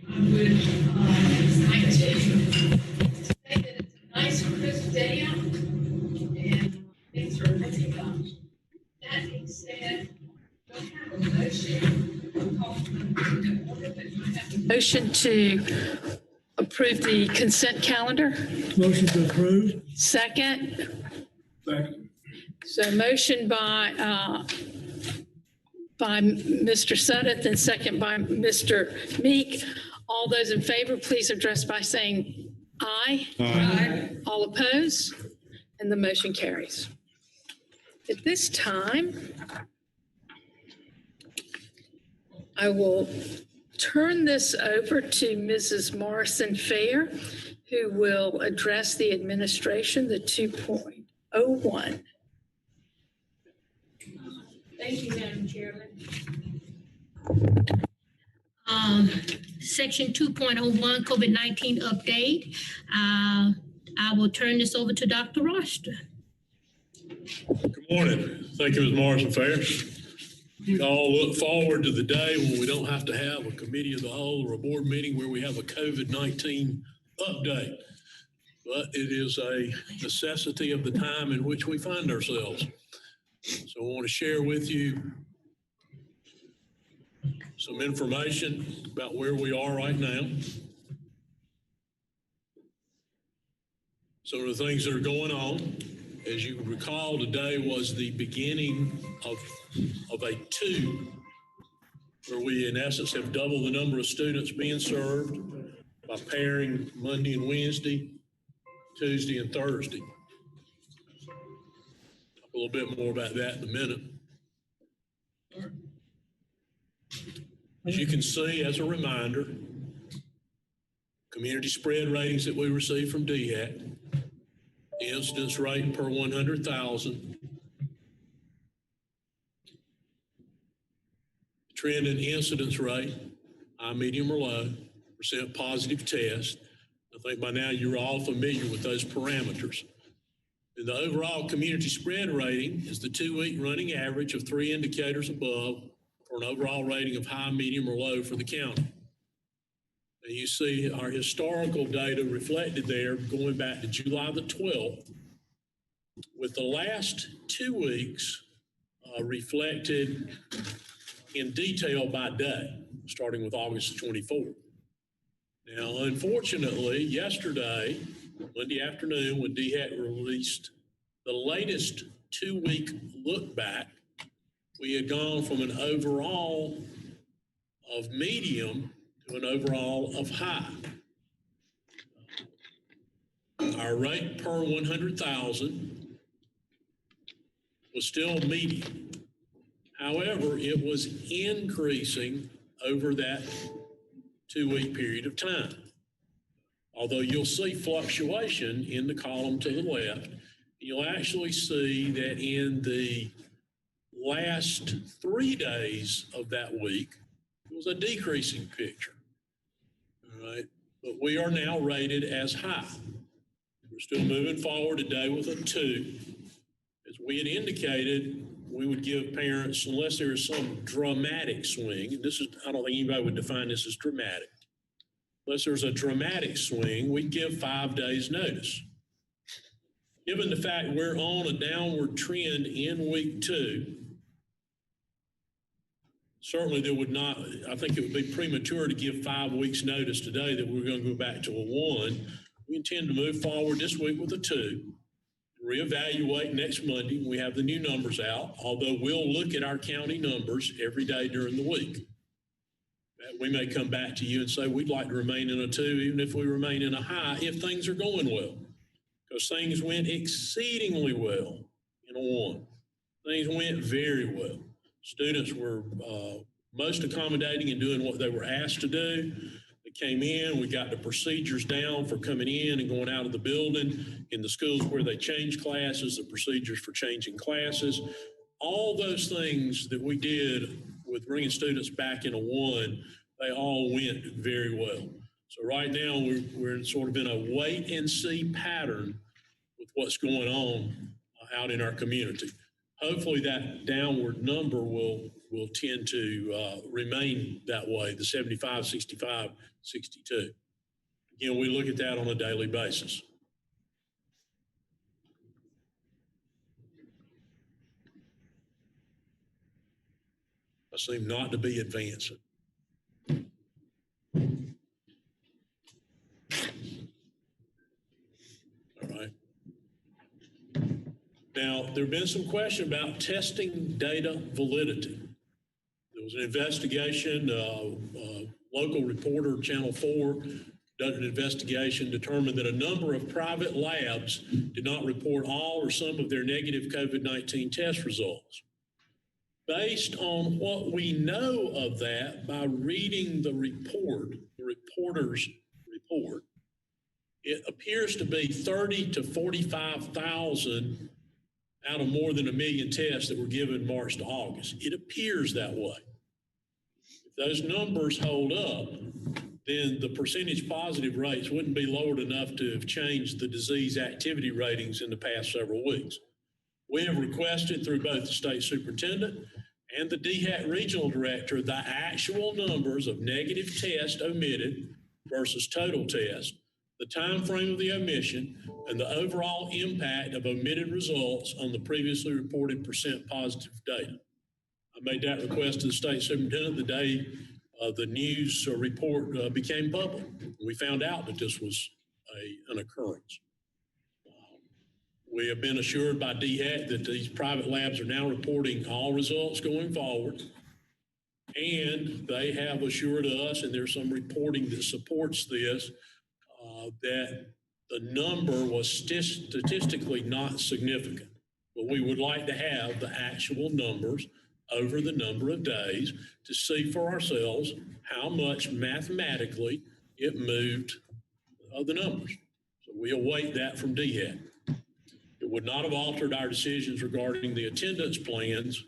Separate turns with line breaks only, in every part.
I would like to say that it's a nice crisp day out and things are looking up. That being said, we'll have a motion to approve the consent calendar.
Motion to approve.
Second.
Second.
So motion by Mr. Suddeth and second by Mr. Meek. All those in favor, please address by saying aye.
Aye.
All opposed? And the motion carries. At this time, I will turn this over to Mrs. Morrison Fair, who will address the administration, the 2.01.
Thank you, Madam Chairman. Section 2.01 COVID-19 update. I will turn this over to Dr. Roster.
Good morning. Thank you, Ms. Morrison Fair. We all look forward to the day when we don't have to have a committee of the whole or a board meeting where we have a COVID-19 update. But it is a necessity of the time in which we find ourselves. So I want to share with you some information about where we are right now. Some of the things that are going on. As you recall, today was the beginning of a 2, where we in essence have doubled the number of students being served by pairing Monday and Wednesday, Tuesday and Thursday. Talk a little bit more about that in a minute. As you can see, as a reminder, community spread ratings that we receive from DHEC, incidence rate per 100,000, trend in incidence rate, high, medium, or low, percent positive test. I think by now you're all familiar with those parameters. And the overall community spread rating is the 2-week running average of 3 indicators above for an overall rating of high, medium, or low for the county. And you see our historical data reflected there going back to July the 12th, with the last 2 weeks reflected in detail by day, starting with August 24th. Now, unfortunately, yesterday, Monday afternoon, when DHEC released the latest 2-week look back, we had gone from an overall of medium to an overall of high. Our rate per 100,000 was still medium. However, it was increasing over that 2-week period of time. Although you'll see fluctuation in the column to the left, you'll actually see that in the last 3 days of that week, it was a decreasing picture. All right, but we are now rated as high. We're still moving forward today with a 2. As we had indicated, we would give parents, unless there is some dramatic swing, and this is, I don't think anybody would define this as dramatic. Unless there's a dramatic swing, we give 5 days notice. Given the fact we're on a downward trend in week 2, certainly there would not, I think it would be premature to give 5 weeks notice today that we're going to go back to a 1. We intend to move forward this week with a 2, reevaluate next Monday when we have the new numbers out, although we'll look at our county numbers every day during the week. We may come back to you and say we'd like to remain in a 2, even if we remain in a high, if things are going well. Because things went exceedingly well in a 1. Things went very well. Students were most accommodating in doing what they were asked to do. They came in, we got the procedures down for coming in and going out of the building. In the schools where they changed classes, the procedures for changing classes. All those things that we did with bringing students back in a 1, they all went very well. So right now we're sort of in a wait and see pattern with what's going on out in our community. Hopefully that downward number will will tend to remain that way, the 75, 65, 62. Again, we look at that on a daily basis. I seem not to be advancing. All right. Now, there have been some question about testing data validity. There was an investigation, local reporter, Channel 4, done an investigation, determined that a number of private labs did not report all or some of their negative COVID-19 test results. Based on what we know of that by reading the report, the reporter's report, it appears to be 30 to 45,000 out of more than 1 million tests that were given March to August. It appears that way. If those numbers hold up, then the percentage positive rates wouldn't be lowered enough to have changed the disease activity ratings in the past several weeks. We have requested through both the state superintendent and the DHAT regional director the actual numbers of negative tests omitted versus total tests, the time frame of the omission, and the overall impact of omitted results on the previously reported percent positive data. I made that request to the state superintendent the day the news report became public. We found out that this was an occurrence. We have been assured by DHAT that these private labs are now reporting all results going forward. And they have assured us, and there's some reporting that supports this, that the number was statistically not significant. But we would like to have the actual numbers over the number of days to see for ourselves how much mathematically it moved the numbers. So we await that from DHAT. It would not have altered our decisions regarding the attendance plans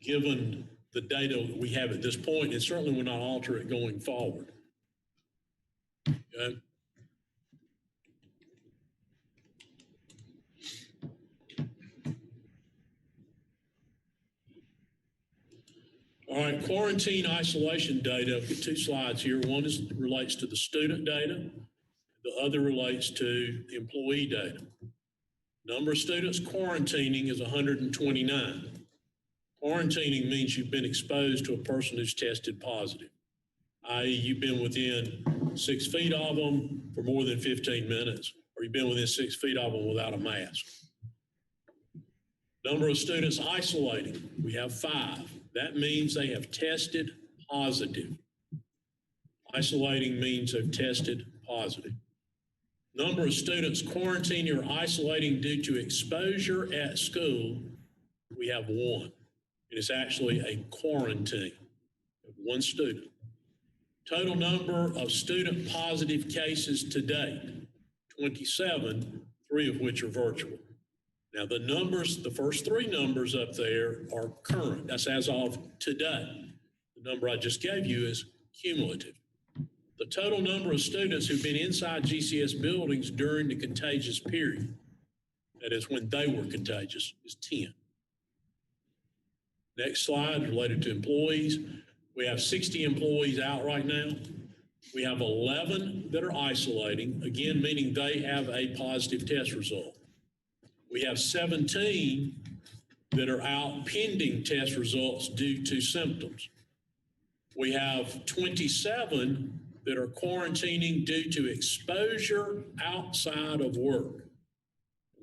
given the data that we have at this point. It certainly would not alter it going forward. Okay. All right, quarantine isolation data. I've got 2 slides here. One relates to the student data. The other relates to employee data. Number of students quarantining is 129. Quarantining means you've been exposed to a person who's tested positive, i.e. you've been within 6 feet of them for more than 15 minutes, or you've been within 6 feet of them without a mask. Number of students isolating, we have 5. That means they have tested positive. Isolating means they've tested positive. Number of students quarantining or isolating due to exposure at school, we have 1. It is actually a quarantine of 1 student. Total number of student positive cases to date, 27, 3 of which are virtual. Now the numbers, the first 3 numbers up there are current. That's as of today. The number I just gave you is cumulative. The total number of students who've been inside GCS buildings during the contagious period, that is when they were contagious, is 10. Next slide related to employees. We have 60 employees out right now. We have 11 that are isolating, again, meaning they have a positive test result. We have 17 that are out pending test results due to symptoms. We have 27 that are quarantining due to exposure outside of work.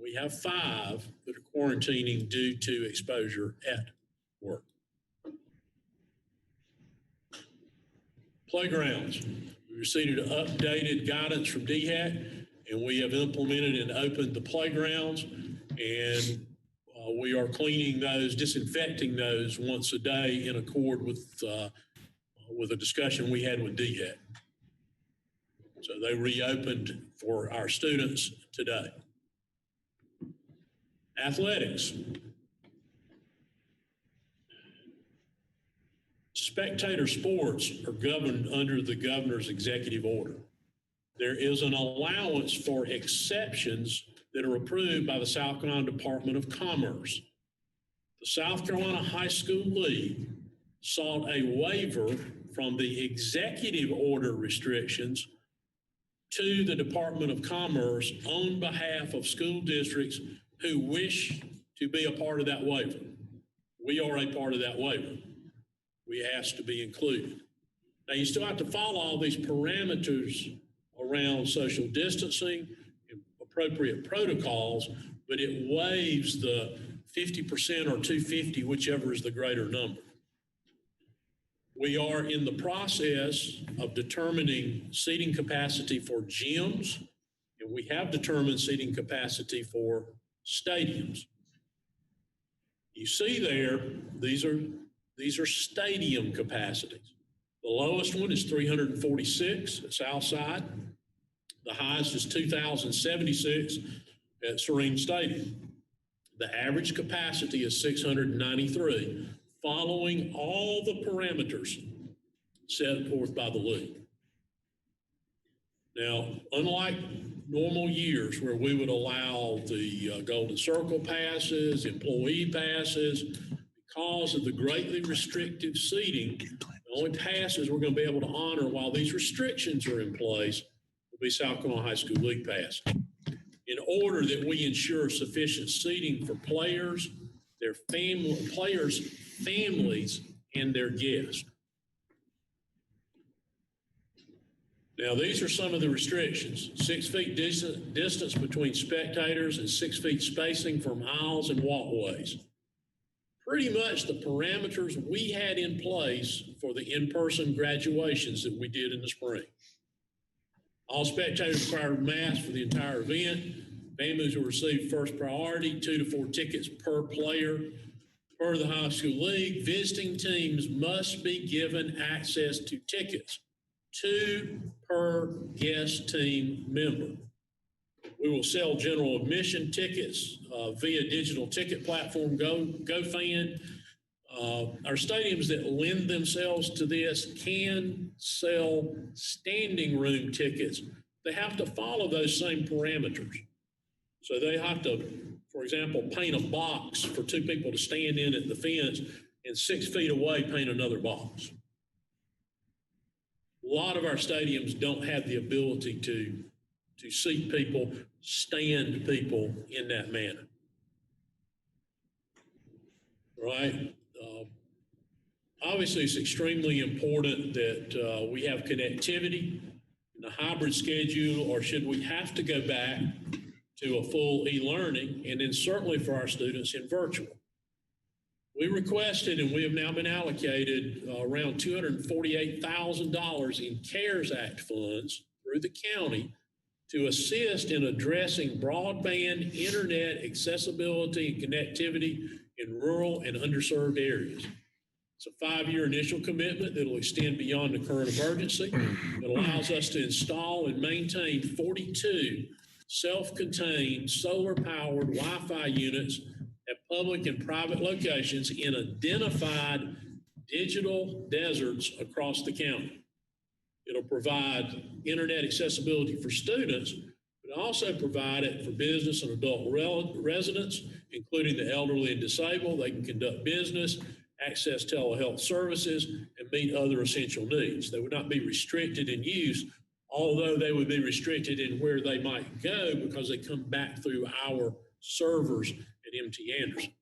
We have 5 that are quarantining due to exposure at work. Playgrounds. We received updated guidance from DHAT, and we have implemented and opened the playgrounds, and we are cleaning those, disinfecting those once a day in accord with a discussion we had with DHAT. So they reopened for our students today. Athletics. Spectator sports are governed under the governor's executive order. There is an allowance for exceptions that are approved by the South Carolina Department of Commerce. The The South Carolina High School League sought a waiver from the executive order restrictions to the Department of Commerce on behalf of school districts who wish to be a part of that waiver. We are a part of that waiver. We asked to be included. Now, you still have to follow all these parameters around social distancing, appropriate protocols, but it waives the 50% or 250, whichever is the greater number. We are in the process of determining seating capacity for gyms, and we have determined seating capacity for stadiums. You see there, these are stadium capacities. The lowest one is 346 at Southside. The highest is 2,076 at Serene Stadium. The average capacity is 693, following all the parameters set forth by the league. Now, unlike normal years where we would allow the Golden Circle passes, employee passes, because of the greatly restrictive seating, the only passes we're going to be able to honor while these restrictions are in place will be South Carolina High School League passes, in order that we ensure sufficient seating for players, their families, and their guests. Now, these are some of the restrictions: 6 feet distance between spectators and 6 feet spacing from aisles and walkways. Pretty much the parameters we had in place for the in-person graduations that we did in the spring. All spectators required masks for the entire event. Families will receive first priority, 2 to 4 tickets per player. Per the high school league, visiting teams must be given access to tickets, 2 per guest team member. We will sell general admission tickets via digital ticket platform GoFan. Our stadiums that lend themselves to this can sell standing room tickets. They have to follow those same parameters. So they have to, for example, paint a box for 2 people to stand in at the fence, and 6 feet away paint another box. A lot of our stadiums don't have the ability to seat people, stand people in that manner. Right? Obviously, it's extremely important that we have connectivity in the hybrid schedule, or should we have to go back to a full e-learning, and then certainly for our students in virtual. We requested, and we have now been allocated around $248,000 in CARES Act funds through the county to assist in addressing broadband internet accessibility and connectivity in rural and underserved areas. It's a 5-year initial commitment that will extend beyond the current emergency. It allows us to install and maintain 42 self-contained solar-powered Wi-Fi units at public and private locations in identified digital deserts across the county. It'll provide internet accessibility for students, but also provide it for business and adult residents, including the elderly and disabled. They can conduct business, access telehealth services, and meet other essential needs. They would not be restricted in use, although they would be restricted in where they might go because they come back through our servers at MT Anderson.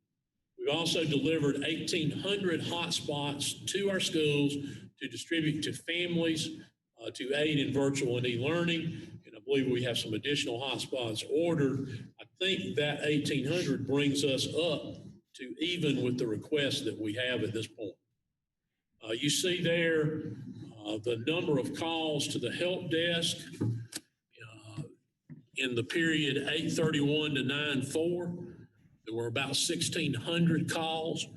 We've also delivered 1,800 hotspots to our schools to distribute to families to aid in virtual and e-learning, and I believe we have some additional hotspots ordered. I think that 1,800 brings us up to even with the requests that we have at this point. You see there the number of calls to the help desk in the period 8/31 to 9/4. There were about 1,600 calls.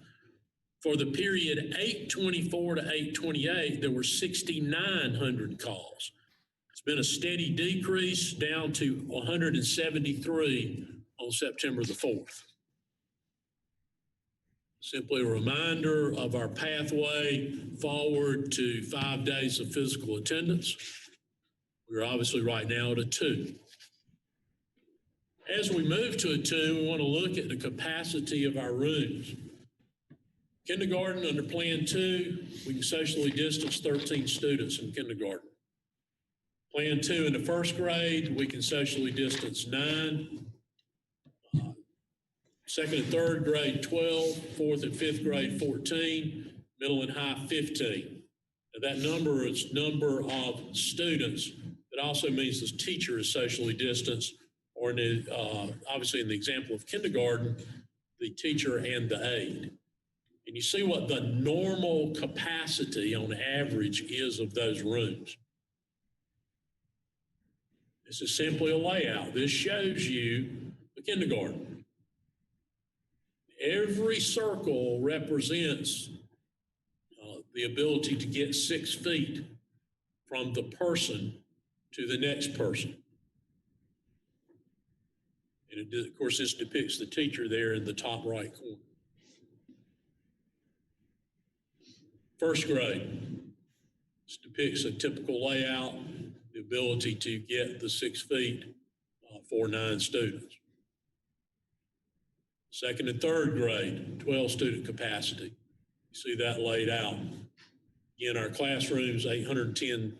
For the period 8/24 to 8/28, there were 6,900 calls. It's been a steady decrease down to 173 on September the 4th. Simply a reminder of our pathway forward to 5 days of physical attendance. We're obviously right now at a 2. As we move to a 2, we want to look at the capacity of our rooms. Kindergarten, under Plan 2, we can socially distance 13 students in kindergarten. Plan 2 in the first grade, we can socially distance 9. Second and third grade, 12. Fourth and fifth grade, 14. Middle and high, 15. Now that number is number of students. It also means the teacher is socially distanced, or obviously in the example of kindergarten, the teacher and the aide. And you see what the normal capacity on average is of those rooms. This is simply a layout. This shows you the kindergarten. Every circle represents the ability to get 6 feet from the person to the next person. And of course, this depicts the teacher there in the top right corner. First grade, this depicts a typical layout, the ability to get the 6 feet for 9 students. Second and third grade, 12 student capacity. You see that laid out. Again, our classrooms, 810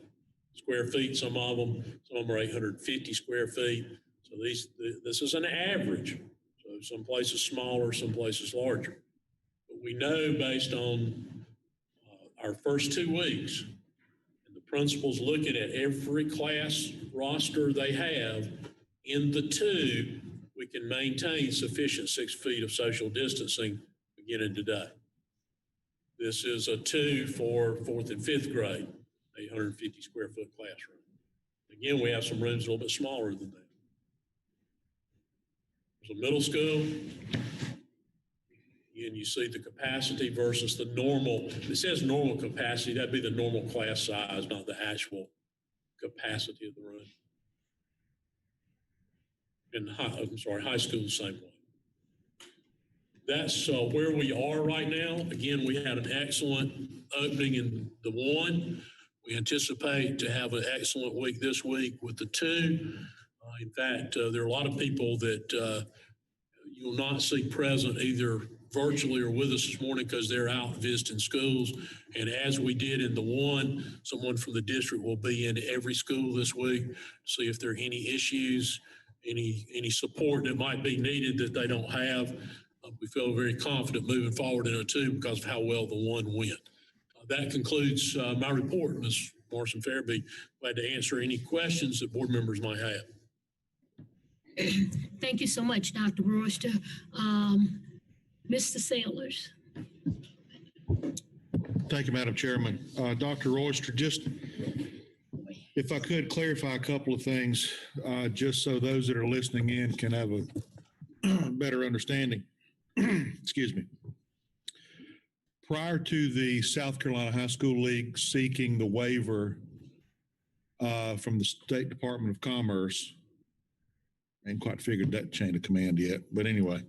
square feet, some of them are 850 square feet. So this is an average. So some places smaller, some places larger. But we know based on our first 2 weeks, and the principals looking at every class roster they have, in the 2, we can maintain sufficient 6 feet of social distancing beginning today. This is a 2 for fourth and fifth grade, 850 square foot classroom. Again, we have some rooms a little bit smaller than that. There's a middle school. Again, you see the capacity versus the normal. It says normal capacity. That'd be the normal class size, not the actual capacity of the room. And high school the same way. That's where we are right now. Again, we had an excellent opening in the 1. We anticipate to have an excellent week this week with the 2. In fact, there are a lot of people that you'll not see present either virtually or with us this morning because they're out visiting schools. And as we did in the 1, someone from the district will be in every school this week to see if there are any issues, any support that might be needed that they don't have. We feel very confident moving forward in a 2 because of how well the 1 went. That concludes my report. Ms. Morrison Fairby, glad to answer any questions that board members might have.
Thank you so much, Dr. Royster. Mr. Sailors.
Thank you, Madam Chairman. Dr. Royster, just if I could clarify a couple of things, just so those that are listening in can have a better understanding. Excuse me. Prior to the South Carolina High School League seeking the waiver from the State Department of Commerce, I ain't quite figured that chain of command yet, but anyway,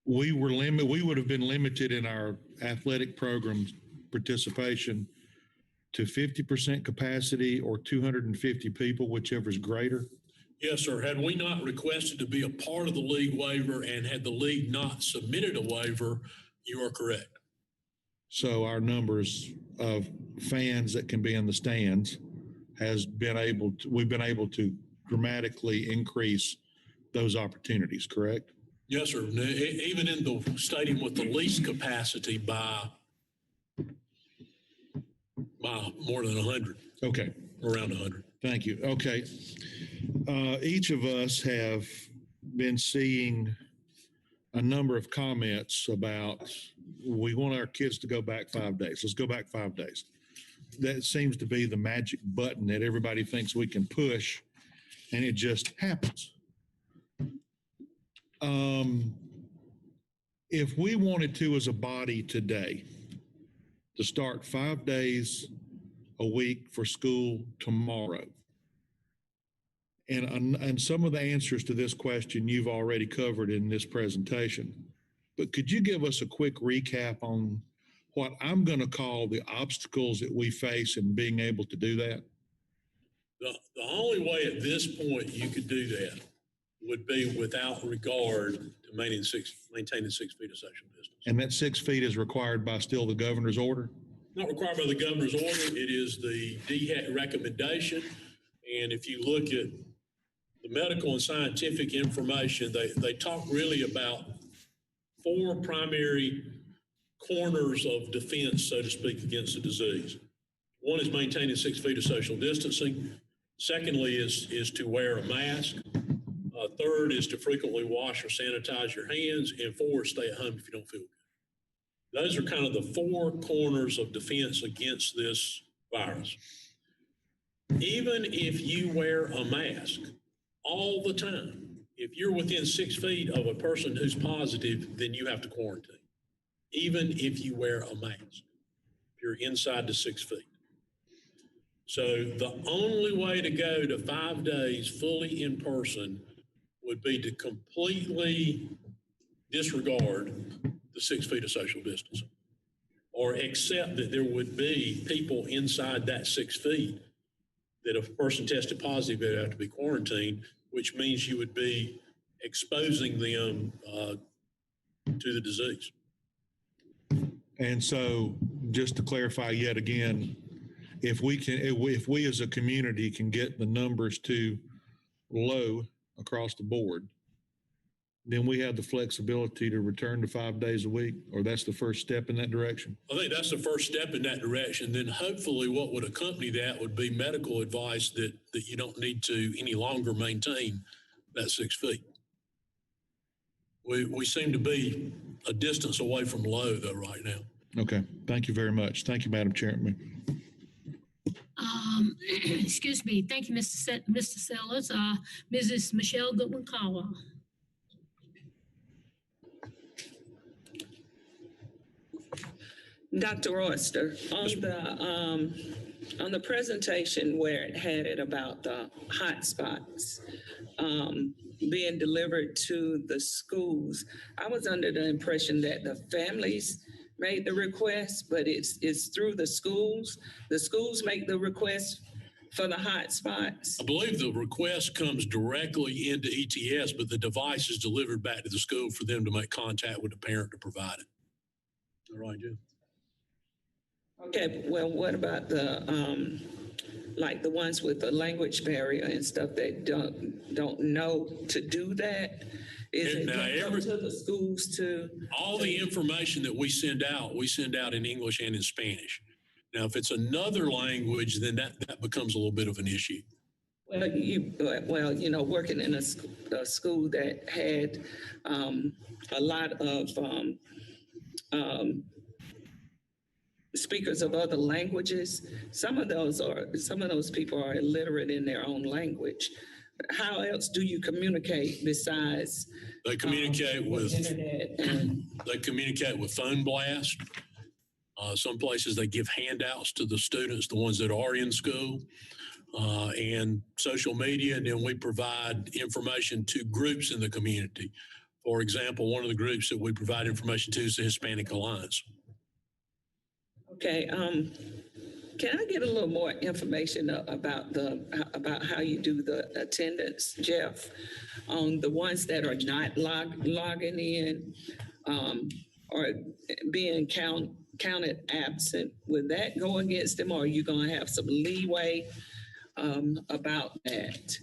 we would have been limited in our athletic program participation to 50% capacity or 250 people, whichever is greater.
Yes, sir. Had we not requested to be a part of the league waiver and had the league not submitted a waiver, you are correct.
So our numbers of fans that can be in the stands we've been able to dramatically increase those opportunities, correct?
Yes, sir. Even in the stadium with the least capacity by more than 100.
Okay.
Around 100.
Thank you. Okay. Each of us have been seeing a number of comments about we want our kids to go back 5 days. Let's go back 5 days. That seems to be the magic button that everybody thinks we can push, and it just happens. If we wanted to, as a body today, to start 5 days a week for school tomorrow, and some of the answers to this question you've already covered in this presentation, but could you give us a quick recap on what I'm going to call the obstacles that we face in being able to do that?
The only way at this point you could do that would be without regard to maintaining 6 feet of social distance.
And that 6 feet is required by still the governor's order?
Not required by the governor's order. It is the DHEC recommendation. And if you look at the medical and scientific information, they talk really about 4 primary corners of defense, so to speak, against the disease. One is maintaining 6 feet of social distancing. Secondly is to wear a mask. Third is to frequently wash or sanitize your hands. And 4, stay at home if you don't feel good. Those are kind of the 4 corners of defense against this virus. Even if you wear a mask all the time, if you're within 6 feet of a person who's positive, then you have to quarantine. Even if you wear a mask, if you're inside the 6 feet. So the only way to go to 5 days fully in person would be to completely disregard the 6 feet of social distancing, or accept that there would be people inside that 6 feet that if a person tested positive, they'd have to be quarantined, which means you would be exposing them to the disease.
And so just to clarify yet again, if we as a community can get the numbers to low across the board, then we have the flexibility to return to 5 days a week, or that's the first step in that direction?
I think that's the first step in that direction. Then hopefully what would accompany that would be medical advice that you don't need to any longer maintain that 6 feet. We seem to be a distance away from low though right now.
Okay, thank you very much. Thank you, Madam Chairman.
Excuse me. Thank you, Mr. Sellers. Mrs. Michelle Goodwin-Caldwell.
Dr. Royster, on the presentation where it had it about the hot spots being delivered to the schools, I was under the impression that the families made the request, but it's through the schools. The schools make the request for the hot spots.
I believe the request comes directly into ETS, but the device is delivered back to the school for them to make contact with the parent to provide it. All right, Jim?
Okay, well, what about the like the ones with the language barrier and stuff that don't know to do that? Is it up to the schools to?
All the information that we send out in English and in Spanish. Now, if it's another language, then that becomes a little bit of an issue.
Well, you know, working in a school that had a lot of speakers of other languages, some of those people are illiterate in their own language. How else do you communicate besides?
They communicate with
internet.
They communicate with phone blast. Some places they give handouts to the students, the ones that are in school, and social media. And then we provide information to groups in the community. For example, one of the groups that we provide information to is the Hispanic Alliance.
Okay. Can I get a little more information about how you do the attendance, Jeff, on the ones that are not logging in or being counted absent? Would that go against them, or are you going to have some leeway about that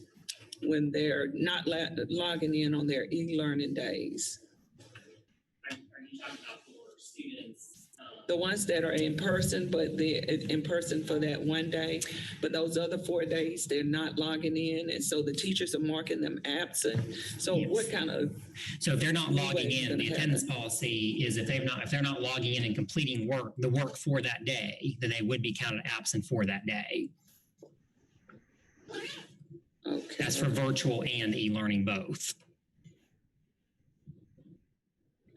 when they're not logging in on their e-learning days?
Are you talking about for students?
The ones that are in person, but they're in person for that one day, but those other 4 days, they're not logging in. And so the teachers are marking them absent. So
Yes.
what kind of?
So if they're not logging
leeway is
in, the
gonna
attendance
happen?
policy is if they're not logging in and completing the work for that day, then they would be counted absent for that day.
Okay.
That's for virtual and e-learning both.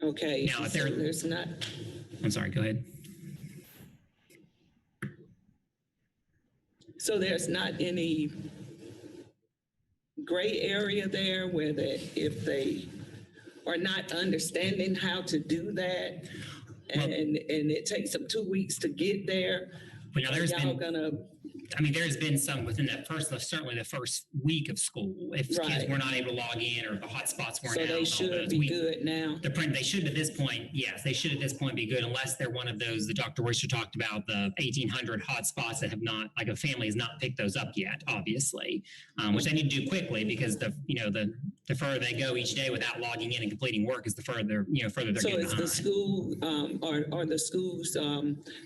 Okay.
Now, if
so
they're-
there's not.
I'm sorry, go ahead.
So there's not any gray area there where if they are not understanding how to do that, and it takes them 2 weeks to get there,
Well, now
are y'all gonna
I mean, there's been some within that certainly the first week of school. If kids
Right.
were not able to log in or the hotspots weren't
So
out.
they
and all
should
those,
be good now.
They should at this point, yes, they should at this point be good unless they're one of those that Dr. Royster talked about, the 1,800 hotspots that have not, like a family has not picked those up yet, obviously, which they need to do quickly because the further they go each day without logging in and completing work is the further they're
So
getting
is the
behind.
school, are the schools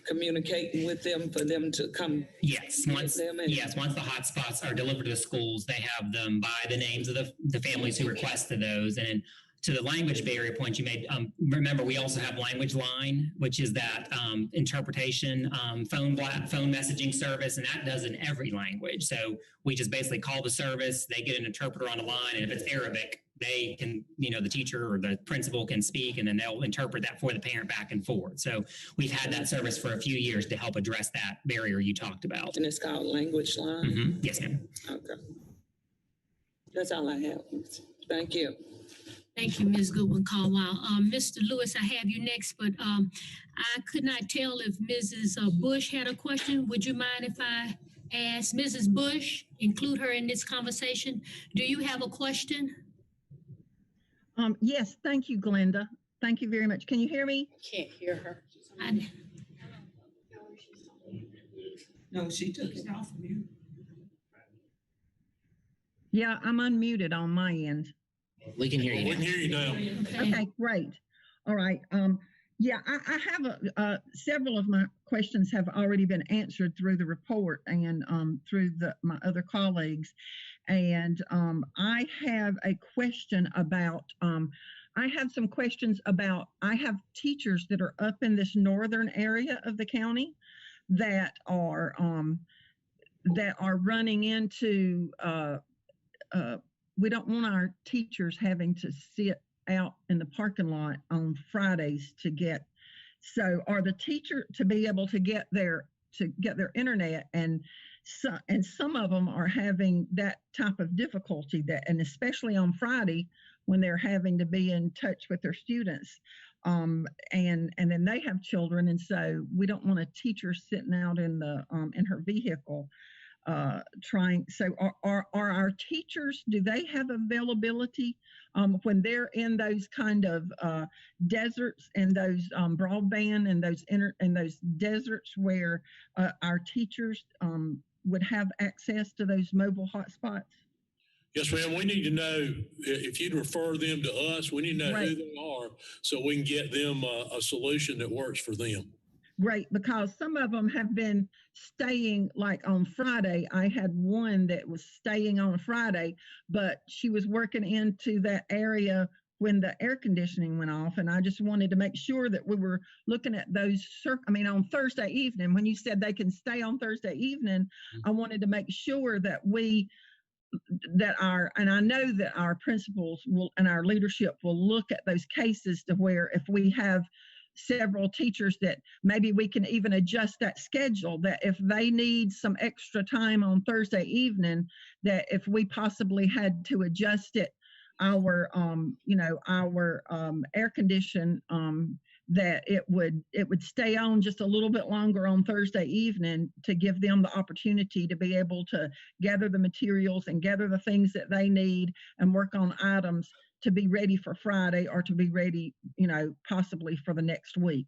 communicating with them for them to come?
Yes, once
them and-
once the hotspots are delivered to the schools, they have them by the names of the families who requested those. And then to the language barrier point you made, remember we also have Language Line, which is that interpretation phone messaging service, and that does in every language. So we just basically call the service, they get an interpreter on the line, and if it's Arabic, they can, the teacher or the principal can speak, and then they'll interpret that for the parent back and forth. So we've had that service for a few years to help address that barrier you talked about.
And it's called Language Line?
Yes, ma'am.
Okay. That's all I have. Thank you.
Thank you, Ms. Goodwin-Caldwell. Mr. Lewis, I have you next, but I could not tell if Mrs. Bush had a question. Would you mind if I ask Mrs. Bush, include her in this conversation? Do you have a question?
Yes, thank you, Glenda. Thank you very much. Can you hear me?
Can't hear her.
No, she took it off mute.
Yeah, I'm unmuted on my end.
We can hear
We
you.
can hear you now.
Okay, great. All right. Yeah, I have several of my questions have already been answered through the report and through my other colleagues. And I have a question about, I have some questions about, I have teachers that are up in this northern area of the county that are running into, we don't want our teachers having to sit out in the parking lot on Fridays to get, so are the teacher to be able to get their internet, and some of them are having that type of difficulty, that, and especially on Friday when they're having to be in touch with their students, and then they have children, and so we don't want a teacher sitting out in the in her vehicle trying. So are our teachers, do they have availability when they're in those kind of deserts and those broadband and those deserts where our teachers would have access to those mobile hotspots?
Yes, ma'am. We need to know, if you'd refer them to us, we need to know who
Right.
they are so we can get them a solution that works for them.
Great, because some of them have been staying, like on Friday. I had one that was staying on Friday, but she was working into that area when the air conditioning went off. And I just wanted to make sure that we were looking at those, on Thursday evening, when you said they can stay on Thursday evening, I wanted to make sure that and I know that our principals will, and our leadership will look at those cases to where if we have several teachers that maybe we can even adjust that schedule, that if they need some extra time on Thursday evening, that if we possibly had to adjust it, our air condition, that it would stay on just a little bit longer on Thursday evening to give them the opportunity to be able to gather the materials and gather the things that they need and work on items to be ready for Friday, or to be ready, possibly for the next week.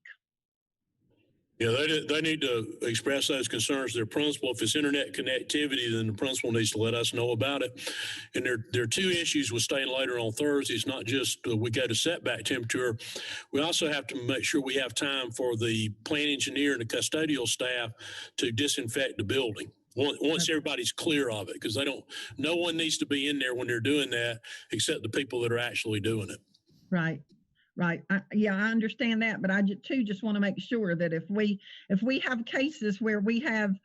Yeah, they need to express those concerns to their principal. If it's internet connectivity, then the principal needs to let us know about it. And there are two issues with staying later on Thursday. It's not just we go to setback temperature. We also have to make sure we have time for the plant engineer and the custodial staff to disinfect the building once everybody's clear of it, because no one needs to be in there when they're doing that except the people that are actually doing it.
Right. I understand that, but I just want to make sure that if we have cases where we have,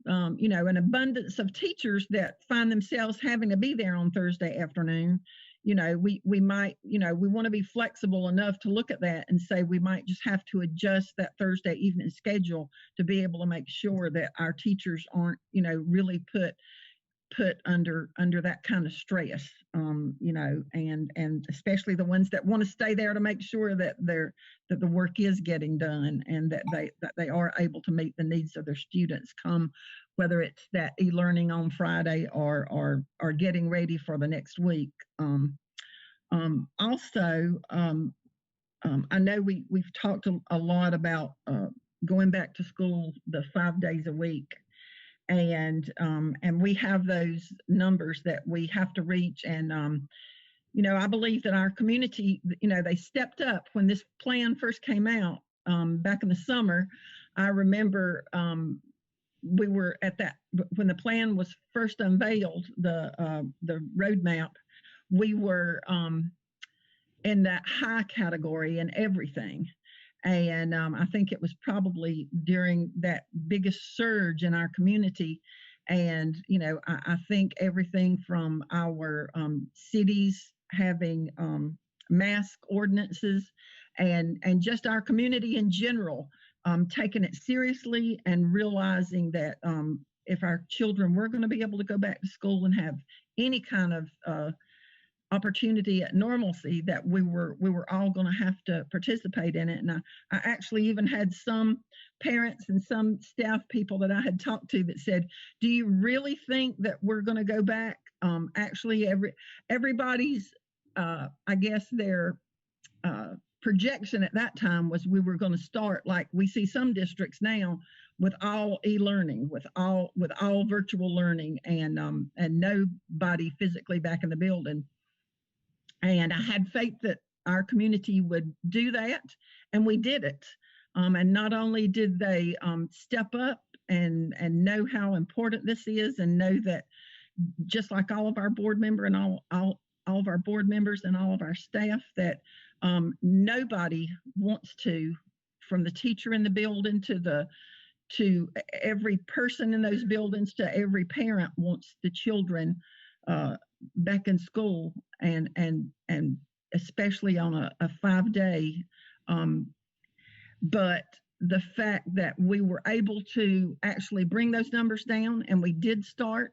an abundance of teachers that find themselves having to be there on Thursday afternoon, we might, we want to be flexible enough to look at that and say we might just have to adjust that Thursday evening schedule to be able to make sure that our teachers aren't, really put under that kind of stress, you know, and especially the ones that want to stay there to make sure that the work is getting done and that they are able to meet the needs of their students, come whether it's that e-learning on Friday or getting ready for the next week. Also, I know we've talked a lot about going back to school the 5 days a week, and we have those numbers that we have to reach. And you know, I believe that our community, you know, they stepped up when this plan first came out back in the summer. I remember we were at that when the plan was first unveiled, the roadmap. We were in that high category in everything. And I think it was probably during that biggest surge in our community. And, you know, I think everything from our cities having mask ordinances and just our community in general taking it seriously and realizing that if our children were going to be able to go back to school and have any kind of opportunity at normalcy, that we were all going to have to participate in it. And I actually even had some parents and some staff people that I had talked to that said, do you really think that we're going to go back? Actually, everybody's I guess their projection at that time was we were going to start like we see some districts now, with all e-learning, with all virtual learning, and nobody physically back in the building. And I had faith that our community would do that, and we did it. And not only did they step up and know how important this is, and know that just like all of our board member and all of our board members and all of our staff, that nobody wants to, from the teacher in the building to every person in those buildings, to every parent, wants the children back in school, and especially on a 5-day. But the fact that we were able to actually bring those numbers down, and we did start.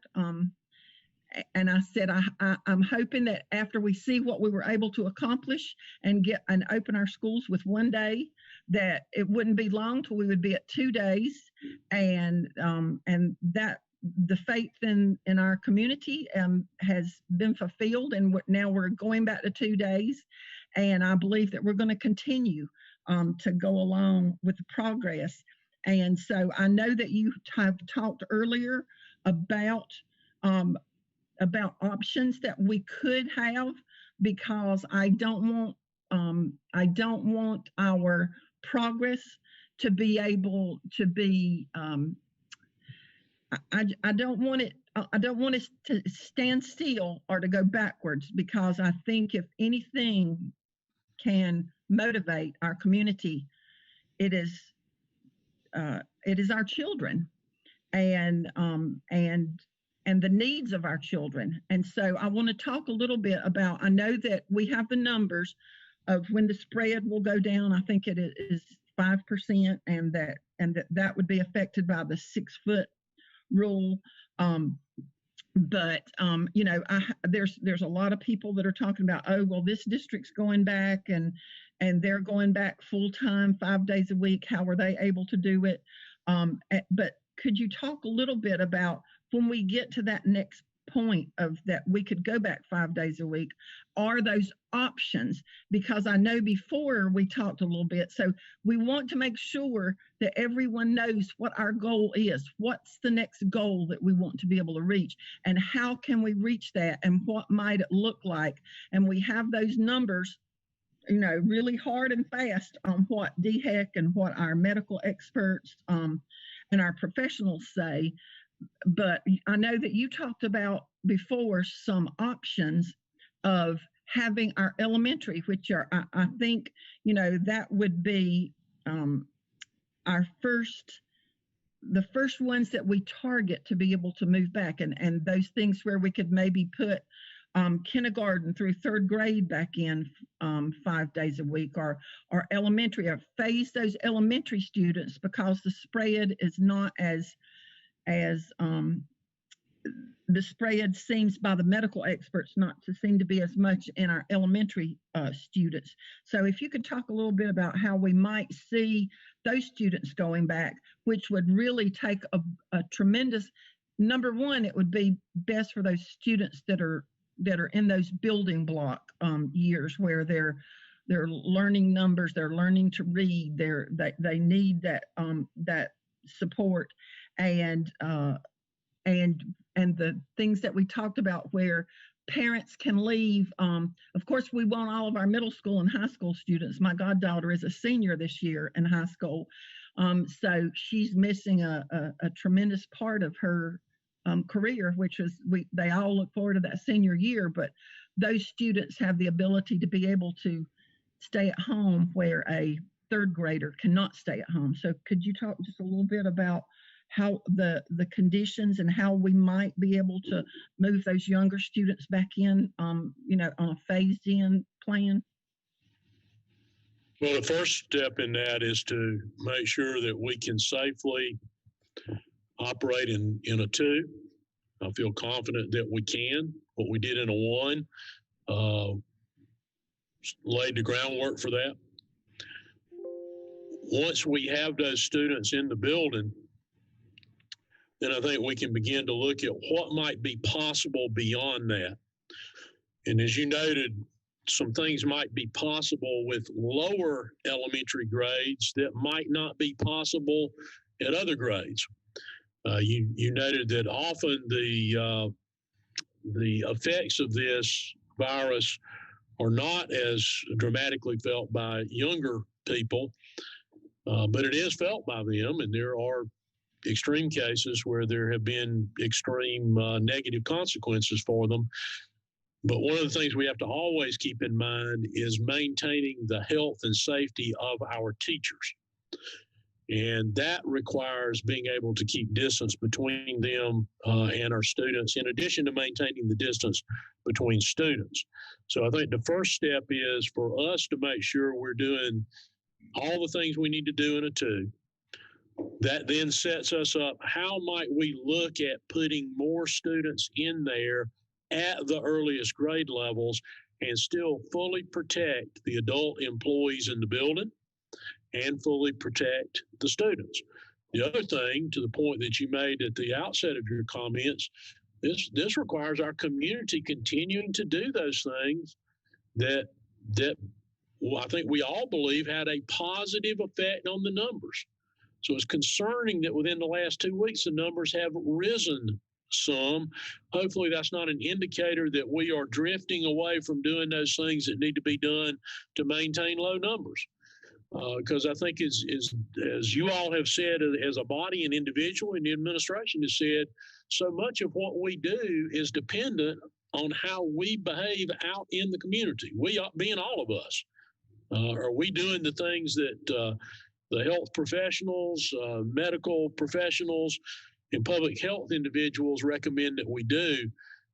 And I said, I'm hoping that after we see what we were able to accomplish and get and open our schools with 1 day, that it wouldn't be long till we would be at 2 days, and that the faith in our community has been fulfilled, and now we're going back to 2 days, and I believe that we're going to continue to go along with the progress. And so I know that you have talked earlier about options that we could have, because I don't want our progress to be able to be I don't want us to stand still or to go backwards, because I think if anything can motivate our community, it is our children and the needs of our children. And so I want to talk a little bit about, I know that we have the numbers of when the spread will go down. I think it is 5%, and that would be affected by the 6-foot rule. But you know, there's a lot of people that are talking about, oh, well, this district's going back and they're going back full time, 5 days a week. How are they able to do it? But could you talk a little bit about when we get to that next point of that we could go back 5 days a week, are those options? Because I know before we talked a little bit, so we want to make sure that everyone knows what our goal is. What's the next goal that we want to be able to reach, and how can we reach that, and what might it look like? And we have those numbers, you know, really hard and fast on what DHEC and what our medical experts and our professionals say. But I know that you talked about before some options of having our elementary, which are, I think, you know, that would be the first ones that we target to be able to move back, and those things where we could maybe put kindergarten through 3rd grade back in 5 days a week, or elementary, or phase those elementary students, because the spread is not as the spread seems by the medical experts not to seem to be as much in our elementary students. So if you could talk a little bit about how we might see those students going back, which would really take a tremendous, number one, it would be best for those students that are in those building block years where they're learning numbers, they're learning to read, they need that support, and the things that we talked about where parents can leave. Of course, we want all of our middle school and high school students. My goddaughter is a senior this year in high school, so she's missing a tremendous part of her career, which is they all look forward to that senior year, but those students have the ability to be able to stay at home where a third grader cannot stay at home. So could you talk just a little bit about how the conditions and how we might be able to move those younger students back in, on a phased in plan?
Well, the first step in that is to make sure that we can safely operate in a 2. I feel confident that we can. What we did in a 1 laid the groundwork for that. Once we have those students in the building, then I think we can begin to look at what might be possible beyond that. And as you noted, some things might be possible with lower elementary grades that might not be possible at other grades. You noted that often the effects of this virus are not as dramatically felt by younger people, but it is felt by them, and there are extreme cases where there have been extreme negative consequences for them. But one of the things we have to always keep in mind is maintaining the health and safety of our teachers. And that requires being able to keep distance between them and our students, in addition to maintaining the distance between students. So I think the first step is for us to make sure we're doing all the things we need to do in a 2. That then sets us up. How might we look at putting more students in there at the earliest grade levels and still fully protect the adult employees in the building and fully protect the students? The other thing, to the point that you made at the outset of your comments, this requires our community continuing to do those things that I think we all believe had a positive effect on the numbers. So it's concerning that within the last 2 weeks, the numbers have risen some. Hopefully that's not an indicator that we are drifting away from doing those things that need to be done to maintain low numbers. Because I think as you all have said as a body and individual, and the administration has said, so much of what we do is dependent on how we behave out in the community. We, being all of us, are we doing the things that the health professionals, medical professionals, and public health individuals recommend that we do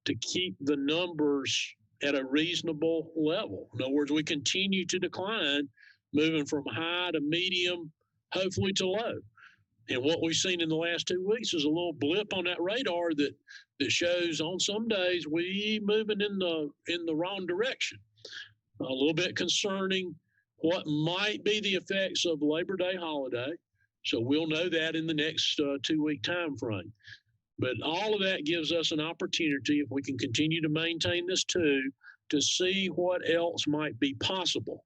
to keep the numbers at a reasonable level? In other words, we continue to decline, moving from high to medium, hopefully to low. And what we've seen in the last 2 weeks is a little blip on that radar that shows on some days we moving in the wrong direction. A little bit concerning what might be the effects of Labor Day holiday. So we'll know that in the next 2 week time frame. But all of that gives us an opportunity, if we can continue to maintain this too, to see what else might be possible.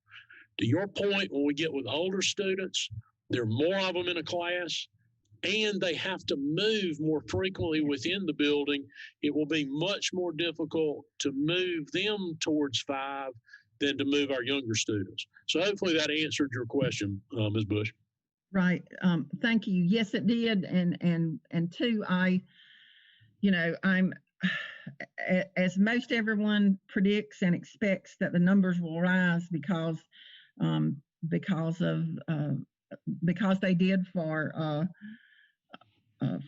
To your point, when we get with older students, there are more of them in a class, and they have to move more frequently within the building. It will be much more difficult to move them towards 5 than to move our younger students. So hopefully that answered your question, Ms. Bush.
Right. Thank you. Yes, it did. And two, I'm as most everyone predicts and expects that the numbers will rise because they did for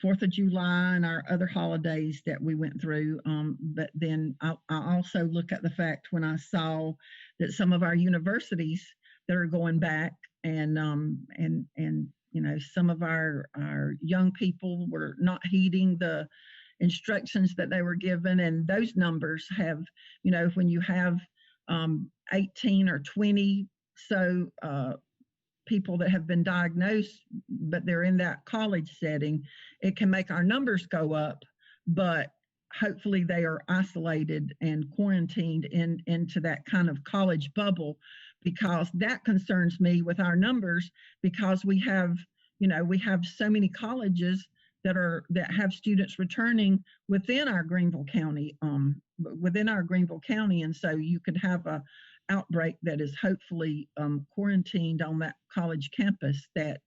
4th of July and our other holidays that we went through. But then I also look at the fact when I saw that some of our universities that are going back and some of our young people were not heeding the instructions that they were given, and those numbers have, when you have 18 or 20 so people that have been diagnosed, but they're in that college setting, it can make our numbers go up, but hopefully they are isolated and quarantined into that kind of college bubble, because that concerns me with our numbers, because we have so many colleges that have students returning within our Greenville County, and so you could have a outbreak that is hopefully quarantined on that college campus, that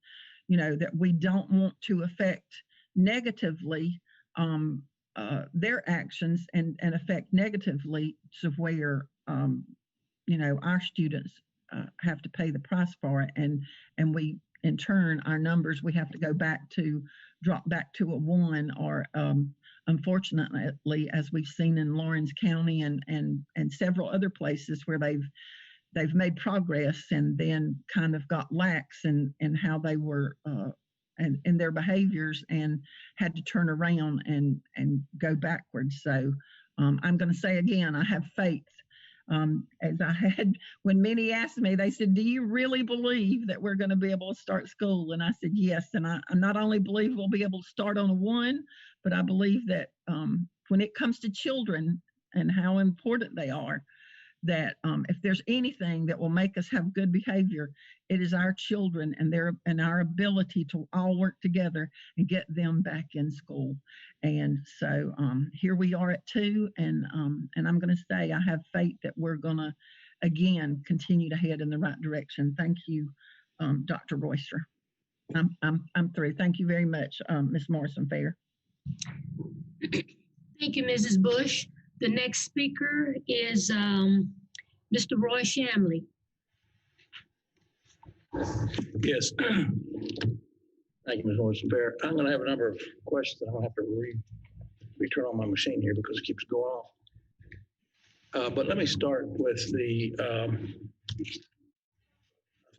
that we don't want to affect negatively their actions, and affect negatively to where our students have to pay the price for it, and we, in turn, our numbers, we have to drop back to a 1, or unfortunately, as we've seen in Lawrence County and several other places where they've made progress and then kind of got lax in how they were and in their behaviors, and had to turn around and go backwards. So I'm going to say again, I have faith. As I had, when many asked me, they said, "Do you really believe that we're going to be able to start school?" And I said, "Yes." And I not only believe we'll be able to start on a 1, but I believe that when it comes to children and how important they are, that if there's anything that will make us have good behavior, it is our children and our ability to all work together and get them back in school. And so here we are at 2, and I'm going to say I have faith that we're going to again continue to head in the right direction. Thank you, Dr. Royster. I'm through. Thank you very much, Ms. Morrison-Fair.
Thank you, Mrs. Bush. The next speaker is Mr. Roy Shamley.
Yes. Thank you, Ms. Morrison-Fair. I'm going to have a number of questions that I'm going to have to return on my machine here because it keeps going off. But let me start with the, I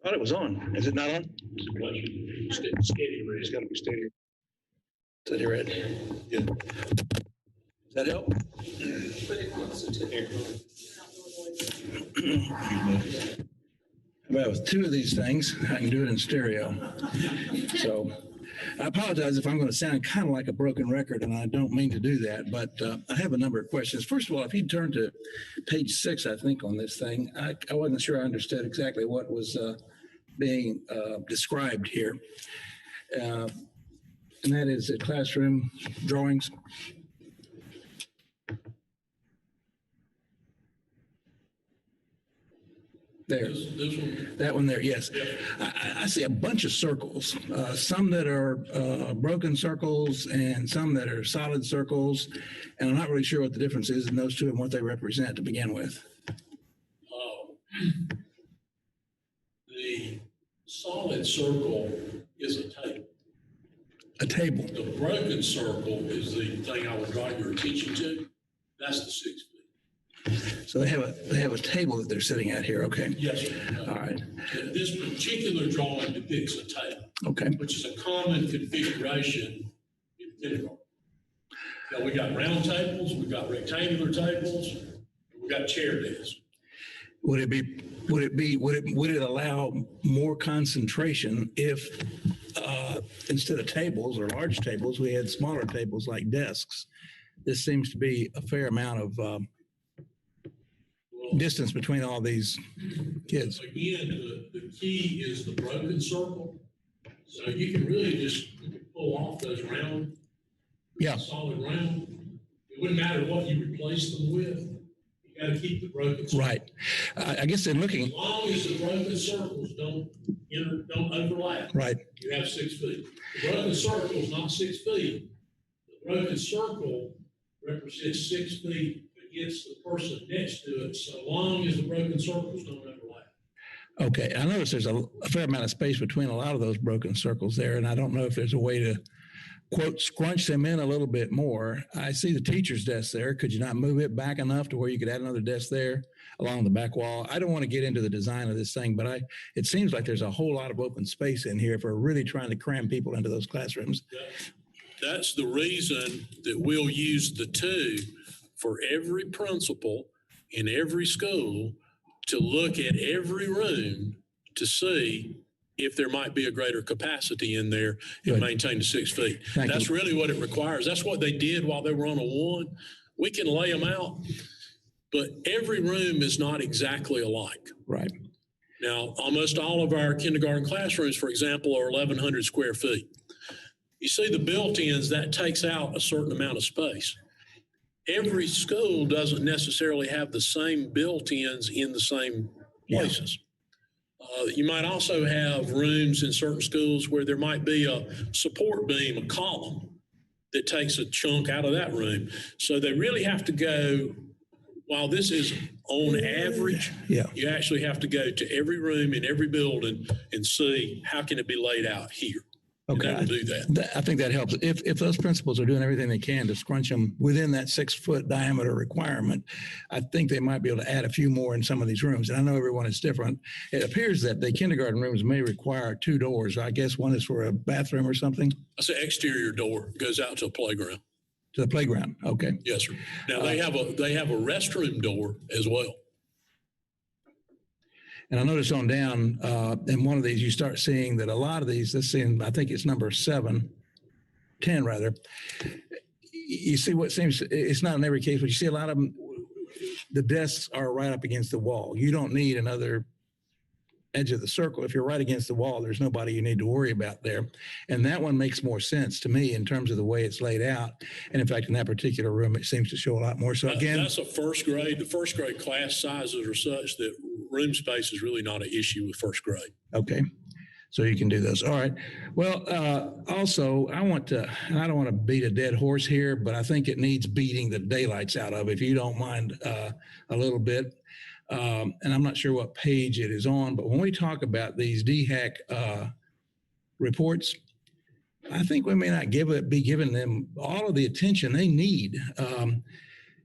thought it was on. Is it not on? Steady red. It's got to be steady. Steady red. Yeah. Does that help? Well, with 2 of these things, I can do it in stereo. So I apologize if I'm going to sound kind of like a broken record, and I don't mean to do that, but I have a number of questions. First of all, if you turn to page 6, I think, on this thing, I wasn't sure I understood exactly what was being described here. And that is the classroom drawings. There, that one there, yes. I see a bunch of circles, some that are broken circles and some that are solid circles, and I'm not really sure what the difference is in those 2 and what they represent to begin with.
The solid circle is a table.
A table.
The broken circle is the thing I would draw your attention to. That's the 6 feet.
So they have a table that they're sitting at here. Okay.
Yes, sir.
All right.
This particular drawing depicts a table.
Okay.
Which is a common configuration in kindergarten. Now we got round tables, we got rectangular tables, we got chair desks.
Would it allow more concentration if instead of tables or large tables, we had smaller tables like desks? This seems to be a fair amount of distance between all these kids.
Again, the key is the broken circle. So you can really just pull off those round, solid round. It wouldn't matter what you replace them with. You got to keep the broken circle.
Right. I guess in looking.
As long as the broken circles don't overlap.
Right.
You have 6 feet. The broken circle is not 6 feet. The broken circle represents 6 feet against the person next to it, so long as the broken circles don't overlap.
Okay, I notice there's a fair amount of space between a lot of those broken circles there, and I don't know if there's a way to, quote, scrunch them in a little bit more. I see the teacher's desk there. Could you not move it back enough to where you could add another desk there along the back wall? I don't want to get into the design of this thing, but it seems like there's a whole lot of open space in here if we're really trying to cram people into those classrooms.
That's the reason that we'll use the 2 for every principal in every school to look at every room to see if there might be a greater capacity in there and
Good.
maintain the 6 feet.
Thank
That's
you.
really what it requires. That's what they did while they were on a 1. We can lay them out, but every room is not exactly alike.
Right.
Now, almost all of our kindergarten classrooms, for example, are 1,100 square feet. You see the built-ins, that takes out a certain amount of space. Every school doesn't necessarily have the same built-ins in the same places. You might also have rooms in certain schools where there might be a support beam, a column that takes a chunk out of that room. So they really have to go, while this is on average, you actually have to go to every room in every building and see how can it be laid out here.
Okay.
And they will do that.
I think that helps. If those principals are doing everything they can to scrunch them within that 6-foot diameter requirement, I think they might be able to add a few more in some of these rooms. And I know everyone is different. It appears that the kindergarten rooms may require 2 doors. I guess one is for a bathroom or something.
That's an exterior door, goes out to a playground.
To the playground. Okay.
Yes, sir. Now they have a restroom door as well.
And I noticed on down in one of these, you start seeing that a lot of these, let's see, I think it's number 10 rather. You see what seems, it's not in every case, but you see a lot of them, the desks are right up against the wall. You don't need another edge of the circle. If you're right against the wall, there's nobody you need to worry about there. And that one makes more sense to me in terms of the way it's laid out. And in fact, in that particular room, it seems to show a lot more. So again,
that's a first grade. The first grade class sizes are such that room space is really not an issue with first grade.
Okay. So you can do those. All right. Well, also, I don't want to beat a dead horse here, but I think it needs beating the daylights out of, if you don't mind a little bit. And I'm not sure what page it is on, but when we talk about these DHEC reports, I think we may not be giving them all of the attention they need.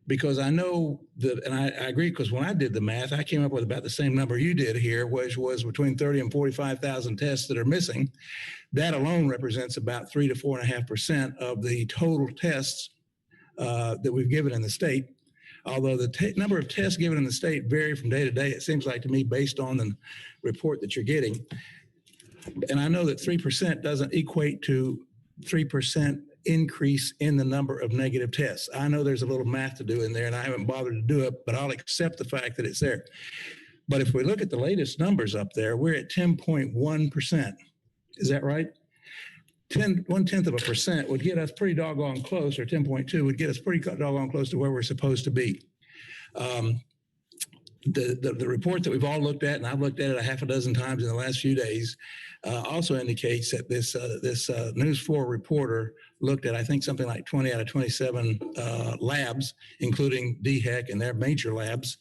Because I know that, and I agree, because when I did the math, I came up with about the same number you did here, which was between 30 and 45,000 tests that are missing. That alone represents about 3 to 4.5% of the total tests that we've given in the state. Although the number of tests given in the state vary from day to day, it seems like to me, based on the report that you're getting. And I know that 3% doesn't equate to 3% increase in the number of negative tests. I know there's a little math to do in there, and I haven't bothered to do it, but I'll accept the fact that it's there. But if we look at the latest numbers up there, we're at 10.1%. Is that right? 0.1% would get us pretty doggone close, or 10.2 would get us pretty doggone close to where we're supposed to be. The report that we've all looked at, and I've looked at it a half a dozen times in the last few days, also indicates that this News 4 reporter looked at, I think, something like 20 out of 27 labs, including DHEC and their major labs.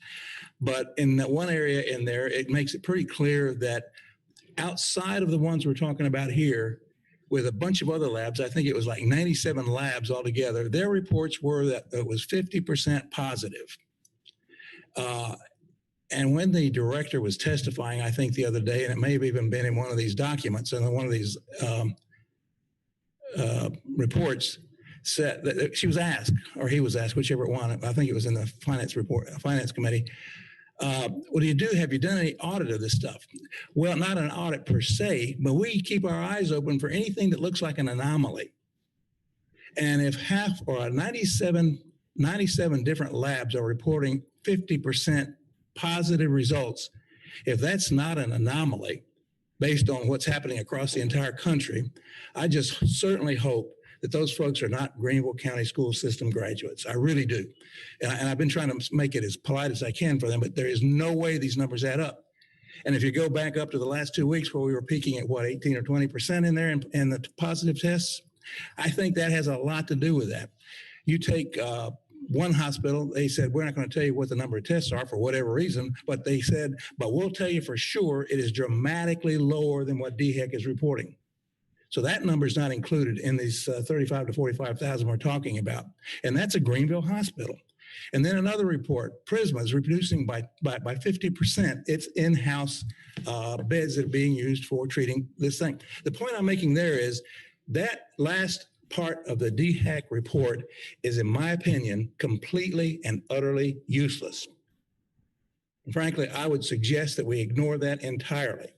But in that one area in there, it makes it pretty clear that outside of the ones we're talking about here, with a bunch of other labs, I think it was like 97 labs altogether, their reports were that it was 50% positive. And when the director was testifying, I think the other day, and it may have even been in one of these documents, and one of these reports, said that she was asked, or he was asked, whichever one, I think it was in the finance committee, what do you do? Have you done any audit of this stuff? Well, not an audit per se, but we keep our eyes open for anything that looks like an anomaly. And if 97 different labs are reporting 50% positive results, if that's not an anomaly based on what's happening across the entire country, I just certainly hope that those folks are not Greenville County school system graduates. I really do. And I've been trying to make it as polite as I can for them, but there is no way these numbers add up. And if you go back up to the last 2 weeks where we were peaking at 18 or 20% in there in the positive tests, I think that has a lot to do with that. You take one hospital, they said, we're not going to tell you what the number of tests are for whatever reason, but they said, but we'll tell you for sure it is dramatically lower than what DHEC is reporting. So that number is not included in these 35 to 45,000 we're talking about. And that's a Greenville hospital. And then another report, Prisma is reducing by 50% its in-house beds that are being used for treating this thing. The point I'm making there is that last part of the DHAC report is, in my opinion, completely and utterly useless. And frankly, I would suggest that we ignore that entirely.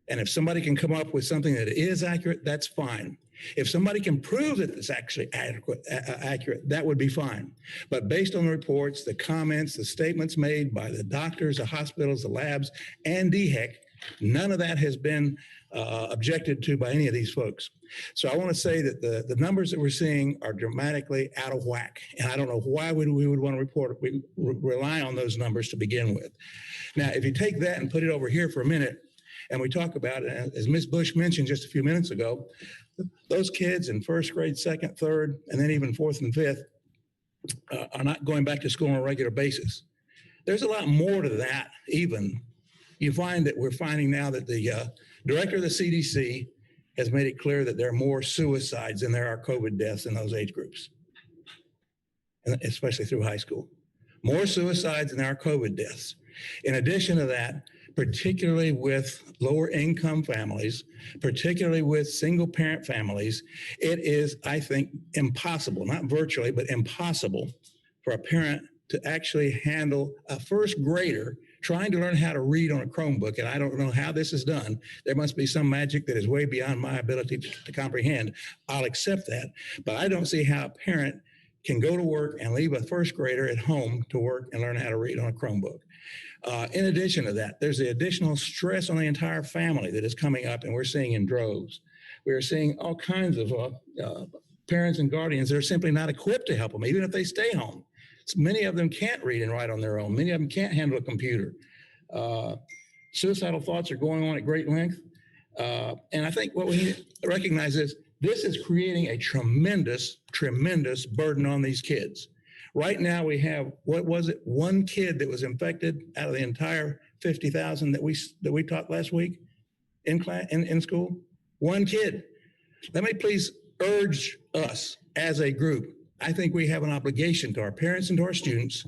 And if somebody can come up with something that is accurate, that's fine. If somebody can prove that it's actually accurate, that would be fine. But based on the reports, the comments, the statements made by the doctors, the hospitals, the labs, and DHEC, none of that has been objected to by any of these folks. So I want to say that the numbers that we're seeing are dramatically out of whack. And I don't know why we would want to rely on those numbers to begin with. Now, if you take that and put it over here for a minute, and we talk about it, as Ms. Bush mentioned just a few minutes ago, those kids in first grade, second, third, and then even fourth and fifth are not going back to school on a regular basis. There's a lot more to that even. You find that we're finding now that the director of the CDC has made it clear that there are more suicides than there are COVID deaths in those age groups, and especially through high school. More suicides than there are COVID deaths. In addition to that, particularly with lower income families, particularly with single parent families, it is, I think, impossible, not virtually, but impossible for a parent to actually handle a first grader trying to learn how to read on a Chromebook. And I don't know how this is done. There must be some magic that is way beyond my ability to comprehend. I'll accept that. But I don't see how a parent can go to work and leave a first grader at home to work and learn how to read on a Chromebook. In addition to that, there's the additional stress on the entire family that is coming up, and we're seeing in droves. We're seeing all kinds of parents and guardians that are simply not equipped to help them, even if they stay home. Many of them can't read and write on their own. Many of them can't handle a computer. Suicidal thoughts are going on at great length. And I think what we need to recognize is this is creating a tremendous, tremendous burden on these kids. Right now we have, what was it, one kid that was infected out of the entire 50,000 that we taught last week in class, in school. One kid. Let me please urge us as a group. I think we have an obligation to our parents and to our students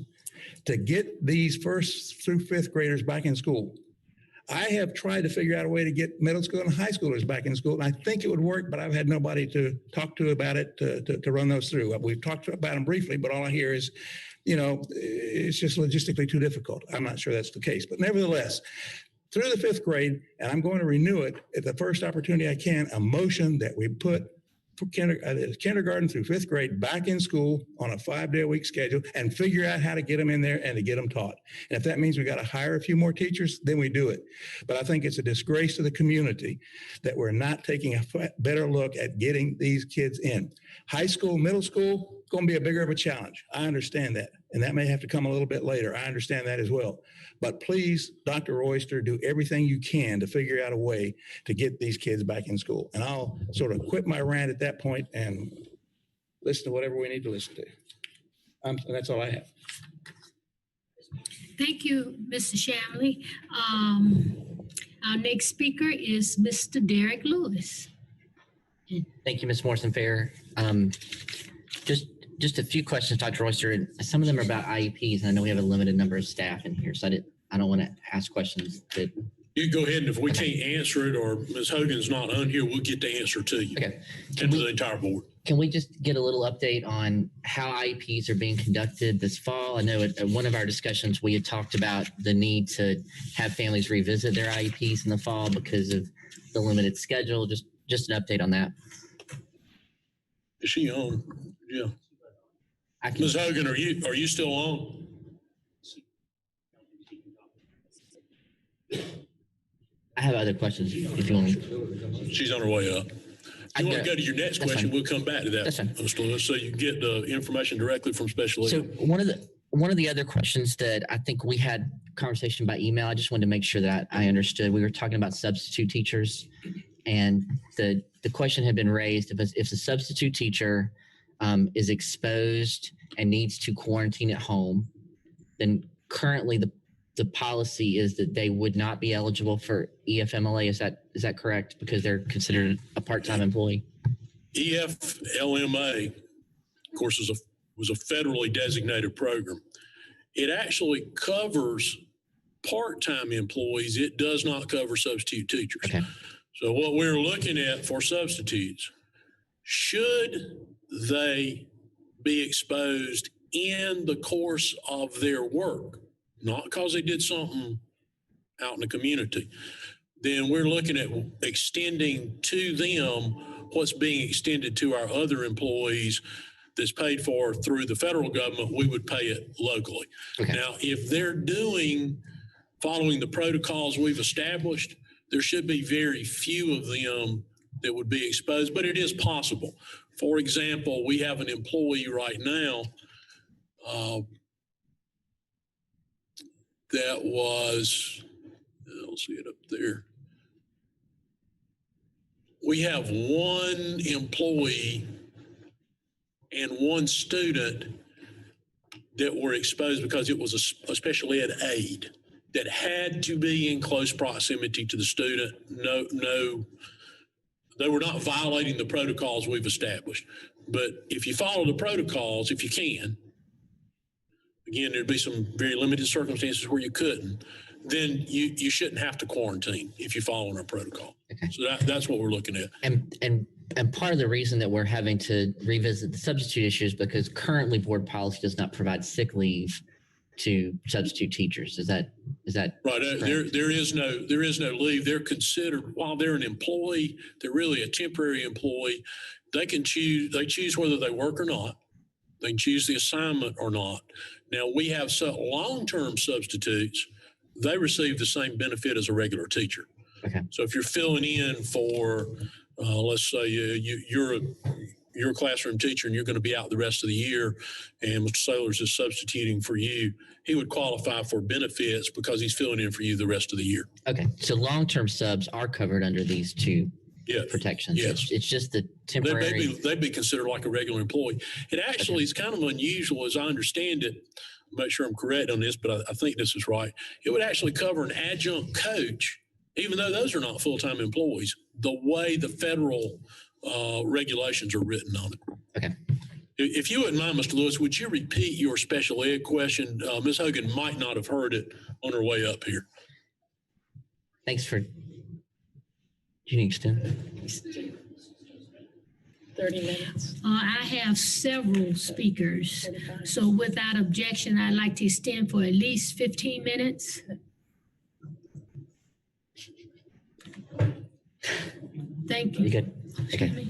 to get these first through fifth graders back in school. I have tried to figure out a way to get middle school and high schoolers back in school, and I think it would work, but I've had nobody to talk to about it to run those through. We've talked about them briefly, but all I hear is, it's just logistically too difficult. I'm not sure that's the case, but nevertheless, through the fifth grade, and I'm going to renew it at the first opportunity I can, a motion that we put kindergarten through fifth grade back in school on a 5-day-a-week schedule and figure out how to get them in there and to get them taught. And if that means we got to hire a few more teachers, then we do it. But I think it's a disgrace to the community that we're not taking a better look at getting these kids in. High school, middle school, going to be a bigger of a challenge. I understand that. And that may have to come a little bit later. I understand that as well. But please, Dr. Royster, do everything you can to figure out a way to get these kids back in school. And I'll sort of quit my rant at that point and listen to whatever we need to listen to. And that's all I have.
Thank you, Mr. Shamley. Our next speaker is Mr. Derek Lewis.
Thank you, Ms. Morrison-Fair. Just a few questions, Dr. Royster, and some of them are about IEPs, and I know we have a limited number of staff in here, so I don't want to ask questions that.
You go ahead, and if we can't answer it or Ms. Hogan's not on here, we'll get the answer to you.
Okay.
And to the entire board.
Can we just get a little update on how IEPs are being conducted this fall? I know at one of our discussions, we had talked about the need to have families revisit their IEPs in the fall because of the limited schedule. Just an update on that.
Is she on? Yeah. Ms. Hogan, are you still on?
I have other questions if you want me.
She's on her way up. If you want to go to your next question, we'll come back to that, Mr. Lewis, so you can get the information directly from special ed.
So one of the other questions that I think we had conversation by email, I just wanted to make sure that I understood. We were talking about substitute teachers, and the question had been raised, if a substitute teacher is exposed and needs to quarantine at home, then currently the policy is that they would not be eligible for EFMLA. Is that correct? Because they're considered a part-time employee.
EFLMA, of course, was a federally designated program. It actually covers part-time employees. It does not cover substitute teachers.
Okay.
So what we're looking at for substitutes should they be exposed in the course of their work, not because they did something out in the community, then we're looking at extending to them what's being extended to our other employees that's paid for through the federal government. We would pay it locally.
Okay.
Now, if they're following the protocols we've established, there should be very few of them that would be exposed, but it is possible. For example, we have an employee right now that was, I'll see it up there. We have one employee and one student that were exposed because it was a special ed aide that had to be in close proximity to the student. No, they were not violating the protocols we've established. But if you follow the protocols, if you can, again, there'd be some very limited circumstances where you couldn't, then you shouldn't have to quarantine if you follow our protocol.
Okay.
So that's what we're looking at.
And part of the reason that we're having to revisit the substitute issue is because currently board policy does not provide sick leave to substitute teachers. Is that
right? There is no leave. They're considered, while they're an employee, they're really a temporary employee. They choose whether they work or not. They can choose the assignment or not. Now we have long-term substitutes. They receive the same benefit as a regular teacher.
Okay.
So if you're filling in for, let's say you're a classroom teacher and you're going to be out the rest of the year, and Mr. Sailors is substituting for you, he would qualify for benefits because he's filling in for you the rest of the year.
Okay. So long-term subs are covered under these two protections.
Yes.
It's just the temporary.
They'd be considered like a regular employee. It actually is kind of unusual, as I understand it. I'm not sure I'm correct on this, but I think this is right. It would actually cover an adjunct coach, even though those are not full-time employees, the way the federal regulations are written on it.
Okay.
If you wouldn't mind, Mr. Lewis, would you repeat your special ed question? Ms. Hogan might not have heard it on her way up here.
Thanks for. Do you need to extend?
30 minutes.
I have several speakers, so without objection, I'd like to extend for at least 15 minutes. Thank you.
You good? Okay.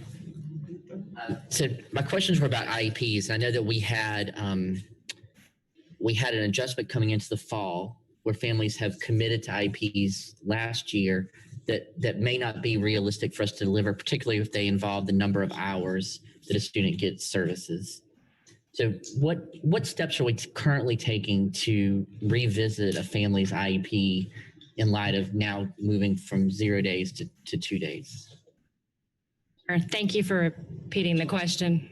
So my questions were about IEPs. I know that we had an adjustment coming into the fall where families have committed to IEPs last year that may not be realistic for us to deliver, particularly if they involve the number of hours that a student gets services. So what steps are we currently taking to revisit a family's IEP in light of now moving from 0 days to 2 days?
Thank you for repeating the question.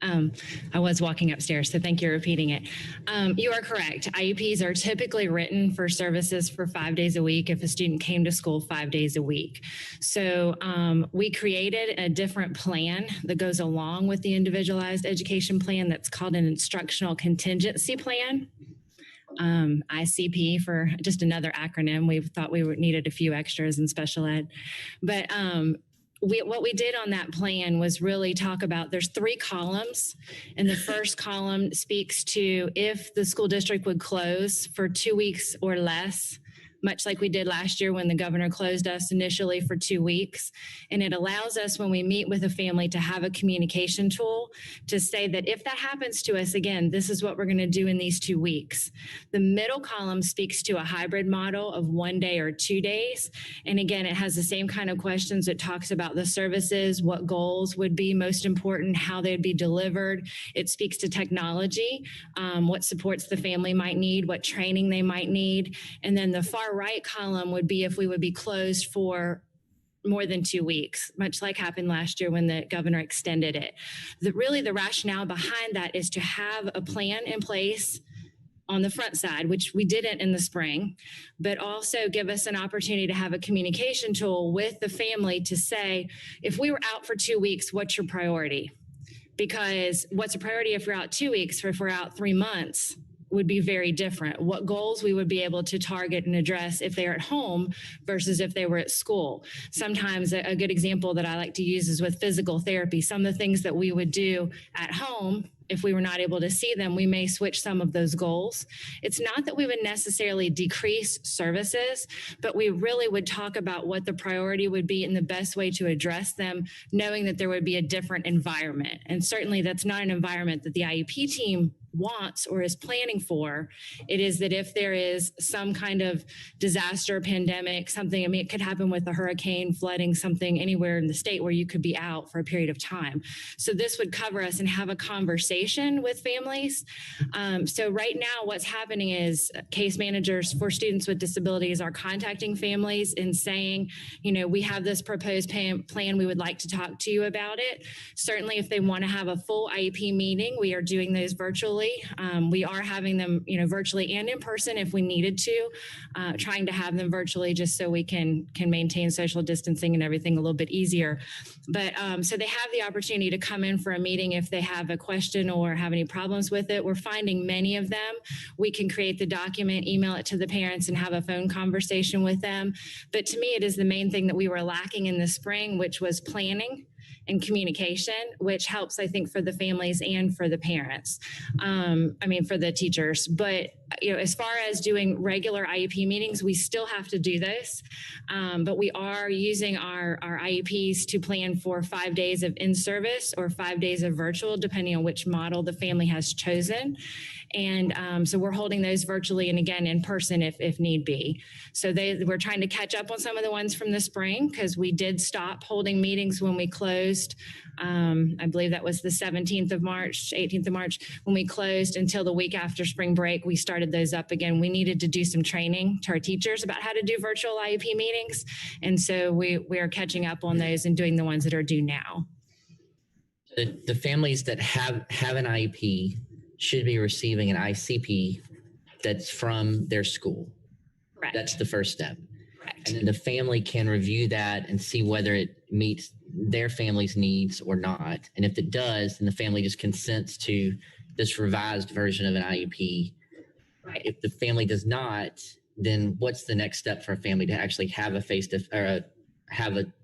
I was walking upstairs, so thank you for repeating it. You are correct. IEPs are typically written for services for 5 days a week if a student came to school 5 days a week. So we created a different plan that goes along with the individualized education plan that's called an Instructional Contingency Plan. ICP for just another acronym. We thought we needed a few extras in special ed. But what we did on that plan was really talk about, there's 3 columns, and the first column speaks to if the school district would close for 2 weeks or less, much like we did last year when the governor closed us initially for 2 weeks. And it allows us, when we meet with a family, to have a communication tool to say that if that happens to us again, this is what we're going to do in these 2 weeks. The middle column speaks to a hybrid model of 1 day or 2 days. And again, it has the same kind of questions. It talks about the services, what goals would be most important, how they'd be delivered. It speaks to technology, what supports the family might need, what training they might need. And then the far right column would be if we would be closed for more than 2 weeks, much like happened last year when the governor extended it. Really, the rationale behind that is to have a plan in place on the front side, which we didn't in the spring, but also give us an opportunity to have a communication tool with the family to say, if we were out for 2 weeks, what's your priority? Because what's a priority if we're out 2 weeks, or if we're out 3 months? would be very different. What goals we would be able to target and address if they're at home versus if they were at school. Sometimes a good example that I like to use is with physical therapy. Some of the things that we would do at home, if we were not able to see them, we may switch some of those goals. It's not that we would necessarily decrease services, but we really would talk about what the priority would be and the best way to address them, knowing that there would be a different environment. And certainly that's not an environment that the IEP team wants or is planning for. It is that if there is some kind of disaster, pandemic, something, I mean, it could happen with a hurricane, flooding, something anywhere in the state where you could be out for a period of time. So this would cover us and have a conversation with families. So right now what's happening is case managers for students with disabilities are contacting families and saying, you know, we have this proposed plan. We would like to talk to you about it. Certainly if they want to have a full IEP meeting, we are doing those virtually. We are having them, you know, virtually and in person if we needed to, trying to have them virtually just so we can maintain social distancing and everything a little bit easier. But so they have the opportunity to come in for a meeting if they have a question or have any problems with it. We're finding many of them. We can create the document, email it to the parents and have a phone conversation with them. But to me, it is the main thing that we were lacking in the spring, which was planning and communication, which helps, I think, for the families and for the parents. I mean, for the teachers. But, you know, as far as doing regular IEP meetings, we still have to do this. But we are using our IEPs to plan for 5 days of in-service or 5 days of virtual, depending on which model the family has chosen. And so we're holding those virtually and again in person if need be. So we're trying to catch up on some of the ones from the spring because we did stop holding meetings when we closed. I believe that was the 17th of March, 18th of March, when we closed until the week after spring break. We started those up again. We needed to do some training to our teachers about how to do virtual IEP meetings. And so we are catching up on those and doing the ones that are due now.
The families that have an IEP should be receiving an ICP that's from their school.
Correct.
That's the first step.
Correct.
And then the family can review that and see whether it meets their family's needs or not. And if it does, then the family just consents to this revised version of an IEP.
Right.
If the family does not, then what's the next step for a family to actually have a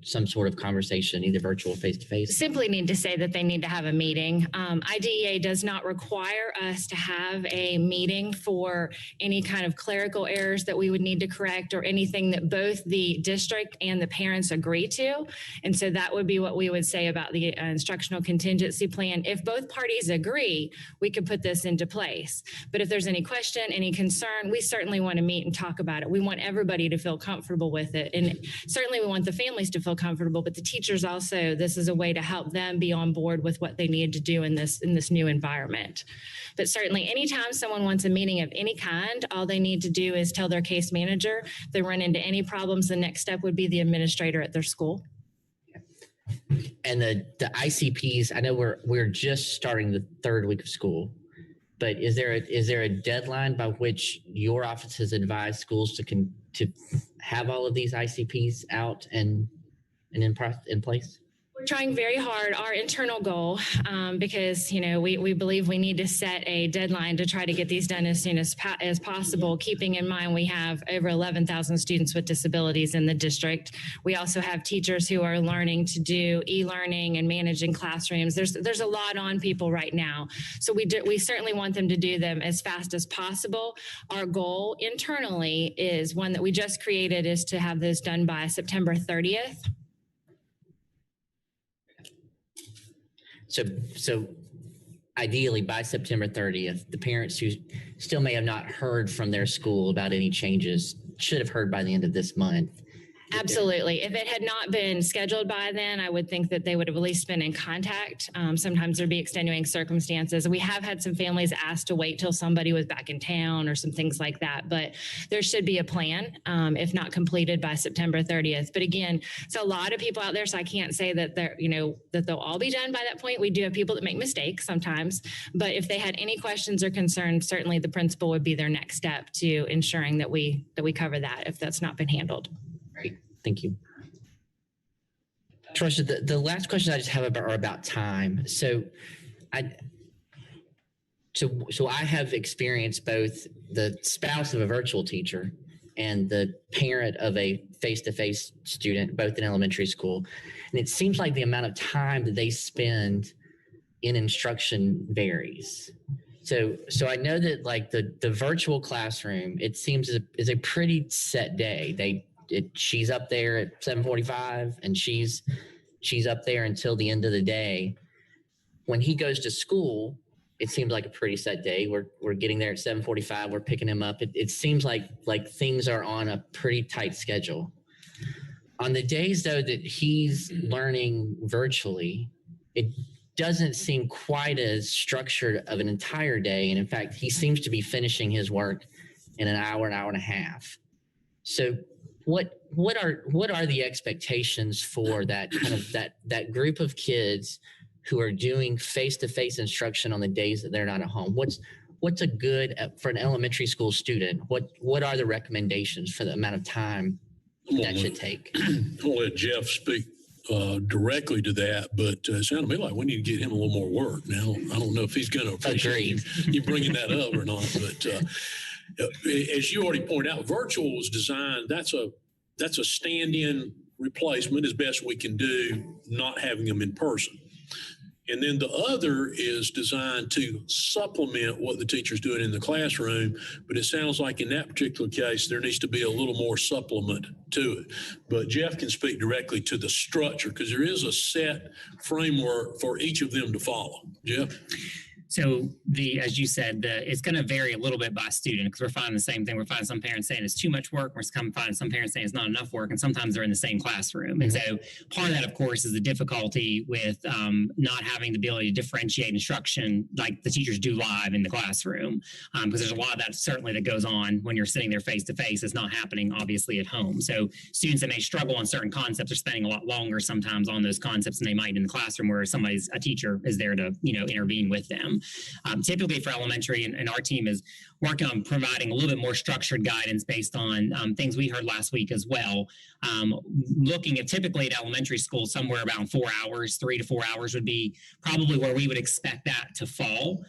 some sort of conversation, either virtual or face-to-face?
Simply need to say that they need to have a meeting. IDEA does not require us to have a meeting for any kind of clerical errors that we would need to correct or anything that both the district and the parents agree to. And so that would be what we would say about the instructional contingency plan. If both parties agree, we could put this into place. But if there's any question, any concern, we certainly want to meet and talk about it. We want everybody to feel comfortable with it. And certainly we want the families to feel comfortable, but the teachers also, this is a way to help them be on board with what they need to do in this new environment. But certainly anytime someone wants a meeting of any kind, all they need to do is tell their case manager. If they run into any problems, the next step would be the administrator at their school.
And the ICPs, I know we're just starting the third week of school, but is there a deadline by which your office has advised schools to have all of these ICPs out and in place?
We're trying very hard. Our internal goal, because we believe we need to set a deadline to try to get these done as soon as possible. Keeping in mind we have over 11,000 students with disabilities in the district. We also have teachers who are learning to do e-learning and managing classrooms. There's a lot on people right now, so we certainly want them to do them as fast as possible. Our goal internally is one that we just created, is to have those done by September 30th.
So ideally by September 30th, the parents who still may have not heard from their school about any changes should have heard by the end of this month.
Absolutely. If it had not been scheduled by then, I would think that they would have at least been in contact. Sometimes there'd be extenuating circumstances. We have had some families ask to wait till somebody was back in town or some things like that, but there should be a plan, if not completed by September 30th. But again, it's a lot of people out there, so I can't say that that they'll all be done by that point. We do have people that make mistakes sometimes, but if they had any questions or concerns, certainly the principal would be their next step to ensuring that we cover that if that's not been handled.
Great. Thank you. Teresa, the last question I just have are about time. So so I have experienced both the spouse of a virtual teacher and the parent of a face-to-face student, both in elementary school. And it seems like the amount of time that they spend in instruction varies. So I know that like the virtual classroom, it seems is a pretty set day. She's up there at 7:45 and she's up there until the end of the day. When he goes to school, it seems like a pretty set day. We're getting there at 7:45. We're picking him up. It seems like things are on a pretty tight schedule. On the days though that he's learning virtually, it doesn't seem quite as structured of an entire day. And in fact, he seems to be finishing his work in an hour and a half. So what are the expectations for that kind of that group of kids who are doing face-to-face instruction on the days that they're not at home? What's a good for an elementary school student? What are the recommendations for the amount of time that should take?
I'll let Jeff speak directly to that, but it sounded to me like we need to get him a little more work. Now, I don't know if he's going to appreciate you bringing that up or not, but as you already pointed out, virtual was designed, that's a stand-in replacement as best we can do, not having them in person. And then the other is designed to supplement what the teacher's doing in the classroom. But it sounds like in that particular case, there needs to be a little more supplement to it. But Jeff can speak directly to the structure because there is a set framework for each of them to follow. Jeff?
So as you said, it's going to vary a little bit by student because we're finding the same thing. We're finding some parents saying it's too much work. We're finding some parents saying it's not enough work. And sometimes they're in the same classroom. And so part of that, of course, is the difficulty with not having the ability to differentiate instruction like the teachers do live in the classroom. Because there's a lot of that certainly that goes on when you're sitting there face to face. It's not happening obviously at home. So students that may struggle on certain concepts are spending a lot longer sometimes on those concepts than they might in the classroom where a teacher is there to, intervene with them. Typically for elementary, and our team is working on providing a little bit more structured guidance based on things we heard last week as well. Looking at typically at elementary school, somewhere around 4 hours, 3 to 4 hours would be probably where we would expect that to fall.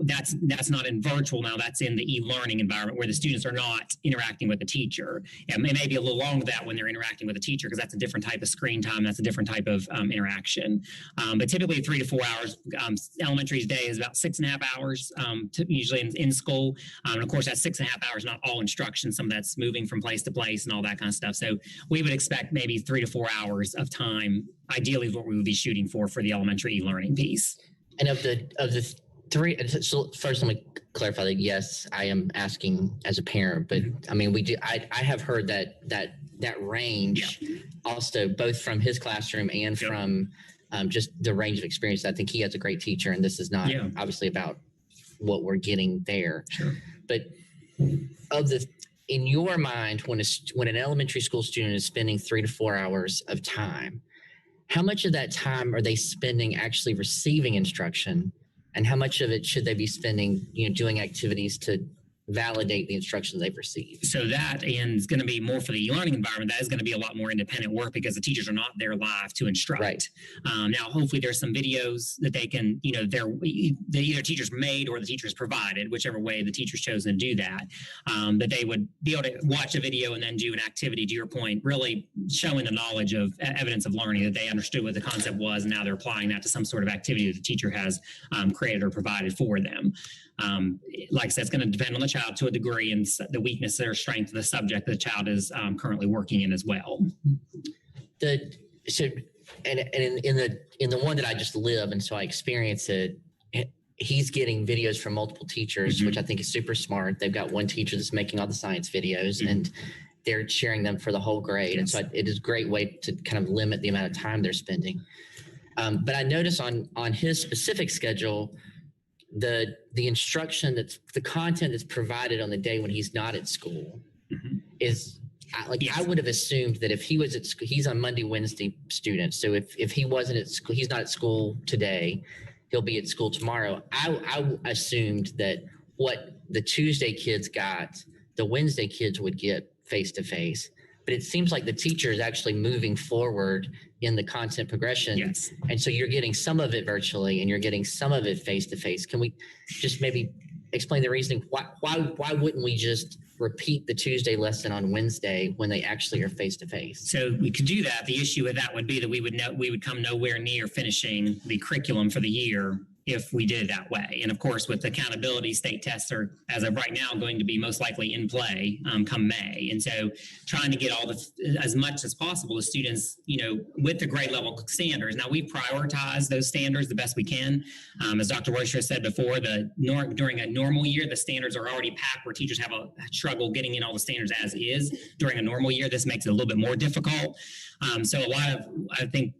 That's not in virtual now, that's in the e-learning environment where the students are not interacting with the teacher. And it may be a little longer than that when they're interacting with the teacher because that's a different type of screen time, that's a different type of interaction. But typically 3 to 4 hours, elementary's day is about 6.5 hours, usually in school. And of course, that's 6.5 hours, not all instruction. Some of that's moving from place to place and all that kind of stuff. So we would expect maybe 3 to 4 hours of time, ideally is what we would be shooting for the elementary e-learning piece.
And of the three, so first let me clarify that yes, I am asking as a parent, but I mean, I have heard that range also both from his classroom and from just the range of experience. I think he has a great teacher and this is not obviously about what we're getting there.
Sure.
But in your mind, when an elementary school student is spending 3 to 4 hours of time, how much of that time are they spending actually receiving instruction? And how much of it should they be spending, doing activities to validate the instructions they've received?
So that is going to be more for the e-learning environment. That is going to be a lot more independent work because the teachers are not there live to instruct.
Right.
Now, hopefully there's some videos that they can, the either teachers made or the teachers provided, whichever way the teacher's chosen to do that, that they would be able to watch a video and then do an activity, to your point, really showing the knowledge of evidence of learning, that they understood what the concept was, and now they're applying that to some sort of activity that the teacher has created or provided for them. Like I said, it's going to depend on the child to a degree and the weakness or strength of the subject that the child is currently working in as well.
In the one that I just live and so I experience it, he's getting videos from multiple teachers, which I think is super smart. They've got one teacher that's making all the science videos and they're sharing them for the whole grade. And so it is a great way to kind of limit the amount of time they're spending. But I notice on his specific schedule, the instruction the content that's provided on the day when he's not at school is I would have assumed that if he was at school, he's a Monday, Wednesday student. So if he wasn't at school, he's not at school today, he'll be at school tomorrow. I assumed that what the Tuesday kids got, the Wednesday kids would get face to face. But it seems like the teacher is actually moving forward in the content progression.
Yes.
And so you're getting some of it virtually and you're getting some of it face-to-face. Can we just maybe explain the reasoning? Why wouldn't we just repeat the Tuesday lesson on Wednesday when they actually are face-to-face?
So we could do that. The issue with that would be that we would come nowhere near finishing the curriculum for the year if we did it that way. And of course, with accountability, state tests are, as of right now, going to be most likely in play come May. And so trying to get as much as possible the students, with the grade level standards. Now, we prioritize those standards the best we can. As Dr. Rocher said before, during a normal year, the standards are already packed where teachers have a struggle getting in all the standards as is. During a normal year, this makes it a little bit more difficult. So a lot of, I think,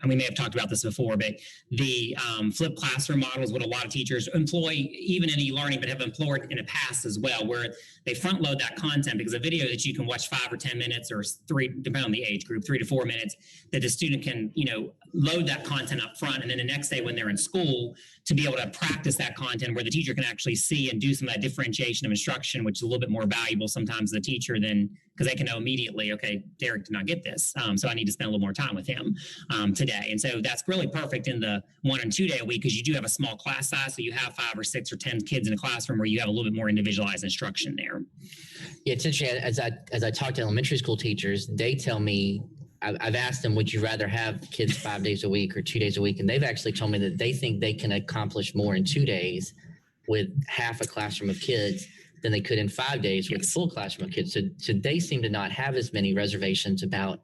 we may have talked about this before, but the flipped classroom model is what a lot of teachers employ, even in e-learning, but have employed in the past as well, where they front load that content because a video that you can watch 5 or 10 minutes or 3, depending on the age group, 3 to 4 minutes, that the student can, load that content up front. And then the next day when they're in school, to be able to practice that content where the teacher can actually see and do some of that differentiation of instruction, which is a little bit more valuable sometimes to the teacher than, because they can know immediately, okay, Derek did not get this. So I need to spend a little more time with him today. And so that's really perfect in the 1 and 2 day a week because you do have a small class size. So you have 5 or 6 or 10 kids in a classroom where you have a little bit more individualized instruction there.
Yeah, it's interesting. As I talk to elementary school teachers, they tell me, I've asked them, would you rather have kids 5 days a week or 2 days a week? And they've actually told me that they think they can accomplish more in 2 days with half a classroom of kids than they could in 5 days with a full classroom of kids. So they seem to not have as many reservations about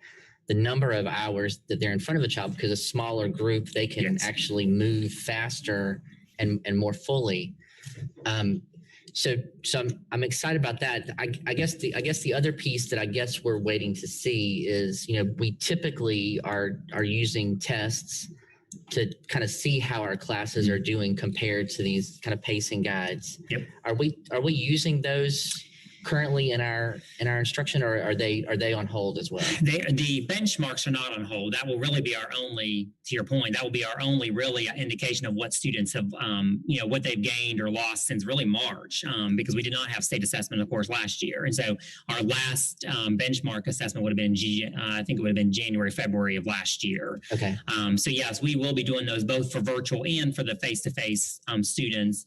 the number of hours that they're in front of a child because a smaller group, they can actually move faster and more fully. So I'm excited about that. I guess the other piece that I guess we're waiting to see is, we typically are using tests to kind of see how our classes are doing compared to these kind of pacing guides.
Yep.
Are we using those currently in our instruction, or are they on hold as well?
The benchmarks are not on hold. That will really be our only, to your point, that will be our only really indication of what students have, what they've gained or lost since really March, because we did not have state assessment, of course, last year. And so our last benchmark assessment would have been, I think it would have been January, February of last year.
Okay.
So yes, we will be doing those both for virtual and for the face-to-face students,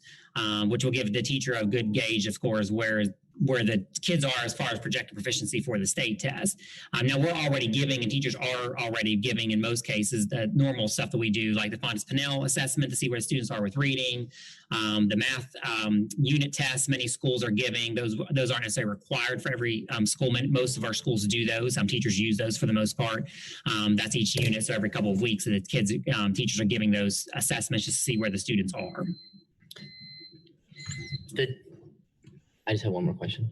which will give the teacher a good gauge, of course, where the kids are as far as projected proficiency for the state test. Now we're already giving, and teachers are already giving in most cases, the normal stuff that we do, like the Fontes-Pinnell assessment to see where the students are with reading, the math unit tests many schools are giving. Those aren't necessarily required for every school. Most of our schools do those. Teachers use those for the most part. That's each unit, so every couple of weeks, the teachers are giving those assessments just to see where the students are.
I just have one more question.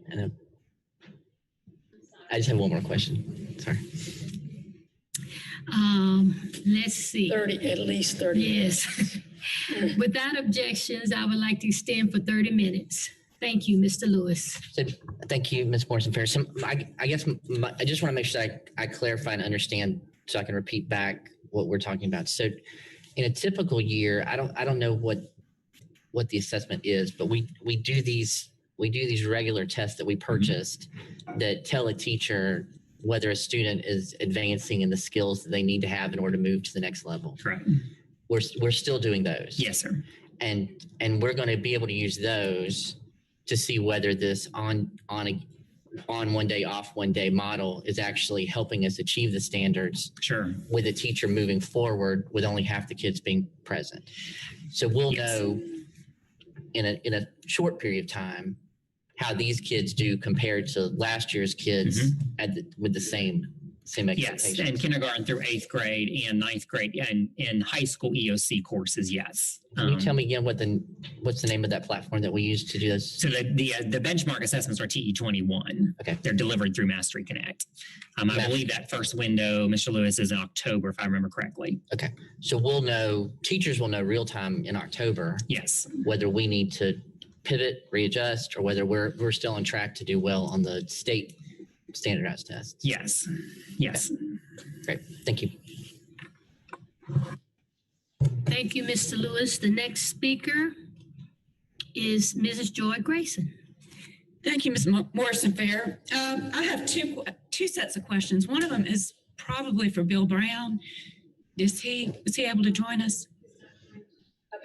Sorry.
Let's see.
30, at least 30.
Yes. Without objections, I would like to extend for 30 minutes. Thank you, Mr. Lewis.
So, thank you, Ms. Morrison-Ferris. I guess I just want to make sure I clarify and understand so I can repeat back what we're talking about. So in a typical year, I don't know what the assessment is, but we do these regular tests that we purchased that tell a teacher whether a student is advancing in the skills that they need to have in order to move to the next level.
Correct.
We're still doing those.
Yes, sir.
And we're going to be able to use those to see whether this on 1 day, off 1 day model is actually helping us achieve the standards.
Sure.
With a teacher moving forward with only half the kids being present. So we'll know in a short period of time how these kids do compared to last year's kids with the same expectations.
Yes, and kindergarten through 8th grade and 9th grade and in high school EOC courses, yes.
Can you tell me again what's the name of that platform that we use to do this?
So the benchmark assessments are TE21.
Okay.
They're delivered through Mastery Connect. I believe that first window, Mr. Lewis, is in October, if I remember correctly.
Okay. So teachers will know real time in October.
Yes.
Whether we need to pivot, readjust, or whether we're still on track to do well on the state standardized tests.
Yes. Yes.
Okay. Great. Thank you.
Thank you, Mr. Lewis. The next speaker is Mrs. Joy Grayson.
Thank you, Ms. Morrison-Fair. I have two sets of questions. One of them is probably for Bill Brown. Was he able to join us?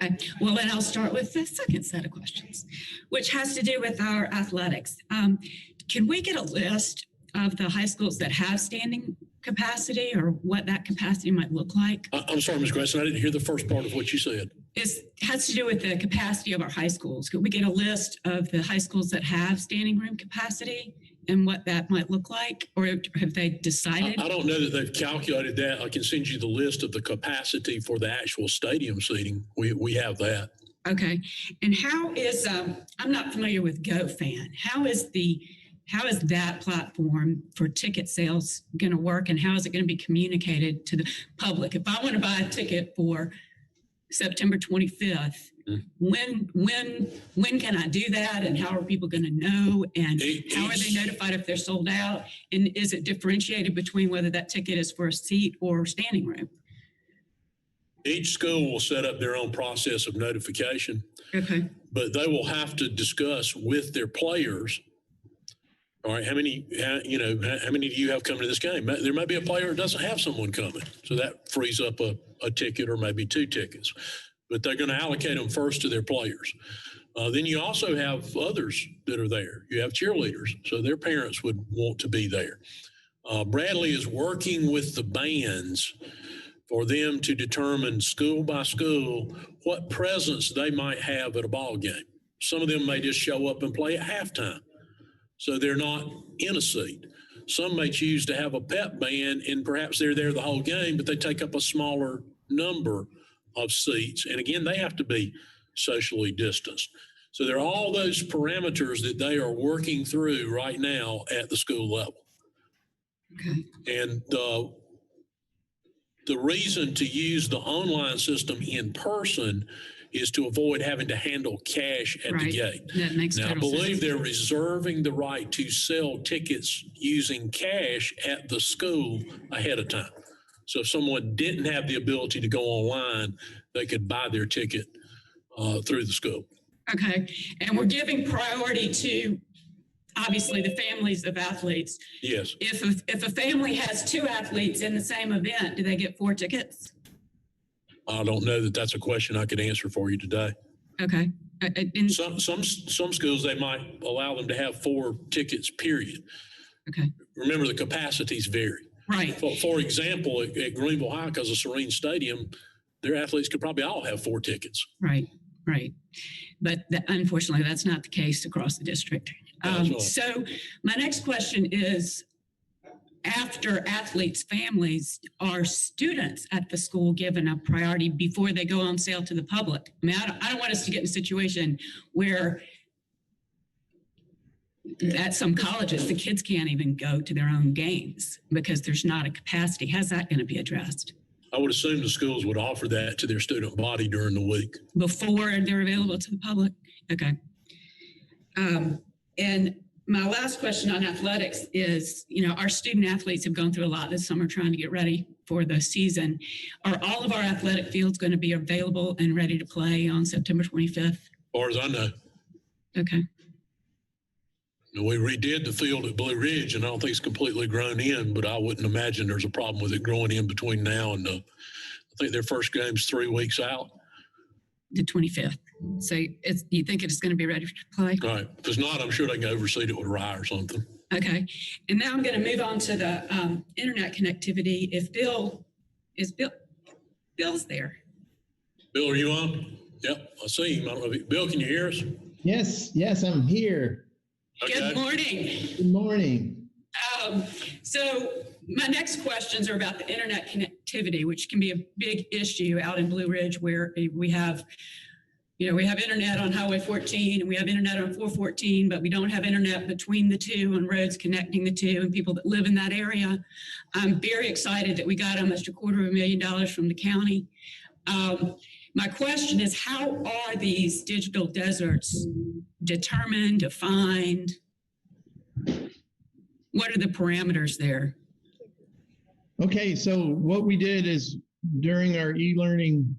Okay, well, then I'll start with the second set of questions, which has to do with our athletics. Can we get a list of the high schools that have standing capacity or what that capacity might look like?
I'm sorry, Ms. Grayson, I didn't hear the first part of what you said.
It has to do with the capacity of our high schools. Could we get a list of the high schools that have standing room capacity and what that might look like? Or have they decided?
I don't know that they've calculated that. I can send you the list of the capacity for the actual stadium seating. We have that.
Okay. And how is, I'm not familiar with GoFan. How is that platform for ticket sales going to work, and how is it going to be communicated to the public? If I want to buy a ticket for September 25th, when can I do that, and how are people going to know, and how are they notified if they're sold out, and is it differentiated between whether that ticket is for a seat or standing room?
Each school will set up their own process of notification.
Okay.
But they will have to discuss with their players. All right, how many do you have coming to this game? There may be a player that doesn't have someone coming, so that frees up a ticket or maybe 2 tickets. But they're going to allocate them first to their players. Then you also have others that are there. You have cheerleaders, so their parents would want to be there. Bradley is working with the bands for them to determine school by school what presence they might have at a ball game. Some of them may just show up and play at halftime, so they're not in a seat. Some may choose to have a pep band, and perhaps they're there the whole game, but they take up a smaller number of seats. And again, they have to be socially distanced. So there are all those parameters that they are working through right now at the school level.
Okay.
And the reason to use the online system in person is to avoid having to handle cash at the gate.
That makes
now, I
total
believe
sense.
they're reserving the right to sell tickets using cash at the school ahead of time. So if someone didn't have the ability to go online, they could buy their ticket through the school.
Okay. And we're giving priority to, obviously, the families of athletes.
Yes.
If a family has 2 athletes in the same event, do they get 4 tickets?
I don't know that that's a question I could answer for you today.
Okay.
Some schools, they might allow them to have 4 tickets, period.
Okay.
Remember, the capacities vary.
Right.
For example, at Greenville High, because of Serene Stadium, their athletes could probably all have 4 tickets.
Right. But unfortunately, that's not the case across the district. So my next question is, after athletes' families, are students at the school given a priority before they go on sale to the public? I mean, I don't want us to get in a situation where at some colleges, the kids can't even go to their own games because there's not a capacity. How's that going to be addressed?
I would assume the schools would offer that to their student body during the week.
Before they're available to the public? Okay. And my last question on athletics is, our student athletes have gone through a lot this summer trying to get ready for the season. Are all of our athletic fields going to be available and ready to play on September 25th?
As far as I know.
Okay.
We redid the field at Blue Ridge, and I don't think it's completely grown in, but I wouldn't imagine there's a problem with it growing in between now and I think their first game's 3 weeks out.
The 25th. So you think it's going to be ready to play?
Right. If it's not, I'm sure they can overseed it with rye or something.
Okay. And now I'm going to move on to the internet connectivity. Bill's there.
Bill, are you on? Yep, I see him. I don't know Bill, can you hear us?
Yes, I'm here.
Okay.
Good morning.
Good morning.
So my next questions are about the internet connectivity, which can be a big issue out in Blue Ridge, where we have internet on Highway 14 and we have internet on 414, but we don't have internet between the two on roads connecting the two and people that live in that area. I'm very excited that we got almost $250,000 from the county. My question is, how are these digital deserts determined, defined? What are the parameters there?
Okay, so what we did is during our e-learning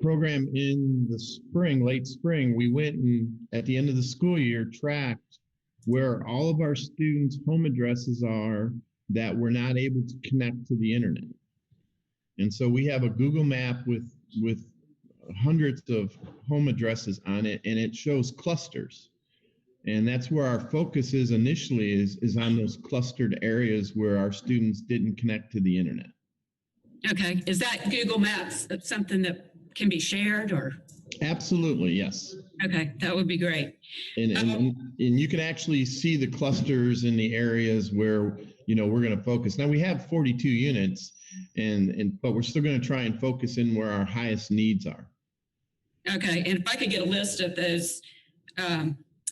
program in the spring, late spring, we went and at the end of the school year tracked where all of our students' home addresses are that were not able to connect to the internet. And so we have a Google map with hundreds of home addresses on it, and it shows clusters. And that's where our focus is initially is on those clustered areas where our students didn't connect to the internet.
Okay, is that Google Maps something that can be shared or?
Absolutely, yes.
Okay, that would be great.
And you can actually see the clusters in the areas where, you know, we're going to focus. Now we have 42 units, but we're still going to try and focus in where our highest needs are.
Okay, and if I could get a list of those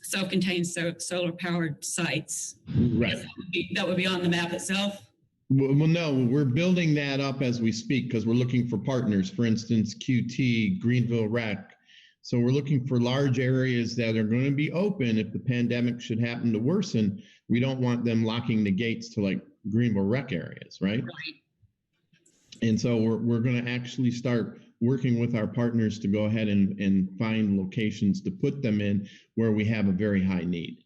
self-contained solar-powered sites,
Right.
that would be on the map itself?
Well, no, we're building that up as we speak because we're looking for partners. For instance, QT, Greenville Rec. So we're looking for large areas that are going to be open if the pandemic should happen to worsen. We don't want them locking the gates to like Greenville Rec areas, right?
Right.
And so we're going to actually start working with our partners to go ahead and find locations to put them in where we have a very high need.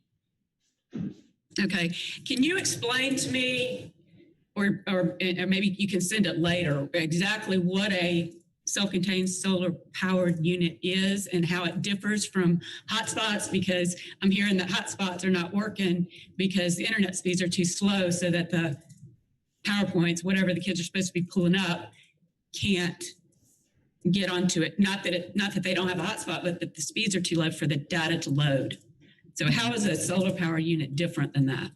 Okay, can you explain to me, or maybe you can send it later, exactly what a self-contained solar powered unit is and how it differs from hotspots? Because I'm hearing that hotspots are not working because the internet speeds are too slow, so that the PowerPoints, whatever the kids are supposed to be pulling up, can't get onto it. Not that they don't have a hotspot, but that the speeds are too low for the data to load. So how is a solar power unit different than that?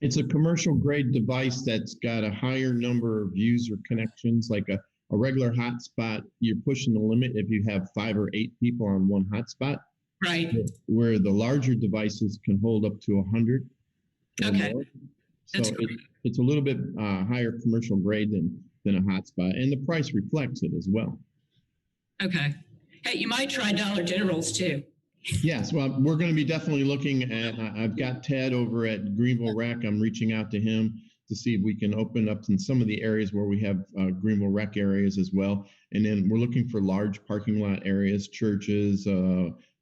It's a commercial grade device that's got a higher number of user connections. Like a regular hotspot, you're pushing the limit if you have 5 or 8 people on one hotspot.
Right.
Where the larger devices can hold up to 100.
Okay.
So it's a little bit higher commercial grade than a hotspot, and the price reflects it as well.
Okay. Hey, you might try Dollar Generals too.
Yes, well, we're going to be definitely looking at, I've got Ted over at Greenville Rec. I'm reaching out to him to see if we can open up in some of the areas where we have Greenville Rec areas as well. And then we're looking for large parking lot areas, churches,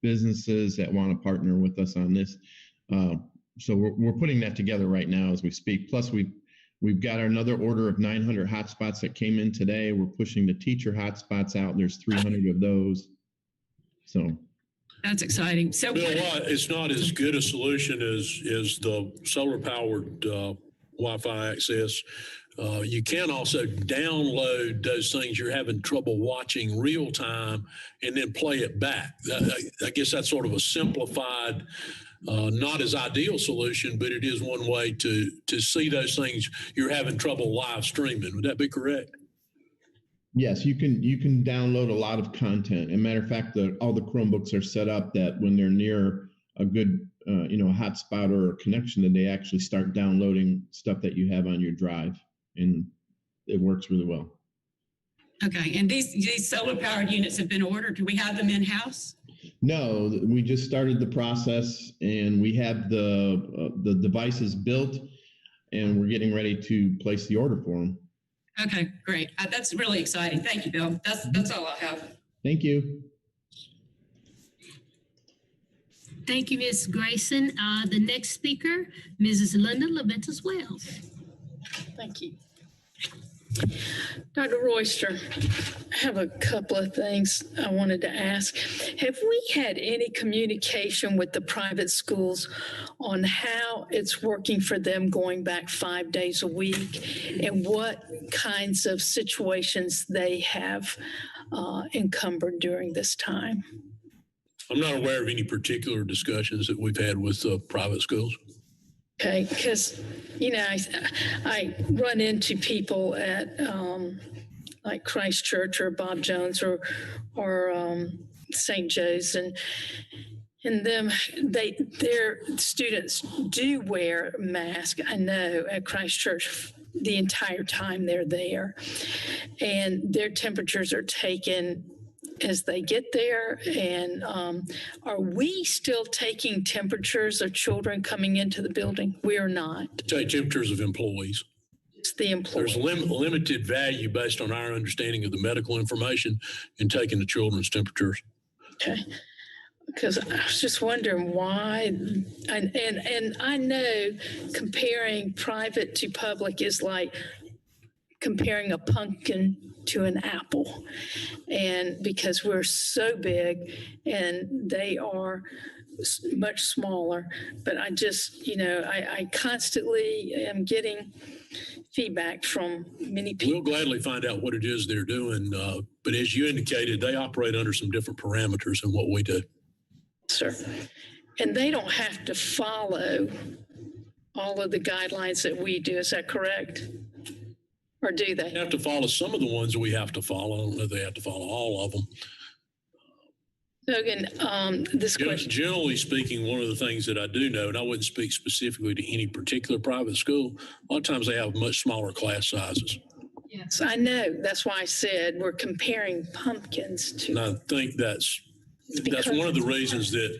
businesses that want to partner with us on this. So we're putting that together right now as we speak. Plus, we've got another order of 900 hotspots that came in today. We're pushing the teacher hotspots out. There's 300 of those. So
that's exciting. So
Bill, it's not as good a solution as the solar powered Wi-Fi access. You can also download those things you're having trouble watching real time and then play it back. I guess that's sort of a simplified, not as ideal solution, but it is one way to see those things you're having trouble live streaming. Would that be correct?
Yes, you can download a lot of content. As a matter of fact, all the Chromebooks are set up that when they're near a good hotspot or a connection, that they actually start downloading stuff that you have on your drive, and it works really well.
Okay, and these solar powered units have been ordered. Do we have them in house?
No, we just started the process, and we have the devices built, and we're getting ready to place the order for them.
Okay, great. That's really exciting. Thank you, Bill. That's all I have.
Thank you.
Thank you, Ms. Grayson. The next speaker, Mrs. Linda Leventis Wells.
Thank you. Dr. Royster, I have a couple of things I wanted to ask. Have we had any communication with the private schools on how it's working for them going back 5 days a week and what kinds of situations they have encumbered during this time?
I'm not aware of any particular discussions that we've had with private schools.
Okay, because, I run into people at like Christ Church or Bob Jones or St. Joe's, and their students do wear masks. I know at Christ Church the entire time they're there, and their temperatures are taken as they get there. And are we still taking temperatures of children coming into the building? We are not.
Take temperatures of employees.
It's the employees.
There's limited value based on our understanding of the medical information in taking the children's temperatures.
Okay. because I was just wondering why, and I know comparing private to public is like comparing a pumpkin to an apple. And because we're so big and they are much smaller, but I just, I constantly am getting feedback from many people.
We'll gladly find out what it is they're doing. But as you indicated, they operate under some different parameters than what we do.
Sir. And they don't have to follow all of the guidelines that we do. Is that correct? Or do they?
They have to follow some of the ones that we have to follow. I don't know if they have to follow all of them.
So again, this question.
Generally speaking, one of the things that I do know, and I wouldn't speak specifically to any particular private school, a lot of times they have much smaller class sizes.
Yes, I know. That's why I said we're comparing pumpkins to.
And I think that's one of the reasons that,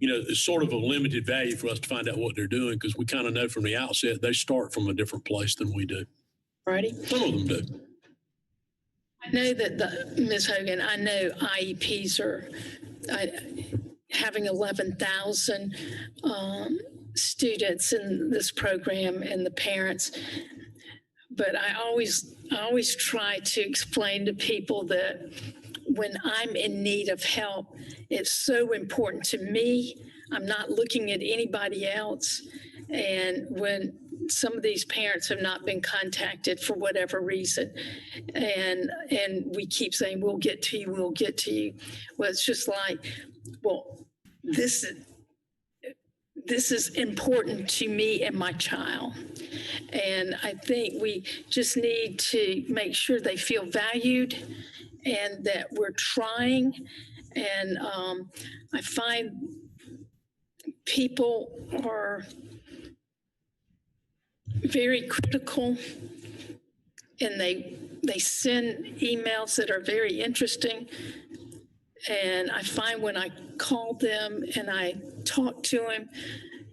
it's sort of a limited value for us to find out what they're doing, because we kind of know from the outset they start from a different place than we do.
Righty.
Some of them do.
I know that Ms. Hogan, I know IEPs are having 11,000 students in this program and the parents. But I always try to explain to people that when I'm in need of help, it's so important to me. I'm not looking at anybody else. And when some of these parents have not been contacted for whatever reason, and we keep saying, we'll get to you, we'll get to you. Well, it's just like, well, this is important to me and my child. And I think we just need to make sure they feel valued and that we're trying. And I find people are very critical, and they send emails that are very interesting. And I find when I call them and I talk to them,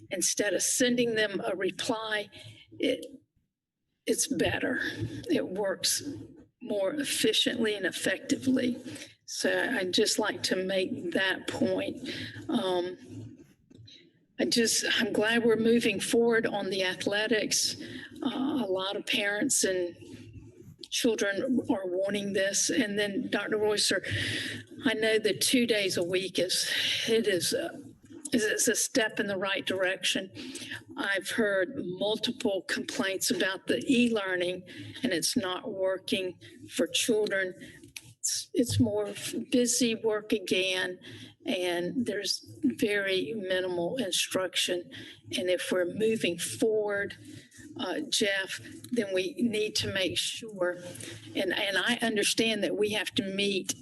instead of sending them a reply, it's better. It works more efficiently and effectively. So I'd just like to make that point. I'm glad we're moving forward on the athletics. A lot of parents and children are wanting this. And then Dr. Royster, I know that 2 days a week is a step in the right direction. I've heard multiple complaints about the e-learning, and it's not working for children. It's more busy work again, and there's very minimal instruction. And if we're moving forward, Jeff, then we need to make sure, and I understand that we have to meet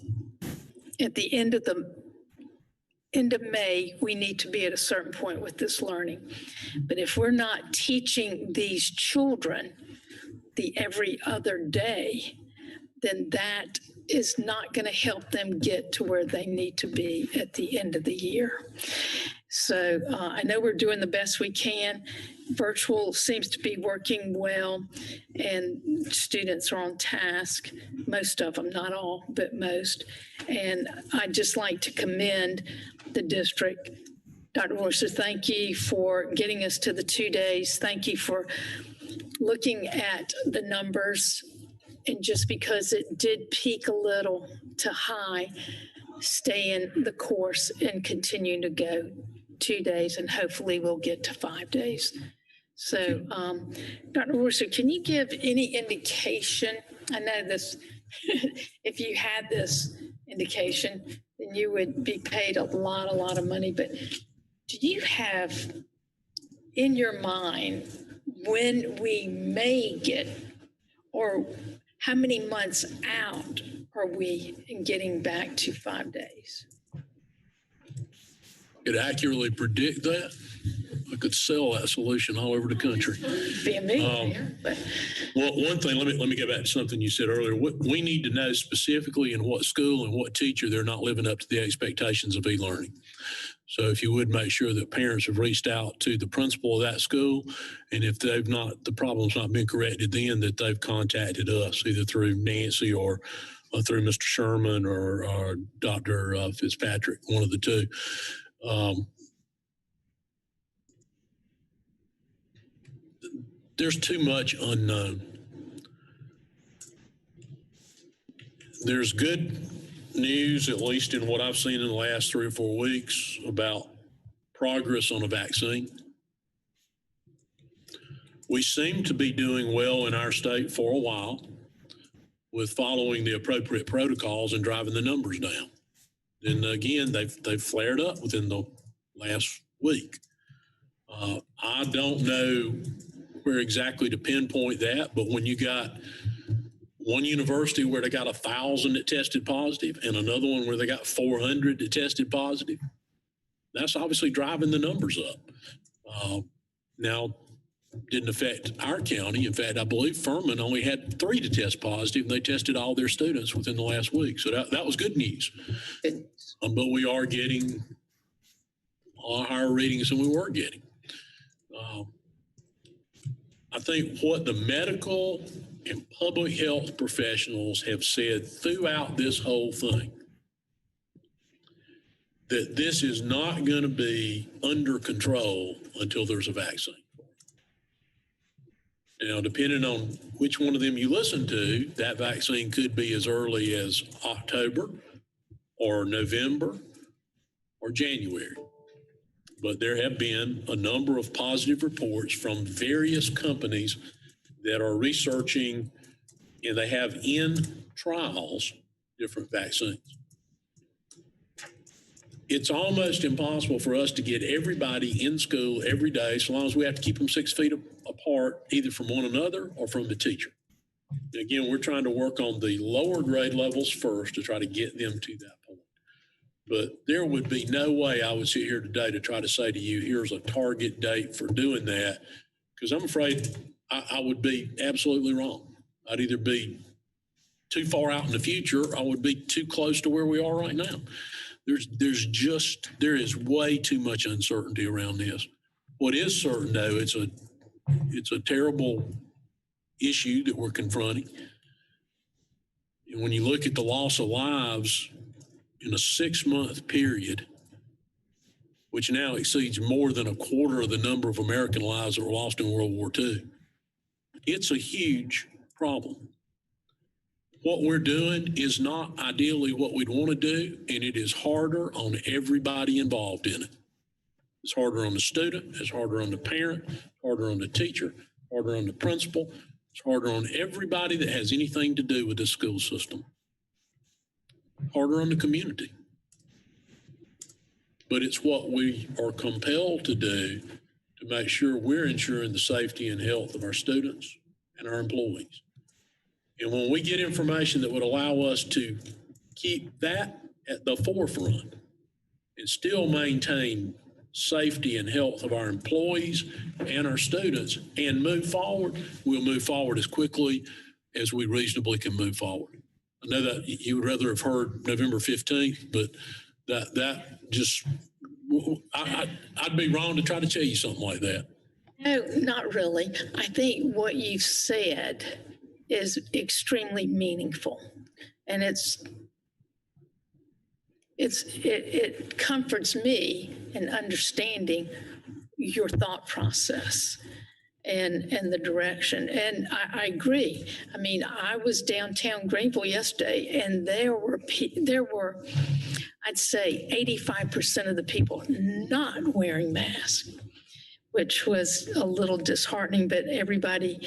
at the end of May, we need to be at a certain point with this learning. But if we're not teaching these children the every other day, then that is not going to help them get to where they need to be at the end of the year. So I know we're doing the best we can. Virtual seems to be working well, and students are on task, most of them, not all, but most. And I'd just like to commend the district. Dr. Royster, thank you for getting us to the 2 days. Thank you for looking at the numbers. And just because it did peak a little to high, stay in the course and continue to go 2 days, and hopefully we'll get to 5 days. So, Dr. Royster, can you give any indication? I know this, if you had this indication, then you would be paid a lot of money, but do you have in your mind when we may get, or how many months out are we in getting back to 5 days?
Could accurately predict that. I could sell that solution all over the country.
Be amazing.
Well, one thing, let me go back to something you said earlier. We need to know specifically in what school and what teacher they're not living up to the expectations of e-learning. So if you would make sure that parents have reached out to the principal of that school, and if the problem's not been corrected, then that they've contacted us either through Nancy or through Mr. Sherman or Dr. Fitzpatrick, one of the two. There's too much unknown. There's good news, at least in what I've seen in the last 3 or 4 weeks, about progress on a vaccine. We seem to be doing well in our state for a while with following the appropriate protocols and driving the numbers down. And again, they've flared up within the last week. I don't know where exactly to pinpoint that, but when you got one university where they got 1,000 that tested positive and another one where they got 400 that tested positive, that's obviously driving the numbers up. Now, didn't affect our county. In fact, I believe Furman only had 3 to test positive, and they tested all their students within the last week. So that was good news. But we are getting a lot higher readings than we were getting. I think what the medical and public health professionals have said throughout this whole thing, that this is not going to be under control until there's a vaccine. Now, depending on which one of them you listen to, that vaccine could be as early as October or November or January. But there have been a number of positive reports from various companies that are researching, and they have in trials different vaccines. It's almost impossible for us to get everybody in school every day, so long as we have to keep them 6 feet apart, either from one another or from the teacher. Again, we're trying to work on the lower grade levels first to try to get them to that point. But there would be no way I would sit here today to try to say to you, here's a target date for doing that, because I'm afraid I would be absolutely wrong. I'd either be too far out in the future, or I would be too close to where we are right now. There is way too much uncertainty around this. What is certain, though, it's a terrible issue that we're confronting. And when you look at the loss of lives in a 6-month period, which now exceeds more than a quarter of the number of American lives that were lost in World War II, it's a huge problem. What we're doing is not ideally what we'd want to do, and it is harder on everybody involved in it. It's harder on the student, it's harder on the parent, harder on the teacher, harder on the principal, it's harder on everybody that has anything to do with the school system, harder on the community. But it's what we are compelled to do to make sure we're ensuring the safety and health of our students and our employees. And when we get information that would allow us to keep that at the forefront and still maintain safety and health of our employees and our students and move forward, we'll move forward as quickly as we reasonably can move forward. I know that you would rather have heard November 15th, but that just, I'd be wrong to try to tell you something like that.
No, not really. I think what you've said is extremely meaningful, and it comforts me in understanding your thought process and the direction. And I agree. I mean, I was downtown Greenville yesterday, and there were I'd say 85% of the people not wearing masks, which was a little disheartening, but everybody,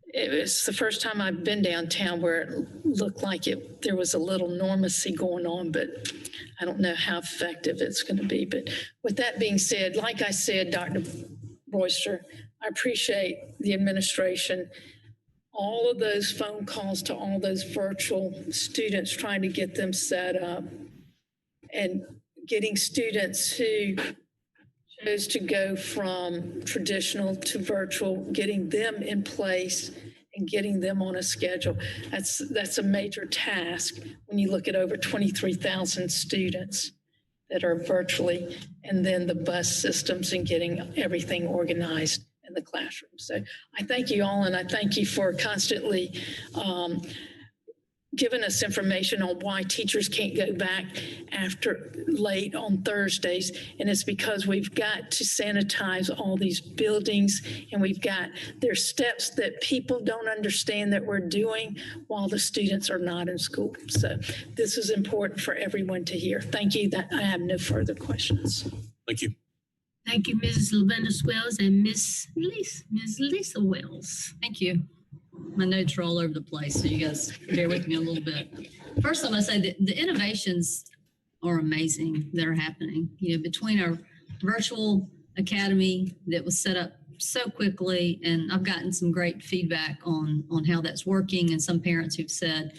it was the first time I've been downtown where it looked like there was a little normacy going on, but I don't know how effective it's going to be. But with that being said, like I said, Dr. Royster, I appreciate the administration, all of those phone calls to all those virtual students, trying to get them set up and getting students who chose to go from traditional to virtual, getting them in place and getting them on a schedule. That's a major task when you look at over 23,000 students that are virtually, and then the bus systems and getting everything organized in the classroom. So I thank you all, and I thank you for constantly given us information on why teachers can't go back after late on Thursdays. And it's because we've got to sanitize all these buildings, and there's steps that people don't understand that we're doing while the students are not in school. So this is important for everyone to hear. Thank you. That I have no further questions.
Thank you.
Thank you, Mrs. Lavendus Wells and Ms. Lisa Wells.
Thank you. My notes are all over the place, so you guys bear with me a little bit. First, I'm going to say that the innovations are amazing that are happening. You know, between our virtual academy that was set up so quickly, and I've gotten some great feedback on how that's working, and some parents who've said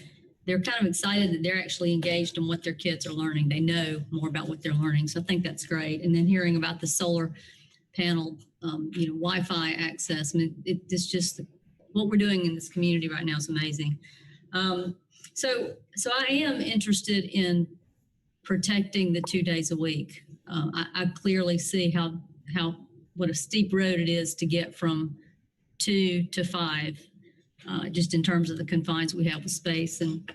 they're kind of excited that they're actually engaged in what their kids are learning. They know more about what they're learning, so I think that's great. And then hearing about the solar panel, Wi-Fi access, I mean, it's just what we're doing in this community right now is amazing. So I am interested in protecting the 2 days a week. I clearly see what a steep road it is to get from 2 to 5, just in terms of the confines we have with space. And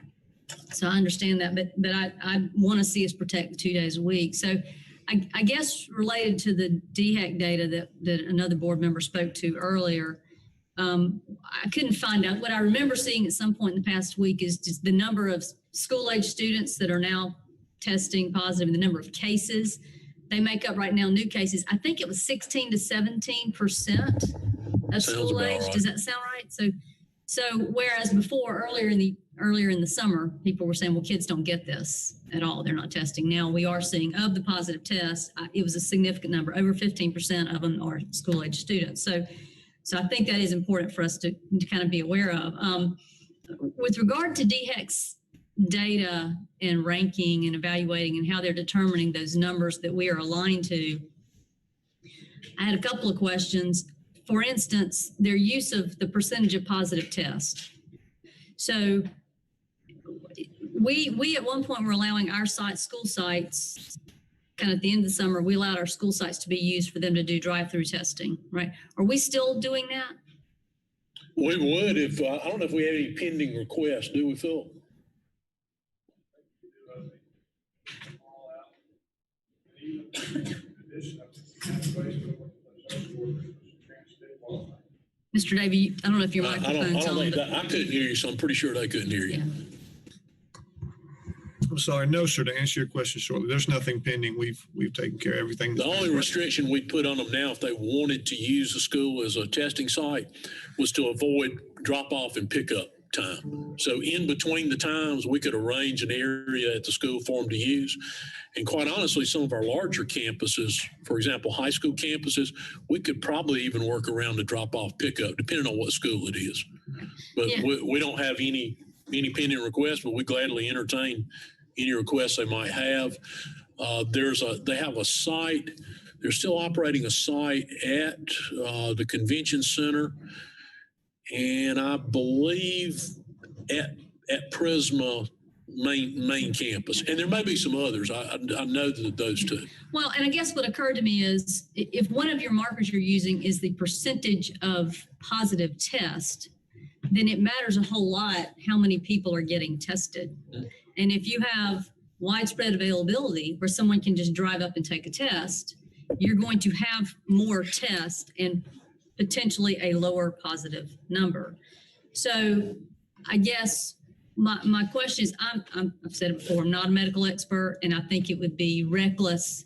so I understand that, but I want to see us protect the 2 days a week. So I guess related to the DHEC data that another board member spoke to earlier, I couldn't find out. What I remember seeing at some point in the past week is just the number of school-age students that are now testing positive and the number of cases. They make up right now new cases. I think it was 16 to 17% of school age. Right. Does that sound right? So whereas before, earlier in the summer, people were saying, well, kids don't get this at all. They're not testing. Now we are seeing of the positive tests, it was a significant number. Over 15% of them are school-age students. So I think that is important for us to kind of be aware of. With regard to DHEC's data and ranking and evaluating and how they're determining those numbers that we are aligned to, I had a couple of questions. For instance, their use of the percentage of positive tests. So we at one point were allowing our school sites, kind of at the end of the summer, we allowed our school sites to be used for them to do drive-through testing, right? Are we still doing that?
We would if, I don't know if we have any pending requests, do we, Phil?
Mr. Davey, I don't know if your microphone's on.
I couldn't hear you, so I'm pretty sure they couldn't hear you.
Yeah.
I'm sorry. No, sir. To answer your question shortly, there's nothing pending. We've taken care of everything.
The only restriction we'd put on them now, if they wanted to use the school as a testing site, was to avoid drop-off and pickup time. So in between the times, we could arrange an area at the school for them to use. And quite honestly, some of our larger campuses, for example, high school campuses, we could probably even work around the drop-off pickup, depending on what school it is. But yeah, we don't have any pending requests, but we gladly entertain any requests they might have. They have a site. They're still operating a site at the convention center, and I believe at Prisma main campus. And there may be some others. I know that those two.
Well, and I guess what occurred to me is if one of your markers you're using is the percentage of positive test, then it matters a whole lot how many people are getting tested. And if you have widespread availability where someone can just drive up and take a test, you're going to have more tests and potentially a lower positive number. So I guess my question is, I've said it before, I'm not a medical expert, and I think it would be reckless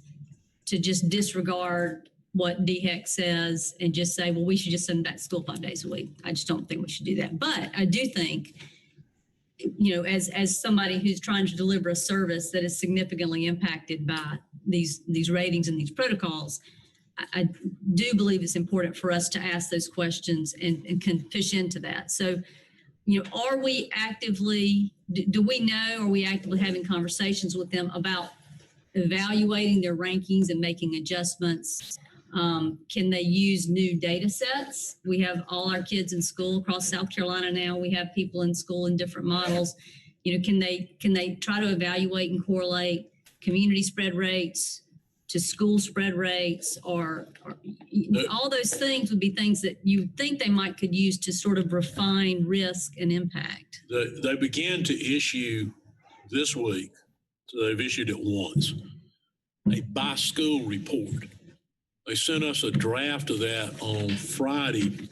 to just disregard what DHEC says and just say, well, we should just send them back to school 5 days a week. I just don't think we should do that. But I do think, as somebody who's trying to deliver a service that is significantly impacted by these ratings and these protocols, I do believe it's important for us to ask those questions and can push into that. So, are we actively, do we know, are we actively having conversations with them about evaluating their rankings and making adjustments? Can they use new data sets? We have all our kids in school across South Carolina now. We have people in school in different models. Can they try to evaluate and correlate community spread rates to school spread rates or all those things would be things that you think they might could use to sort of refine risk and impact.
They began to issue this week, so they've issued it once, a by-school report. They sent us a draft of that on Friday,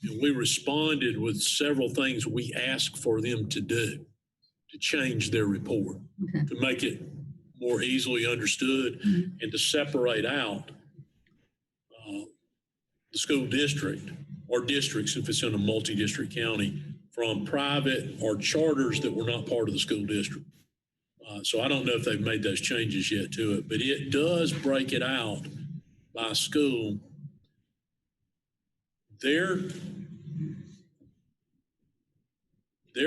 and we responded with several things we asked for them to do to change their report, to make it more easily understood and to separate out the school district or districts, if it's in a multi-district county, from private or charters that were not part of the school district. So I don't know if they've made those changes yet to it, but it does break it out by school. Their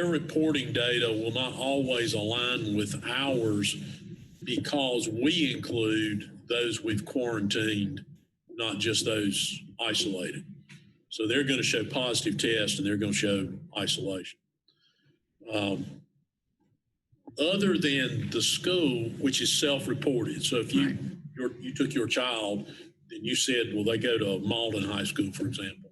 reporting data will not always align with ours because we include those we've quarantined, not just those isolated. So they're going to show positive tests and they're going to show isolation. Other than the school, which is self-reported. So if you took your child and you said, well, they go to Malden High School, for example,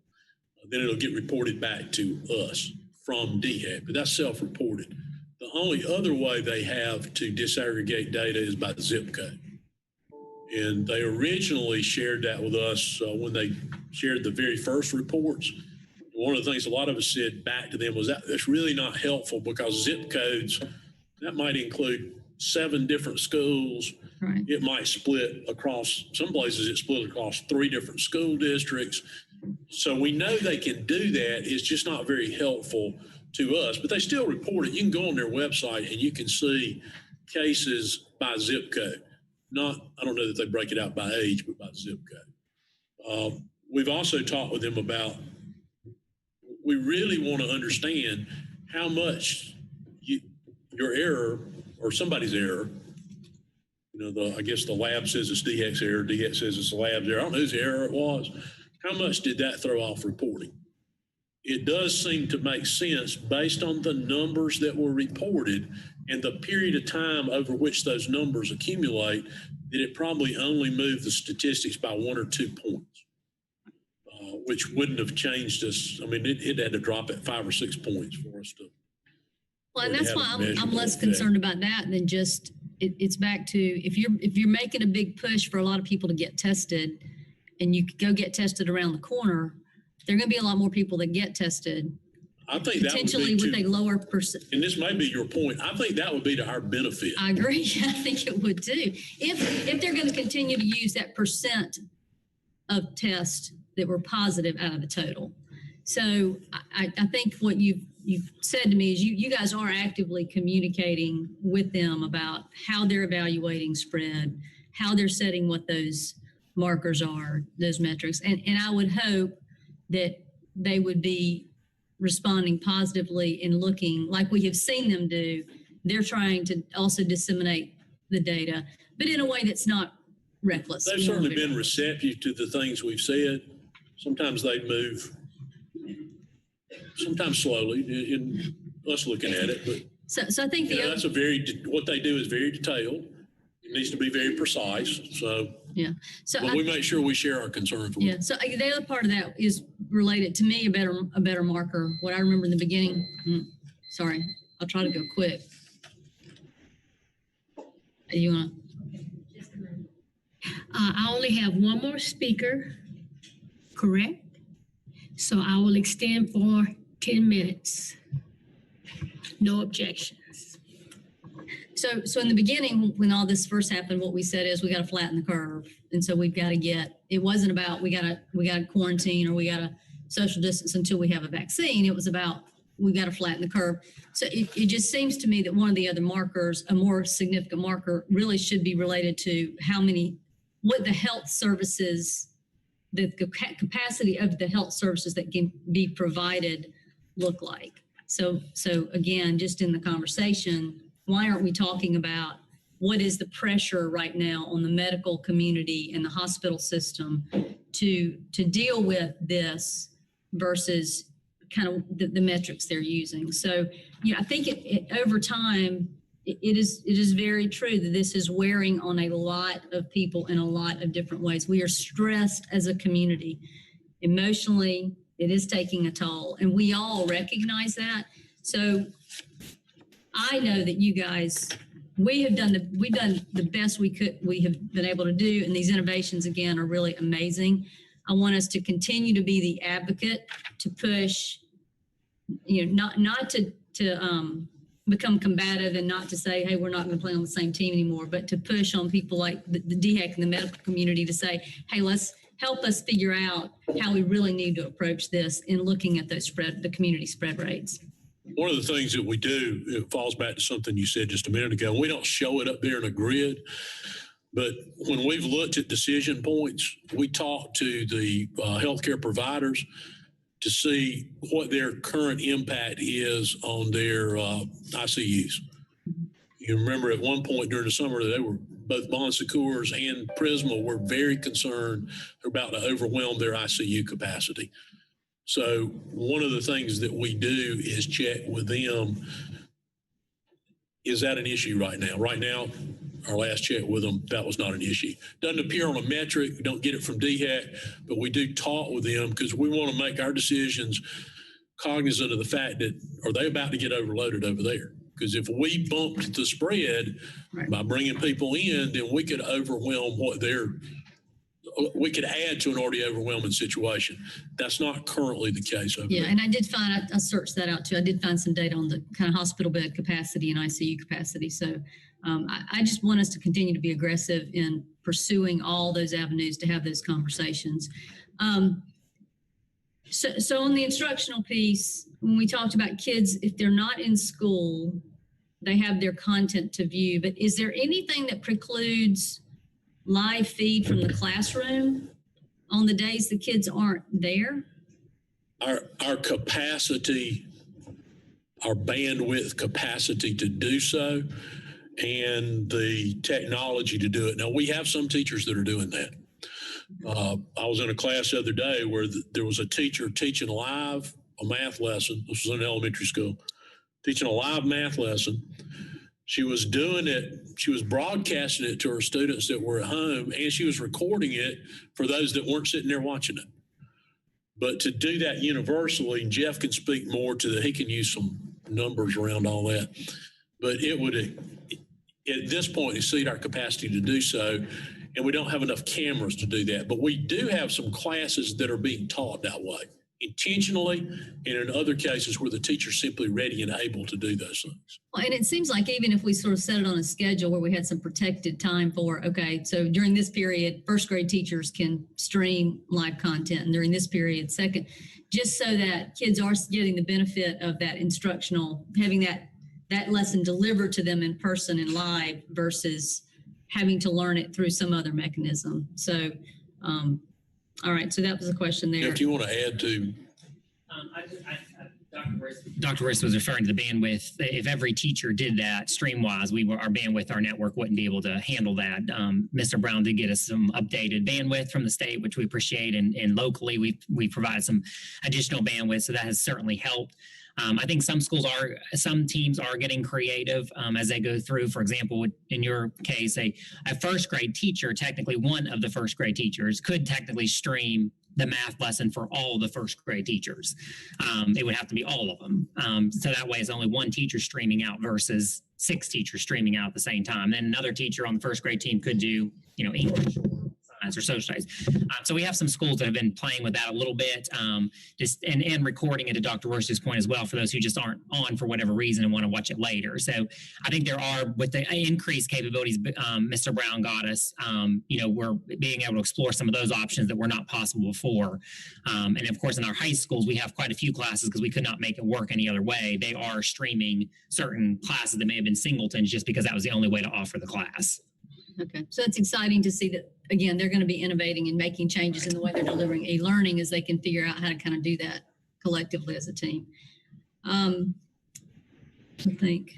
then it'll get reported back to us from DHEC, but that's self-reported. The only other way they have to disaggregate data is by zip code. And they originally shared that with us when they shared the very first reports. One of the things a lot of us said back to them was that's really not helpful because zip codes, that might include 7 different schools.
Right.
It might split across, some places it split across 3 different school districts. So we know they can do that. It's just not very helpful to us, but they still report it. You can go on their website and you can see cases by zip code. I don't know that they break it out by age, but by zip code. We've also talked with them about, we really want to understand how much your error or somebody's error, I guess the lab says it's DHEC's error, DHEC says it's the lab's error. I don't know whose error it was. How much did that throw off reporting? It does seem to make sense based on the numbers that were reported and the period of time over which those numbers accumulate, that it probably only moved the statistics by 1 or 2 points, which wouldn't have changed us. I mean, it had to drop at 5 or 6 points for us to.
Well, and that's why I'm less concerned about that than just it's back to if you're making a big push for a lot of people to get tested, and you go get tested around the corner, there are going to be a lot more people that get tested.
I think
potentially
that would
with
be
a lower percent.
And this may be your point. I think that would be to our benefit.
I agree. I think it would too. If they're going to continue to use that percent of tests that were positive out of the total. So I think what you've said to me is you guys are actively communicating with them about how they're evaluating spread, how they're setting what those markers are, those metrics. And I would hope that they would be responding positively and looking like we have seen them do. They're trying to also disseminate the data, but in a way that's not reckless.
They've certainly been receptive to the things we've said. Sometimes they move, sometimes slowly in us looking at it, but
so I think
that's what they do is very detailed. It needs to be very precise. So
yeah. So
but we make sure we share our concerns with them.
So the other part of that is related to me, a better marker. What I remember in the beginning, sorry, I'll try to go quick. You want I only have one more speaker, correct? So I will extend for 10 minutes. No objections. So in the beginning, when all this first happened, what we said is we got to flatten the curve. And so we've got to it wasn't about we got to quarantine or we got to social distance until we have a vaccine. It was about we got to flatten the curve. So it just seems to me that one of the other markers, a more significant marker, really should be related to what the health services, the capacity of the health services that can be provided look like. So again, just in the conversation, why aren't we talking about what is the pressure right now on the medical community and the hospital system to deal with this versus kind of the metrics they're using? So, I think it over time, it is very true that this is wearing on a lot of people in a lot of different ways. We are stressed as a community. Emotionally, it is taking a toll, and we all recognize that. So I know that you guys, we've done the best we have been able to do, and these innovations again are really amazing. I want us to continue to be the advocate, to push, not to become combative, and not to say, hey, we're not going to play on the same team anymore, but to push on people like the DHEC and the medical community to say, hey, let's help us figure out how we really need to approach this in looking at the community spread rates.
One of the things that we do, it falls back to something you said just a minute ago. We don't show it up there in a grid, but when we've looked at decision points, we talk to the healthcare providers to see what their current impact is on their ICUs. You remember at one point during the summer, they were both Bon Secours and Prisma were very concerned they're about to overwhelm their ICU capacity. So one of the things that we do is check with them, is that an issue right now? Right now, our last check with them, that was not an issue. Doesn't appear on a metric, we don't get it from DHEC, but we do talk with them because we want to make our decisions cognizant of the fact that, are they about to get overloaded over there? Because if we bumped the spread by bringing people in, then we could overwhelm we could add to an already overwhelming situation. That's not currently the case over there.
And I did find, I searched that out too. I did find some data on the kind of hospital bed capacity and ICU capacity. So I just want us to continue to be aggressive in pursuing all those avenues to have those conversations. So on the instructional piece, when we talked about kids, if they're not in school, they have their content to view, but is there anything that precludes live feed from the classroom on the days the kids aren't there?
Our capacity, our bandwidth capacity to do so, and the technology to do it. Now, we have some teachers that are doing that. I was in a class the other day where there was a teacher teaching live a math lesson. This was in elementary school, teaching a live math lesson. She was doing it, she was broadcasting it to her students that were at home, and she was recording it for those that weren't sitting there watching it. But to do that universally, and Jeff can speak more to that, he can use some numbers around all that. But it would, at this point, exceed our capacity to do so, and we don't have enough cameras to do that. But we do have some classes that are being taught that way, intentionally, and in other cases where the teacher's simply ready and able to do those things.
Well, and it seems like even if we sort of set it on a schedule where we had some protected time for, okay, so during this period, first grade teachers can stream live content, and during this period, second, just so that kids are getting the benefit of that instructional, having that lesson delivered to them in person and live versus having to learn it through some other mechanism. So, all right, so that was a question there.
If you want to add to.
Dr. Riss was referring to the bandwidth. If every teacher did that stream-wise, our bandwidth, our network wouldn't be able to handle that. Mr. Brown did get us some updated bandwidth from the state, which we appreciate, and locally we provided some additional bandwidth, so that has certainly helped. I think some teams are getting creative as they go through. For example, in your case, a first grade teacher, technically one of the first grade teachers could technically stream the math lesson for all the first grade teachers. It would have to be all of them. So that way it's only one teacher streaming out versus 6 teachers streaming out at the same time. Then another teacher on the first grade team could do, English or science or social studies. So we have some schools that have been playing with that a little bit, and recording it, to Dr. Worsh's point as well, for those who just aren't on for whatever reason and want to watch it later. So I think there are, with the increased capabilities Mr. Brown got us, we're being able to explore some of those options that were not possible before. And of course, in our high schools, we have quite a few classes because we could not make it work any other way. They are streaming certain classes that may have been singletons just because that was the only way to offer the class.
Okay, so it's exciting to see that, again, they're going to be innovating and making changes in the way they're delivering e-learning as they can figure out how to kind of do that collectively as a team. I think.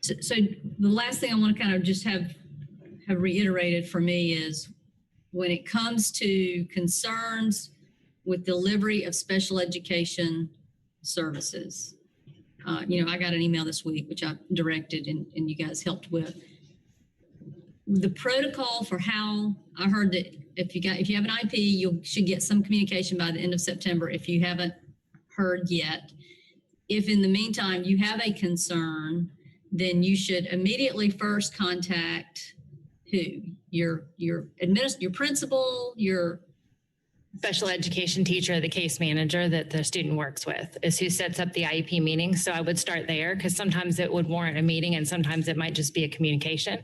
So the last thing I want to kind of just have reiterated for me is when it comes to concerns with delivery of special education services, I got an email this week, which I directed and you guys helped with. The protocol for how I heard that if you have an IP, you should get some communication by the end of September. If you haven't heard yet, if in the meantime you have a concern, then you should immediately first contact who? Your principal, your
Special education teacher, the case manager that the student works with is who sets up the IEP meeting. So I would start there because sometimes it would warrant a meeting and sometimes it might just be a communication.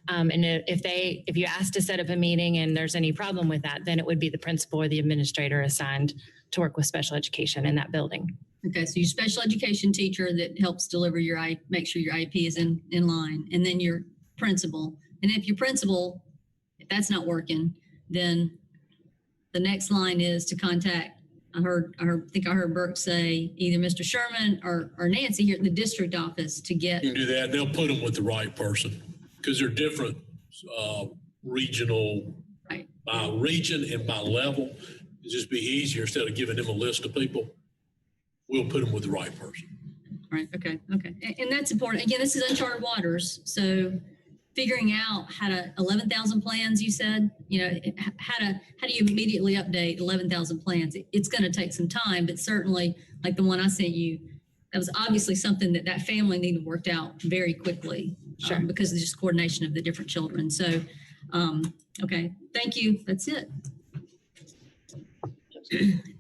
And if you ask to set up a meeting and there's any problem with that, then it would be the principal or the administrator assigned to work with special education in that building.
Okay, so your special education teacher that helps deliver make sure your IP is in line, and then your principal. And if your principal, if that's not working, then the next line is to contact, I think I heard Burke say either Mr. Sherman or Nancy here at the district office to get.
You can do that. They'll put them with the right person because they're different regional,
right,
by region and by level. It'd just be easier instead of giving them a list of people. We'll put them with the right person.
Right. Okay. And that's important. Again, this is uncharted waters. So figuring out how to 11,000 plans, you said, how do you immediately update 11,000 plans? It's going to take some time, but certainly like the one I sent you, that was obviously something that family needed worked out very quickly.
Sure.
Because of just coordination of the different children. So, okay. Thank you. That's it.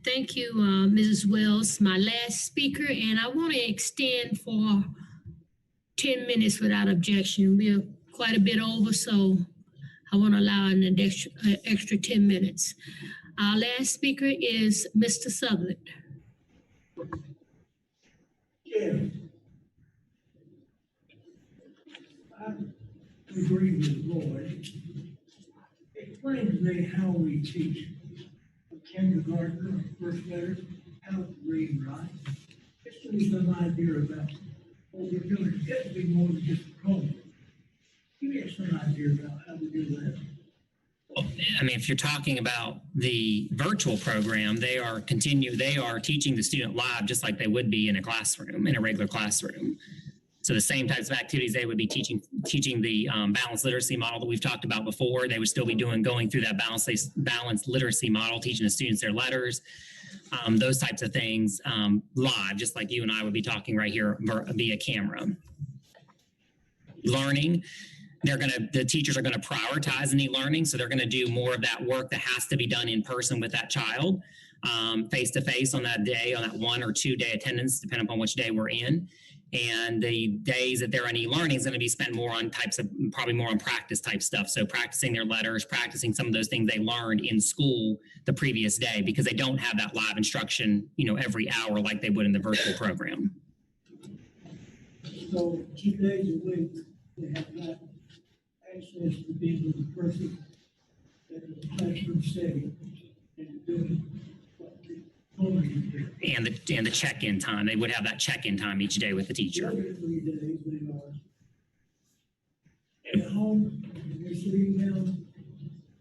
Thank you, Mrs. Wells, my last speaker, and I want to extend for 10 minutes without objection. We're quite a bit over, so I want to allow an extra 10 minutes. Our last speaker is Mr. Sutherland.
Yeah. I agree with Lloyd. Explain to me how we teach a kindergartner, first grader, how to read and write. Just give me some idea about what we're doing. It's got to be more than just a Chromebook. Give me some idea about how to do that.
I mean, if you're talking about the virtual program, they are teaching the student live just like they would be in a classroom, in a regular classroom. So the same types of activities they would be teaching the balanced literacy model that we've talked about before. They would still be going through that balanced literacy model, teaching the students their letters, those types of things live, just like you and I would be talking right here via camera. Learning. The teachers are going to prioritize any learning. So they're going to do more of that work that has to be done in person with that child, face to face on that day, on that 1 or 2 day attendance, depending upon which day we're in. And the days that they're on e-learning is going to be spent more on probably more on practice type stuff. So practicing their letters, practicing some of those things they learned in school the previous day, because they don't have that live instruction, every hour like they would in the virtual program.
So 2 days a week, they have not access to being with the person at the classroom setting and doing what the homework is.
And the check-in time. They would have that check-in time each day with the teacher.
Every 3 days they are at home, and they're sitting down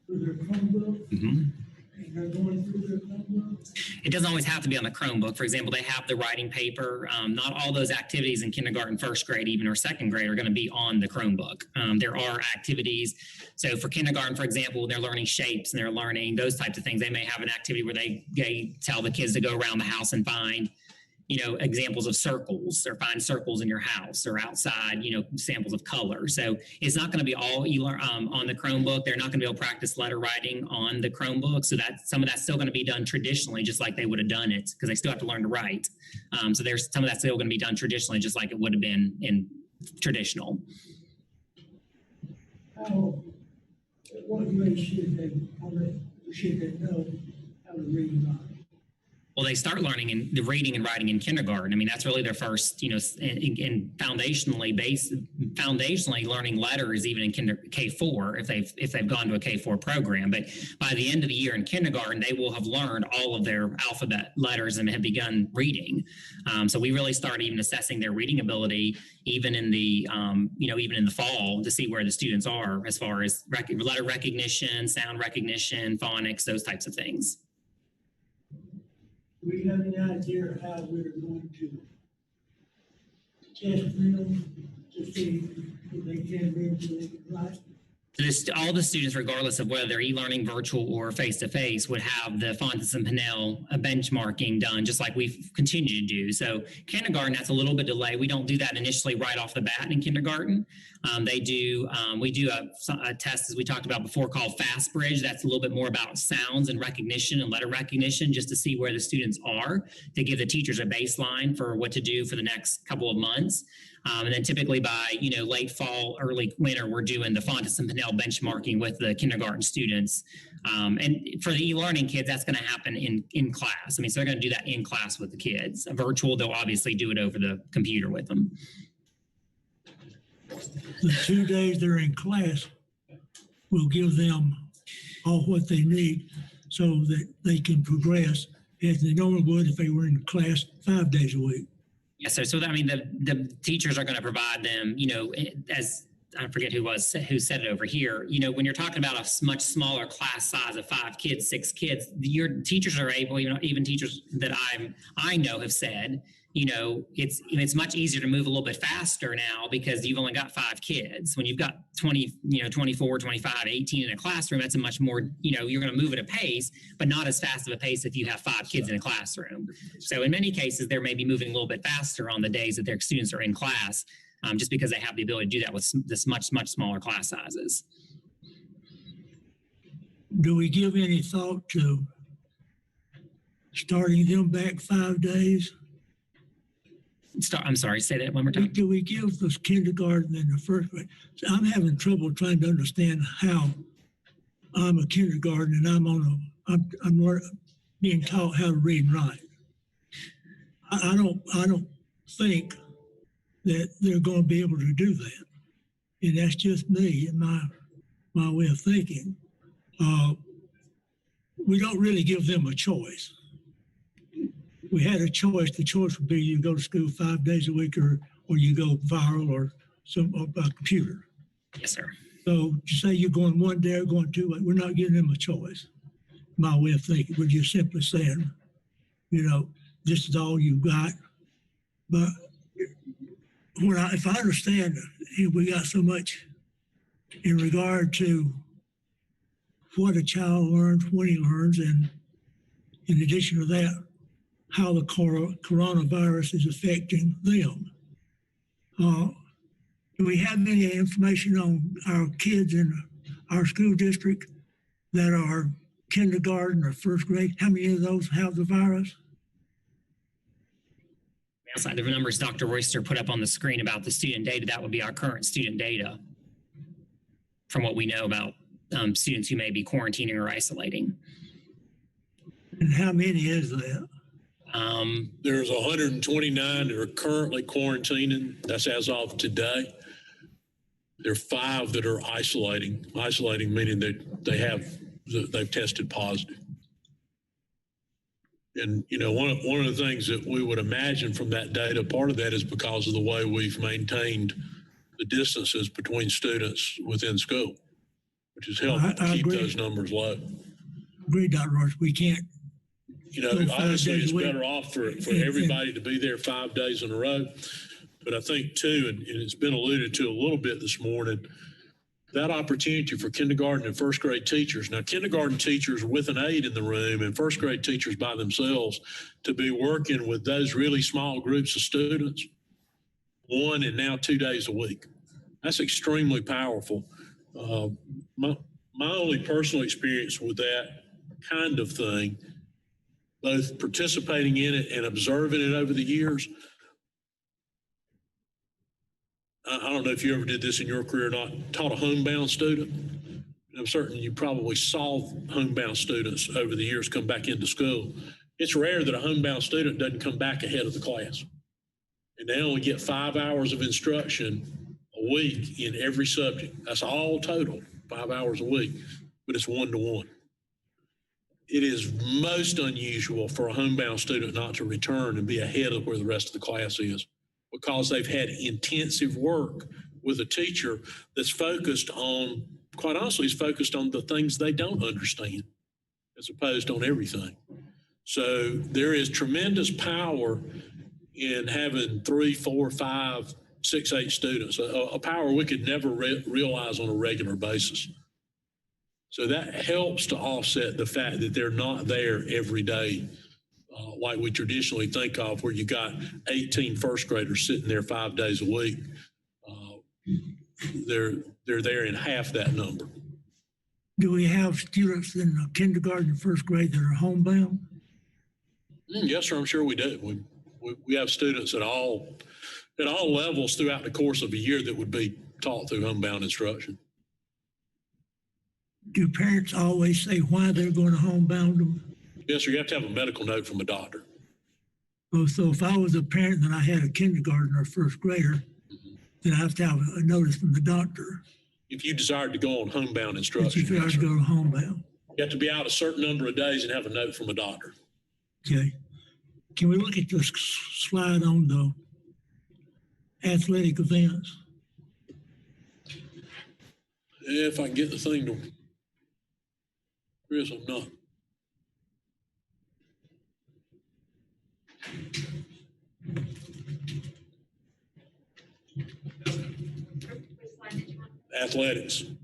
with their Chromebook, and they're going through their Chromebook.
It doesn't always have to be on the Chromebook. For example, they have the writing paper. Not all those activities in kindergarten, first grade, even or second grade are going to be on the Chromebook. There are activities. So for kindergarten, for example, they're learning shapes and they're learning those types of things. They may have an activity where they tell the kids to go around the house and find, examples of circles, or find circles in your house or outside, samples of color. So it's not going to be all on the Chromebook. They're not going to be able to practice letter writing on the Chromebook. So that some of that's still going to be done traditionally, just like they would have done it, because they still have to learn to write. So there's some of that's still going to be done traditionally, just like it would have been in traditional.
What grade should they know how to read and write?
Well, they start learning in the reading and writing in kindergarten. I mean, that's really their first, and foundationally learning letters even in K4 if they've gone to a K4 program. But by the end of the year in kindergarten, they will have learned all of their alphabet letters and have begun reading. So we really start even assessing their reading ability even in the even in the fall to see where the students are as far as letter recognition, sound recognition, phonics, those types of things.
Do we have any idea how we're going to test them to see if they can be into the class?
All the students, regardless of whether they're e-learning, virtual, or face-to-face, would have the Fontes and Pinnell benchmarking done, just like we've continued to do. So kindergarten, that's a little bit delayed. We don't do that initially right off the bat in kindergarten. We do a test, as we talked about before, called Fast Bridge. That's a little bit more about sounds and recognition and letter recognition, just to see where the students are, to give the teachers a baseline for what to do for the next couple of months. And then typically by, late fall, early winter, we're doing the Fontes and Pinnell benchmarking with the kindergarten students. And for the e-learning kids, that's going to happen in class. I mean, so they're going to do that in class with the kids. Virtual, they'll obviously do it over the computer with them.
The 2 days they're in class will give them all what they need so that they can progress as they normally would if they were in class 5 days a week.
Yes, sir. So, I mean, the teachers are going to provide them, as I forget who said it over here, when you're talking about a much smaller class size of 5 kids, 6 kids, your teachers are able, even teachers that I know have said, it's much easier to move a little bit faster now because you've only got 5 kids. When you've got 20, 24, 25, 18 in a classroom, that's a much more, you're going to move at a pace, but not as fast of a pace if you have 5 kids in a classroom. So in many cases, they're maybe moving a little bit faster on the days that their students are in class, just because they have the ability to do that with this much smaller class sizes.
Do we give any thought to starting them back 5 days?
I'm sorry, say that one more time.
Do we give the kindergarten and the first grade? So I'm having trouble trying to understand how I'm a kindergarten and I'm being taught how to read and write. I don't think that they're going to be able to do that. And that's just me and my way of thinking. We don't really give them a choice. We had a choice. The choice would be you go to school 5 days a week or you go viral or a computer.
Yes, sir.
So to say you're going 1 day or going 2, we're not giving them a choice. My way of thinking, we're just simply saying, this is all you got. But if I understand, we got so much in regard to what a child learns, when he learns, and in addition to that, how the coronavirus is affecting them. Do we have any information on our kids in our school district that are kindergarten or first grade? How many of those have the virus?
Outside of the numbers Dr. Royster put up on the screen about the student data, that would be our current student data from what we know about students who may be quarantining or isolating.
And how many is that?
There's 129 that are currently quarantining. That's as of today. There are 5 that are isolating. Isolating meaning that they've tested positive. And one of the things that we would imagine from that data, part of that is because of the way we've maintained the distances between students within school, which has helped keep those numbers low.
Agree, Dr. Roach. We can't.
Obviously, it's better off for everybody to be there 5 days in a row. But I think, too, and it's been alluded to a little bit this morning, that opportunity for kindergarten and first grade teachers. Now, kindergarten teachers with an aide in the room and first grade teachers by themselves to be working with those really small groups of students 1 and now 2 days a week. That's extremely powerful. My only personal experience with that kind of thing, both participating in it and observing it over the years. I don't know if you ever did this in your career or not, taught a homebound student. I'm certain you probably saw homebound students over the years come back into school. It's rare that a homebound student doesn't come back ahead of the class. And they only get 5 hours of instruction a week in every subject. That's all total, 5 hours a week, but it's 1-to-1. It is most unusual for a homebound student not to return and be ahead of where the rest of the class is, because they've had intensive work with a teacher that's focused on, quite honestly, is focused on the things they don't understand as opposed on everything. So there is tremendous power in having 3, 4, 5, 6, 8 students, a power we could never realize on a regular basis. So that helps to offset the fact that they're not there every day, like we traditionally think of, where you got 18 first graders sitting there 5 days a week. They're there in half that number.
Do we have students in kindergarten and first grade that are homebound?
Yes, sir. I'm sure we do. We have students at all levels throughout the course of a year that would be taught through homebound instruction.
Do parents always say why they're going to homebound them?
Yes, sir. You have to have a medical note from a doctor.
Oh, so if I was a parent and I had a kindergarten or first grader, then I have to have a notice from the doctor.
If you desired to go on homebound instruction,
if you desired to go to homebound.
You have to be out a certain number of days and have a note from a doctor.
Okay. Can we look at this slide on the athletic events?
If I can get the thing to, Chris, I'm not. Athletics. I don't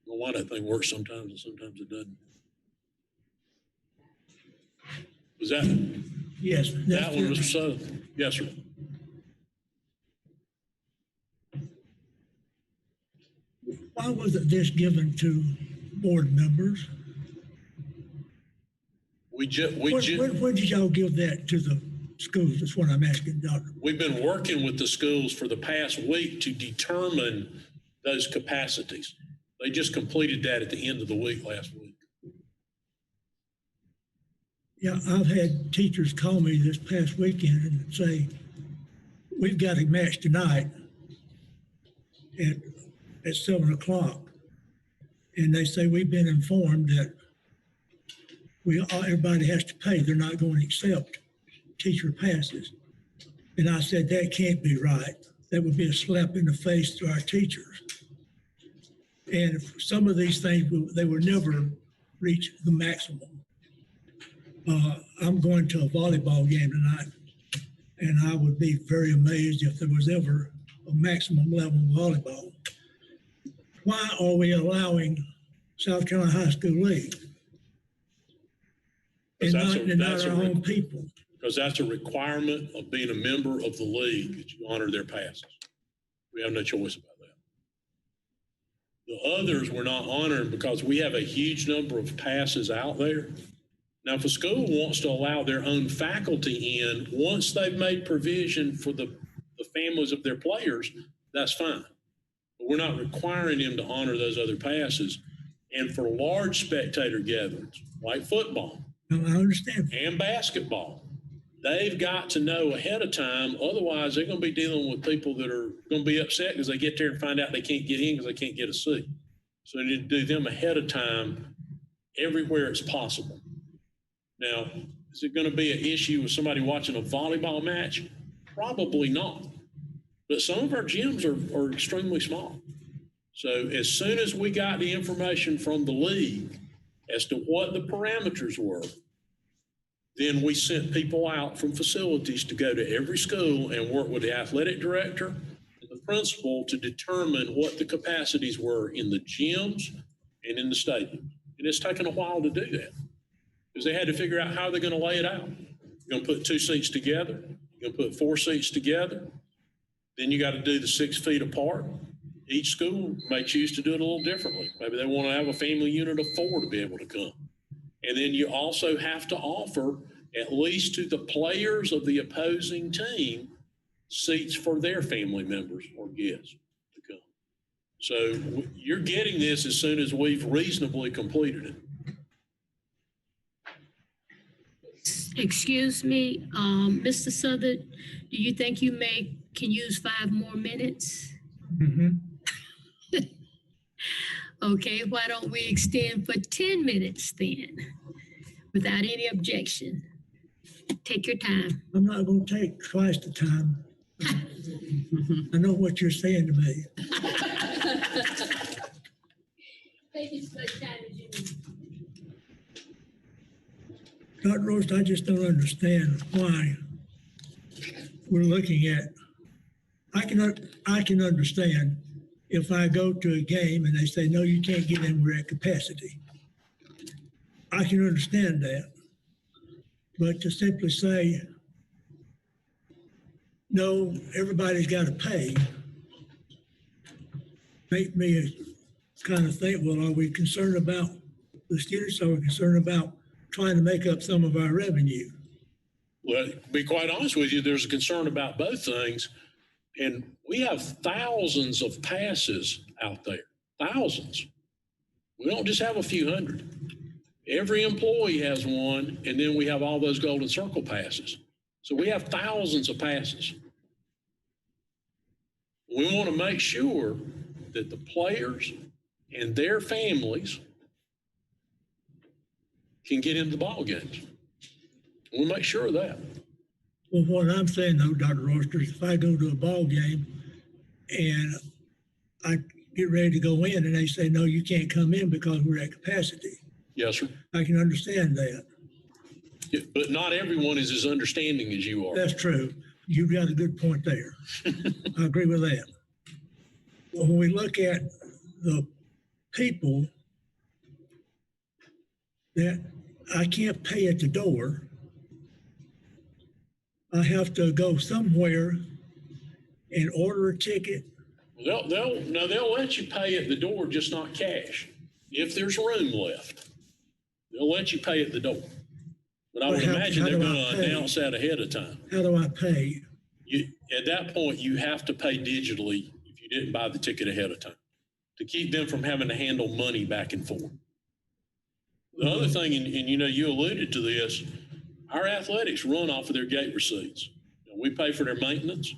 know why that thing works sometimes and sometimes it doesn't. Was that?
Yes.
That one, Mr. Southern? Yes, sir.
Why wasn't this given to board members?
When
did y'all give that to the schools? That's what I'm asking, Doctor.
We've been working with the schools for the past week to determine those capacities. They just completed that at the end of the week last week.
Yeah, I've had teachers call me this past weekend and say, we've got a match tonight at 7 o'clock. And they say, we've been informed that everybody has to pay. They're not going to accept teacher passes. And I said, that can't be right. That would be a slap in the face to our teachers. And if some of these things, they will never reach the maximum. I'm going to a volleyball game tonight, and I would be very amazed if there was ever a maximum level of volleyball. Why are we allowing South Carolina High School League? And not our own people.
Because that's a requirement of being a member of the league, that you honor their passes. We have no choice about that. The others we're not honoring because we have a huge number of passes out there. Now, if a school wants to allow their own faculty in, once they've made provision for the families of their players, that's fine. But we're not requiring them to honor those other passes. And for large spectator gatherings, like football,
I understand,
and basketball, they've got to know ahead of time. Otherwise, they're going to be dealing with people that are going to be upset because they get there and find out they can't get in because they can't get a seat. So they need to do them ahead of time everywhere it's possible. Now, is it going to be an issue with somebody watching a volleyball match? Probably not. But some of our gyms are extremely small. So as soon as we got the information from the league as to what the parameters were, then we sent people out from facilities to go to every school and work with the athletic director and the principal to determine what the capacities were in the gyms and in the stadium. And it's taken a while to do that, because they had to figure out how they're going to lay it out. You're going to put 2 seats together. You're going to put 4 seats together. Then you got to do the 6 feet apart. Each school may choose to do it a little differently. Maybe they want to have a family unit of 4 to be able to come. And then you also have to offer, at least to the players of the opposing team, seats for their family members or guests to come. So you're getting this as soon as we've reasonably completed it.
Excuse me, Mr. Southern, do you think you can use 5 more minutes?
Mm-hmm.
Okay, why don't we extend for 10 minutes then, without any objection? Take your time.
I'm not going to take twice the time. I know what you're saying to me.
Take as much time as you need.
Dr. Roast, I just don't understand why we're looking at, I can understand if I go to a game and they say, no, you can't get in, we're at capacity. I can understand that. But to simply say, no, everybody's got to pay, make me kind of think, well, are we concerned about the students? Are we concerned about trying to make up some of our revenue?
Well, to be quite honest with you, there's a concern about both things. And we have thousands of passes out there, thousands. We don't just have a few hundred. Every employee has one, and then we have all those Golden Circle passes. So we have thousands of passes. We want to make sure that the players and their families can get into the ball games. We'll make sure of that.
Well, what I'm saying though, Dr. Royster, is if I go to a ball game and I get ready to go in and they say, no, you can't come in because we're at capacity.
Yes, sir.
I can understand that.
Yeah, but not everyone is as understanding as you are.
That's true. You've got a good point there. I agree with that. Well, when we look at the people that I can't pay at the door, I have to go somewhere and order a ticket.
They'll let you pay at the door, just not cash. If there's room left, they'll let you pay at the door. But I would imagine they're going to announce that ahead of time.
How do I pay?
At that point, you have to pay digitally if you didn't buy the ticket ahead of time to keep them from having to handle money back and forth. The other thing, and you alluded to this, our athletics run off of their gate receipts. We pay for their maintenance.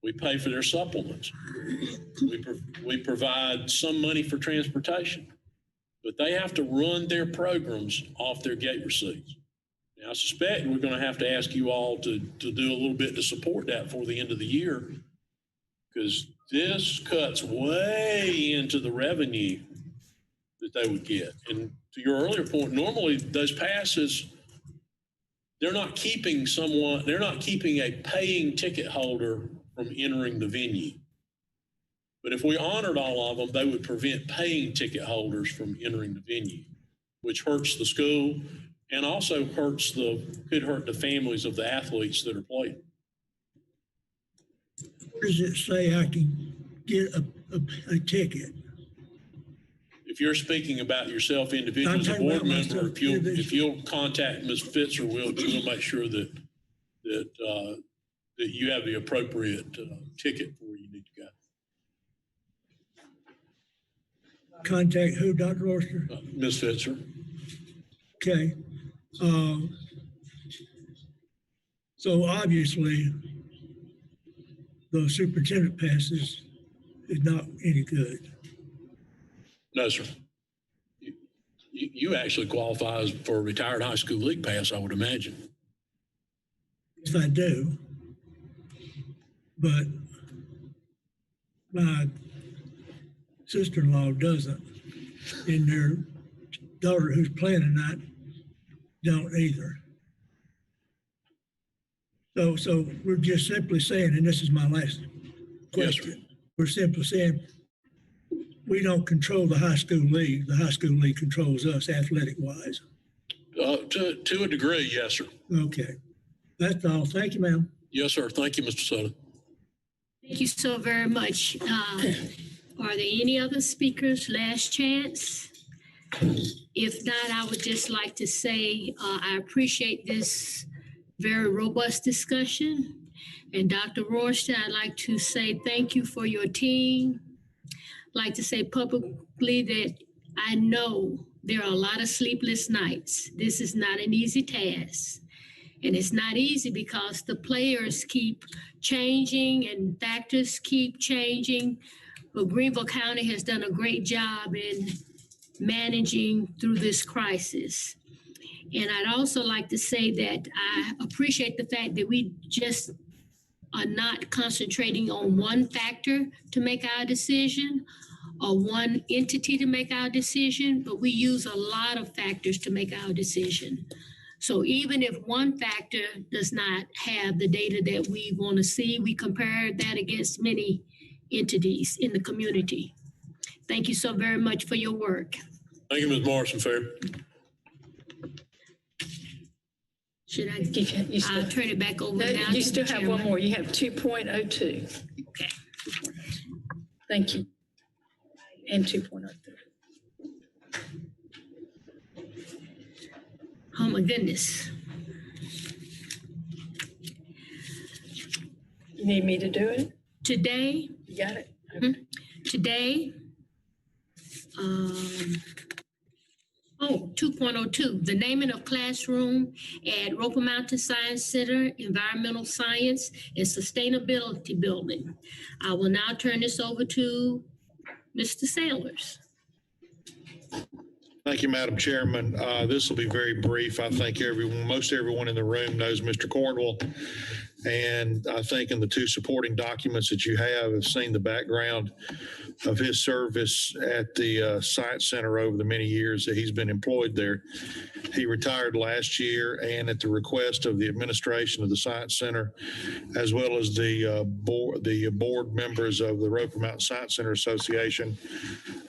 We pay for their supplements. We provide some money for transportation, but they have to run their programs off their gate receipts. Now, I suspect we're going to have to ask you all to do a little bit to support that for the end of the year, because this cuts way into the revenue that they would get. And to your earlier point, normally those passes, they're not keeping a paying ticket holder from entering the venue. But if we honored all of them, they would prevent paying ticket holders from entering the venue, which hurts the school and also could hurt the families of the athletes that are playing.
Where does it say I can get a ticket?
If you're speaking about yourself individually as a board member, if you'll contact Ms. Fitzer, we'll make sure that you have the appropriate ticket for where you need to go.
Contact who, Dr. Royster?
Ms. Fitzer.
Okay. So obviously, the superintendent passes is not any good.
No, sir. You actually qualify for a retired high school league pass, I would imagine.
Yes, I do. But my sister-in-law doesn't, and their daughter who's playing tonight don't either. So we're just simply saying, and this is my last question, yes, we're simply saying we don't control the high school league. The high school league controls us athletic-wise.
To a degree, yes, sir.
Okay. That's all. Thank you, ma'am.
Yes, sir. Thank you, Mr. Sutter.
Thank you so very much. Are there any other speakers? Last chance? If not, I would just like to say I appreciate this very robust discussion. And Dr. Royster, I'd like to say thank you for your team. I'd like to say publicly that I know there are a lot of sleepless nights. This is not an easy task. And it's not easy because the players keep changing and factors keep changing. But Greenville County has done a great job in managing through this crisis. And I'd also like to say that I appreciate the fact that we just are not concentrating on one factor to make our decision or one entity to make our decision, but we use a lot of factors to make our decision. So even if one factor does not have the data that we want to see, we compare that against many entities in the community. Thank you so very much for your work.
Thank you, Ms. Morrison Fair.
Should I?
You still,
I'll turn it back over
no,
now.
you
to
still
the
have
chairman.
one more. You have 2.02.
Okay.
Thank you. And 2.03.
Oh my goodness.
You need me to do it?
Today,
You got it? Okay.
today, 2.02, the naming of classroom at Roper Mountain Science Center, Environmental Science and Sustainability Building. I will now turn this over to Mr. Sailors.
Thank you, Madam Chairman. This will be very brief. I think most everyone in the room knows Mr. Cornwell. And I think in the two supporting documents that you have seen the background of his service at the Science Center over the many years that he's been employed there. He retired last year, and at the request of the administration of the Science Center, as well as the board members of the Roper Mountain Science Center Association,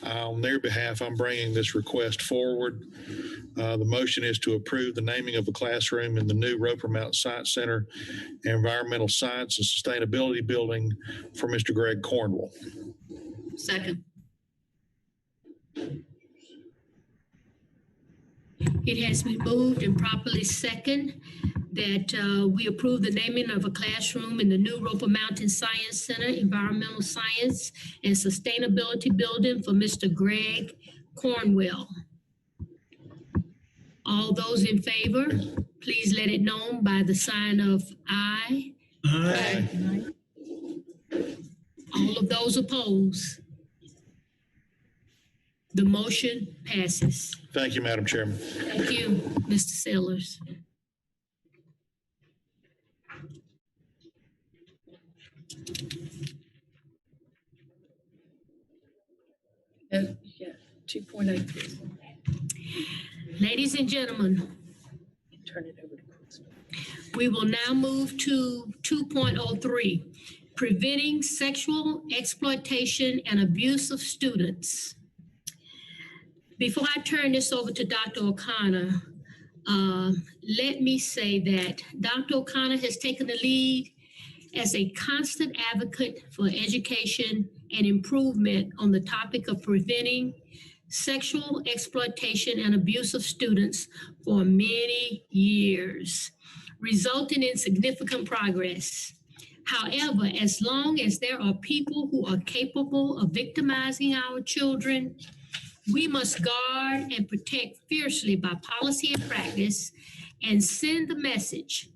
on their behalf, I'm bringing this request forward. The motion is to approve the naming of a classroom in the new Roper Mountain Science Center Environmental Science and Sustainability Building for Mr. Greg Cornwell.
Second.
It has been moved and properly second that we approve the naming of a classroom in the new Roper Mountain Science Center, Environmental Science and Sustainability Building for Mr. Greg Cornwell. All those in favor, please let it known by the sign of aye.
Aye.
All of those opposed. The motion passes.
Thank you, Madam Chairman.
Thank you, Mr. Sailors.
Yeah, 2.03.
Ladies and gentlemen,
Turn it over to Chris.
we will now move to 2.03, preventing sexual exploitation and abuse of students. Before I turn this over to Dr. O'Connor, let me say that Dr. O'Connor has taken the lead as a constant advocate for education and improvement on the topic of preventing sexual exploitation and abuse of students for many years, resulting in significant progress. However, as long as there are people who are capable of victimizing our children, we must guard and protect fiercely by policy and practice and send the message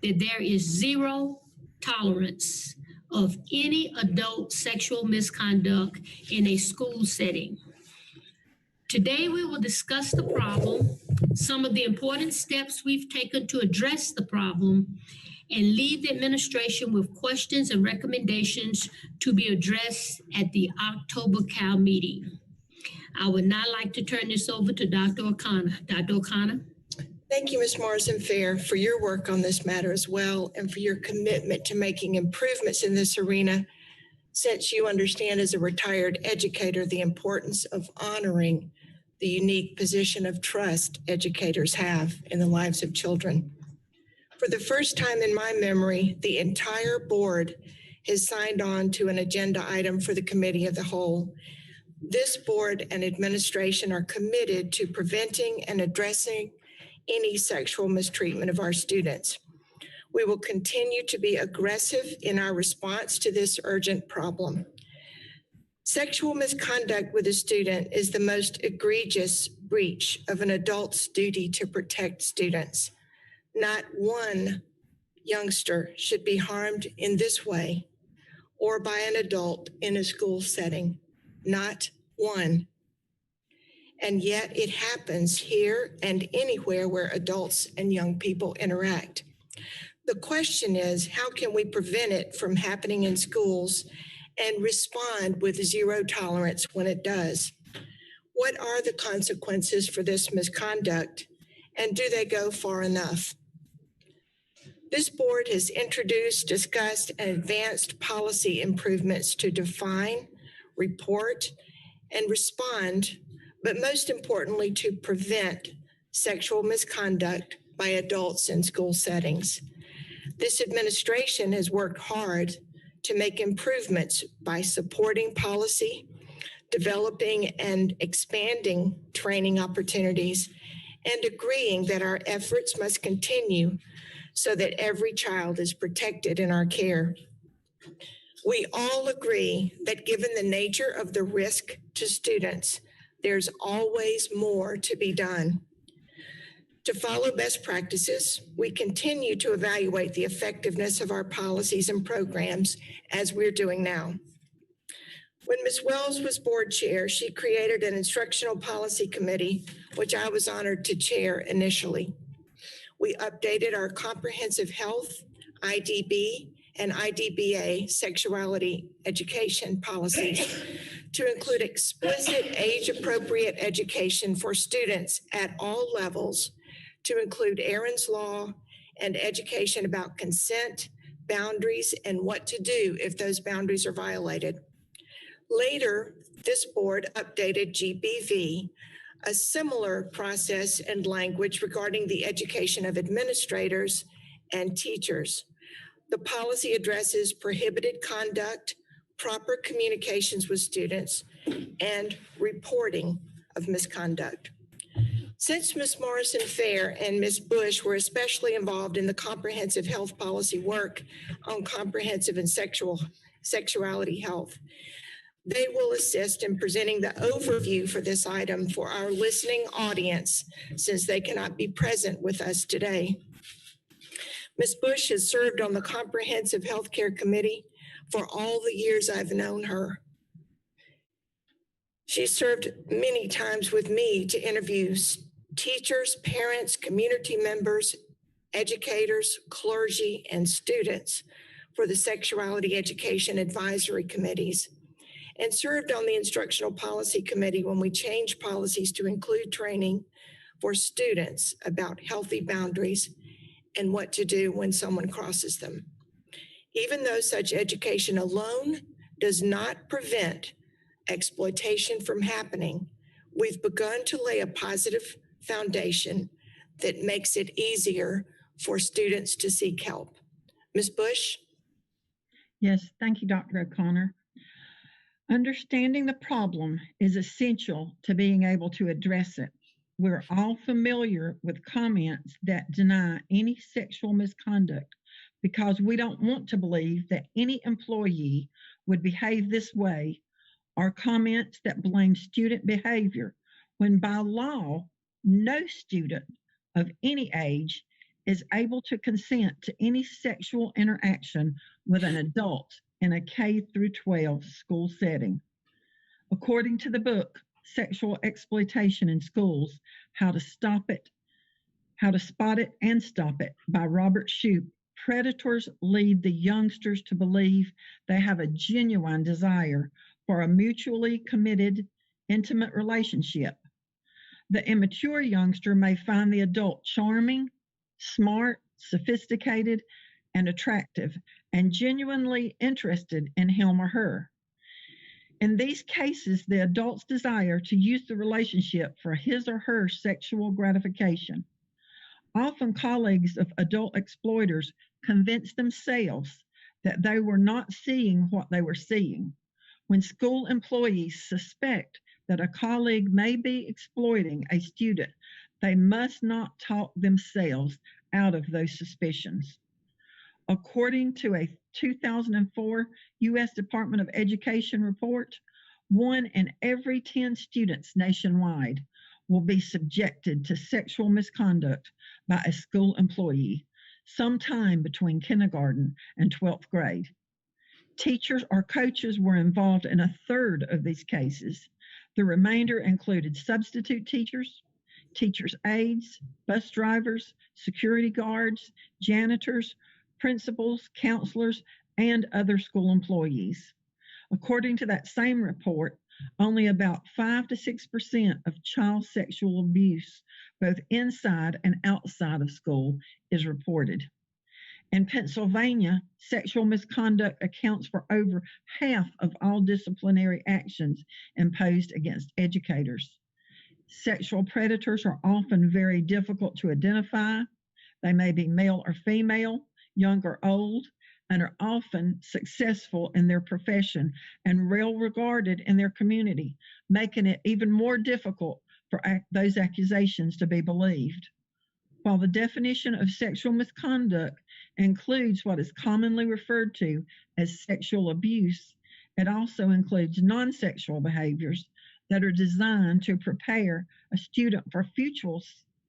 that there is zero tolerance of any adult sexual misconduct in a school setting. Today, we will discuss the problem, some of the important steps we've taken to address the problem, and leave the administration with questions and recommendations to be addressed at the October Cal meeting. I would now like to turn this over to Dr. O'Connor. Dr. O'Connor.
Thank you, Ms. Morrison Fair, for your work on this matter as well, and for your commitment to making improvements in this arena, since you understand as a retired educator the importance of honoring the unique position of trust educators have in the lives of children. For the first time in my memory, the entire board has signed on to an agenda item for the committee of the whole. This board and administration are committed to preventing and addressing any sexual mistreatment of our students. We will continue to be aggressive in our response to this urgent problem. Sexual misconduct with a student is the most egregious breach of an adult's duty to protect students. Not one youngster should be harmed in this way or by an adult in a school setting. Not one. And yet it happens here and anywhere where adults and young people interact. The question is, how can we prevent it from happening in schools and respond with zero tolerance when it does? What are the consequences for this misconduct? And do they go far enough? This board has introduced, discussed, and advanced policy improvements to define, report, and respond, but most importantly, to prevent sexual misconduct by adults in school settings. This administration has worked hard to make improvements by supporting policy, developing and expanding training opportunities, and agreeing that our efforts must continue so that every child is protected in our care. We all agree that given the nature of the risk to students, there's always more to be done. To follow best practices, we continue to evaluate the effectiveness of our policies and programs as we're doing now. When Ms. Wells was board chair, she created an instructional policy committee, which I was honored to chair initially. We updated our comprehensive health, IDB, and IDBA sexuality education policies to include explicit age-appropriate education for students at all levels, to include Aaron's Law and education about consent, boundaries, and what to do if those boundaries are violated. Later, this board updated GBV, a similar process and language regarding the education of administrators and teachers. The policy addresses prohibited conduct, proper communications with students, and reporting of misconduct. Since Ms. Morrison-Fair and Ms. Bush were especially involved in the comprehensive health policy work on comprehensive and sexuality health, they will assist in presenting the overview for this item for our listening audience, since they cannot be present with us today. Ms. Bush has served on the Comprehensive Healthcare Committee for all the years I've known her. She served many times with me to interview teachers, parents, community members, educators, clergy, and students for the Sexuality Education Advisory Committees, and served on the Instructional Policy Committee when we changed policies to include training for students about healthy boundaries and what to do when someone crosses them. Even though such education alone does not prevent exploitation from happening, we've begun to lay a positive foundation that makes it easier for students to seek help. Ms. Bush?
Yes, thank you, Dr. O'Connor. Understanding the problem is essential to being able to address it. We're all familiar with comments that deny any sexual misconduct because we don't want to believe that any employee would behave this way, or comments that blame student behavior when by law, no student of any age is able to consent to any sexual interaction with an adult in a K through 12 school setting. According to the book, Sexual Exploitation in Schools, How to Spot It and Stop It by Robert Shoup, predators lead the youngsters to believe they have a genuine desire for a mutually committed, intimate relationship. The immature youngster may find the adult charming, smart, sophisticated, and attractive, and genuinely interested in him or her. In these cases, the adult's desire to use the relationship for his or her sexual gratification. Often colleagues of adult exploiters convince themselves that they were not seeing what they were seeing. When school employees suspect that a colleague may be exploiting a student, they must not talk themselves out of those suspicions. According to a 2004 U.S. Department of Education report, 1 in every 10 students nationwide will be subjected to sexual misconduct by a school employee sometime between kindergarten and 12th grade. Teachers or coaches were involved in a third of these cases. The remainder included substitute teachers, teachers' aides, bus drivers, security guards, janitors, principals, counselors, and other school employees. According to that same report, Only about 5 to 6% of child sexual abuse, both inside and outside of school, is reported. In Pennsylvania, sexual misconduct accounts for over half of all disciplinary actions imposed against educators. Sexual predators are often very difficult to identify. They may be male or female, young or old, and are often successful in their profession and well regarded in their community, making it even more difficult for those accusations to be believed. While the definition of sexual misconduct includes what is commonly referred to as sexual abuse, it also includes non-sexual behaviors that are designed to prepare a student for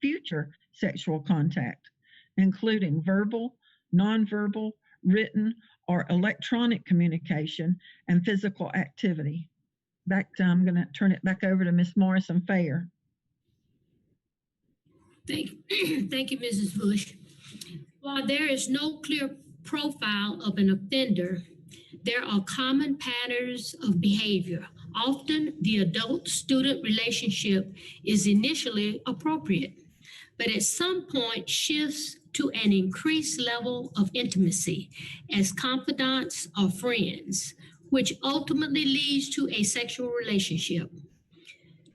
future sexual contact, including verbal, nonverbal, written, or electronic communication and physical activity. I'm going to turn it back over to Ms. Morrison-Fair.
Thank you, Mrs. Bush. While there is no clear profile of an offender, there are common patterns of behavior. Often, the adult-student relationship is initially appropriate, but at some point shifts to an increased level of intimacy as confidants or friends, which ultimately leads to a sexual relationship.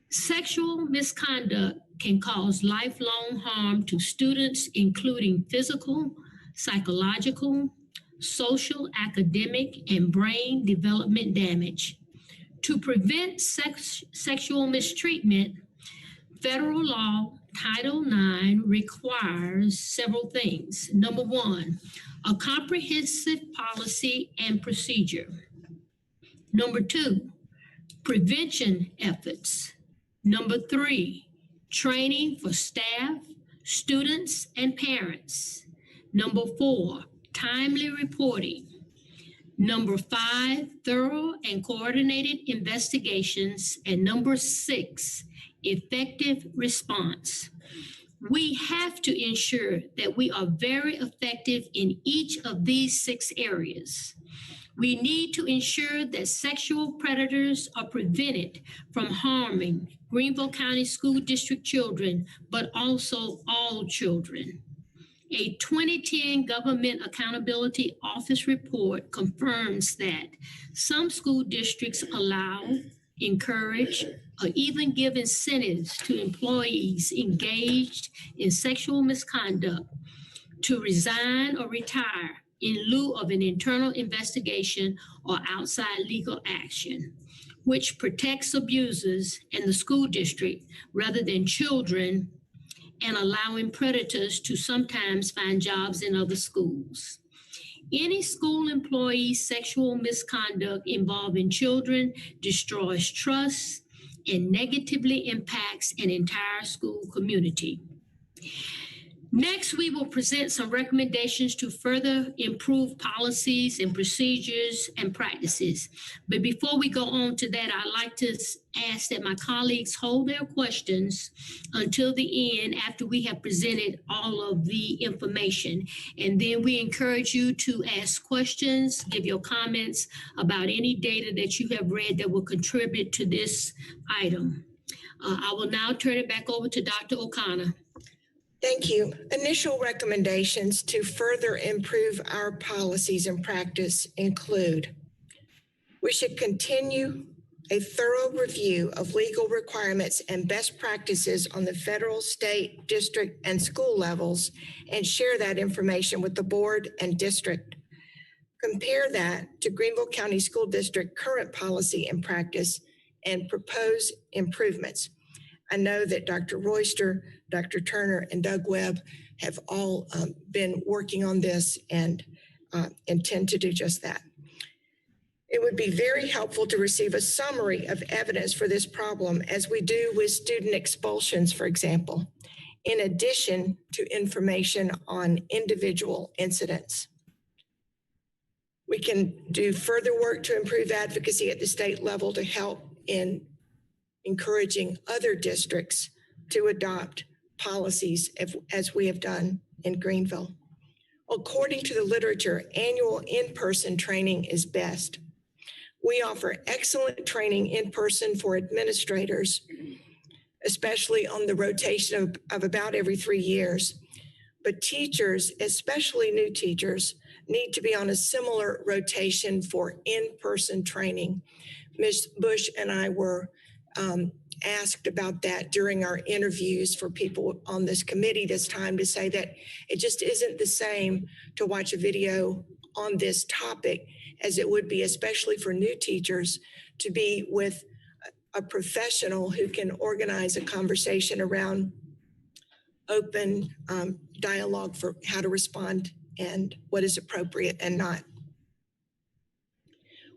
Sexual misconduct can cause lifelong harm to students, including physical, psychological, social, academic, and brain development damage. To prevent sexual mistreatment, federal law Title IX requires several things. Number one, a comprehensive policy and procedure. Number two, prevention efforts. Number three, training for staff, students, and parents. Number four, timely reporting. Number five, thorough and coordinated investigations. And number six, effective response. We have to ensure that we are very effective in each of these 6 areas. We need to ensure that sexual predators are prevented from harming Greenville County School District children, but also all children. A 2010 Government Accountability Office report confirms that some school districts allow, encourage, or even give incentives to employees engaged in sexual misconduct to resign or retire in lieu of an internal investigation or outside legal action, which protects abusers and the school district rather than children, and allowing predators to sometimes find jobs in other schools. Any school employee's sexual misconduct involving children destroys trust and negatively impacts an entire school community. Next, we will present some recommendations to further improve policies and procedures and practices. But before we go on to that, I'd like to ask that my colleagues hold their questions until the end after we have presented all of the information. And then we encourage you to ask questions, give your comments about any data that you have read that will contribute to this item. I will now turn it back over to Dr. O'Connor.
Thank you. Initial recommendations to further improve our policies and practice include: we should continue a thorough review of legal requirements and best practices on the federal, state, district, and school levels and share that information with the board and district. Compare that to Greenville County School District current policy and practice and propose improvements. I know that Dr. Royster, Dr. Turner, and Doug Webb have all been working on this and intend to do just that. It would be very helpful to receive a summary of evidence for this problem, as we do with student expulsions, for example, in addition to information on individual incidents. We can do further work to improve advocacy at the state level to help in encouraging other districts to adopt policies as we have done in Greenville. According to the literature, annual in-person training is best. We offer excellent training in person for administrators, especially on the rotation of about every 3 years. But teachers, especially new teachers, need to be on a similar rotation for in-person training. Ms. Bush and I were asked about that during our interviews for people on this committee this time, to say that it just isn't the same to watch a video on this topic as it would be, especially for new teachers, to be with a professional who can organize a conversation around open dialogue for how to respond and what is appropriate and not.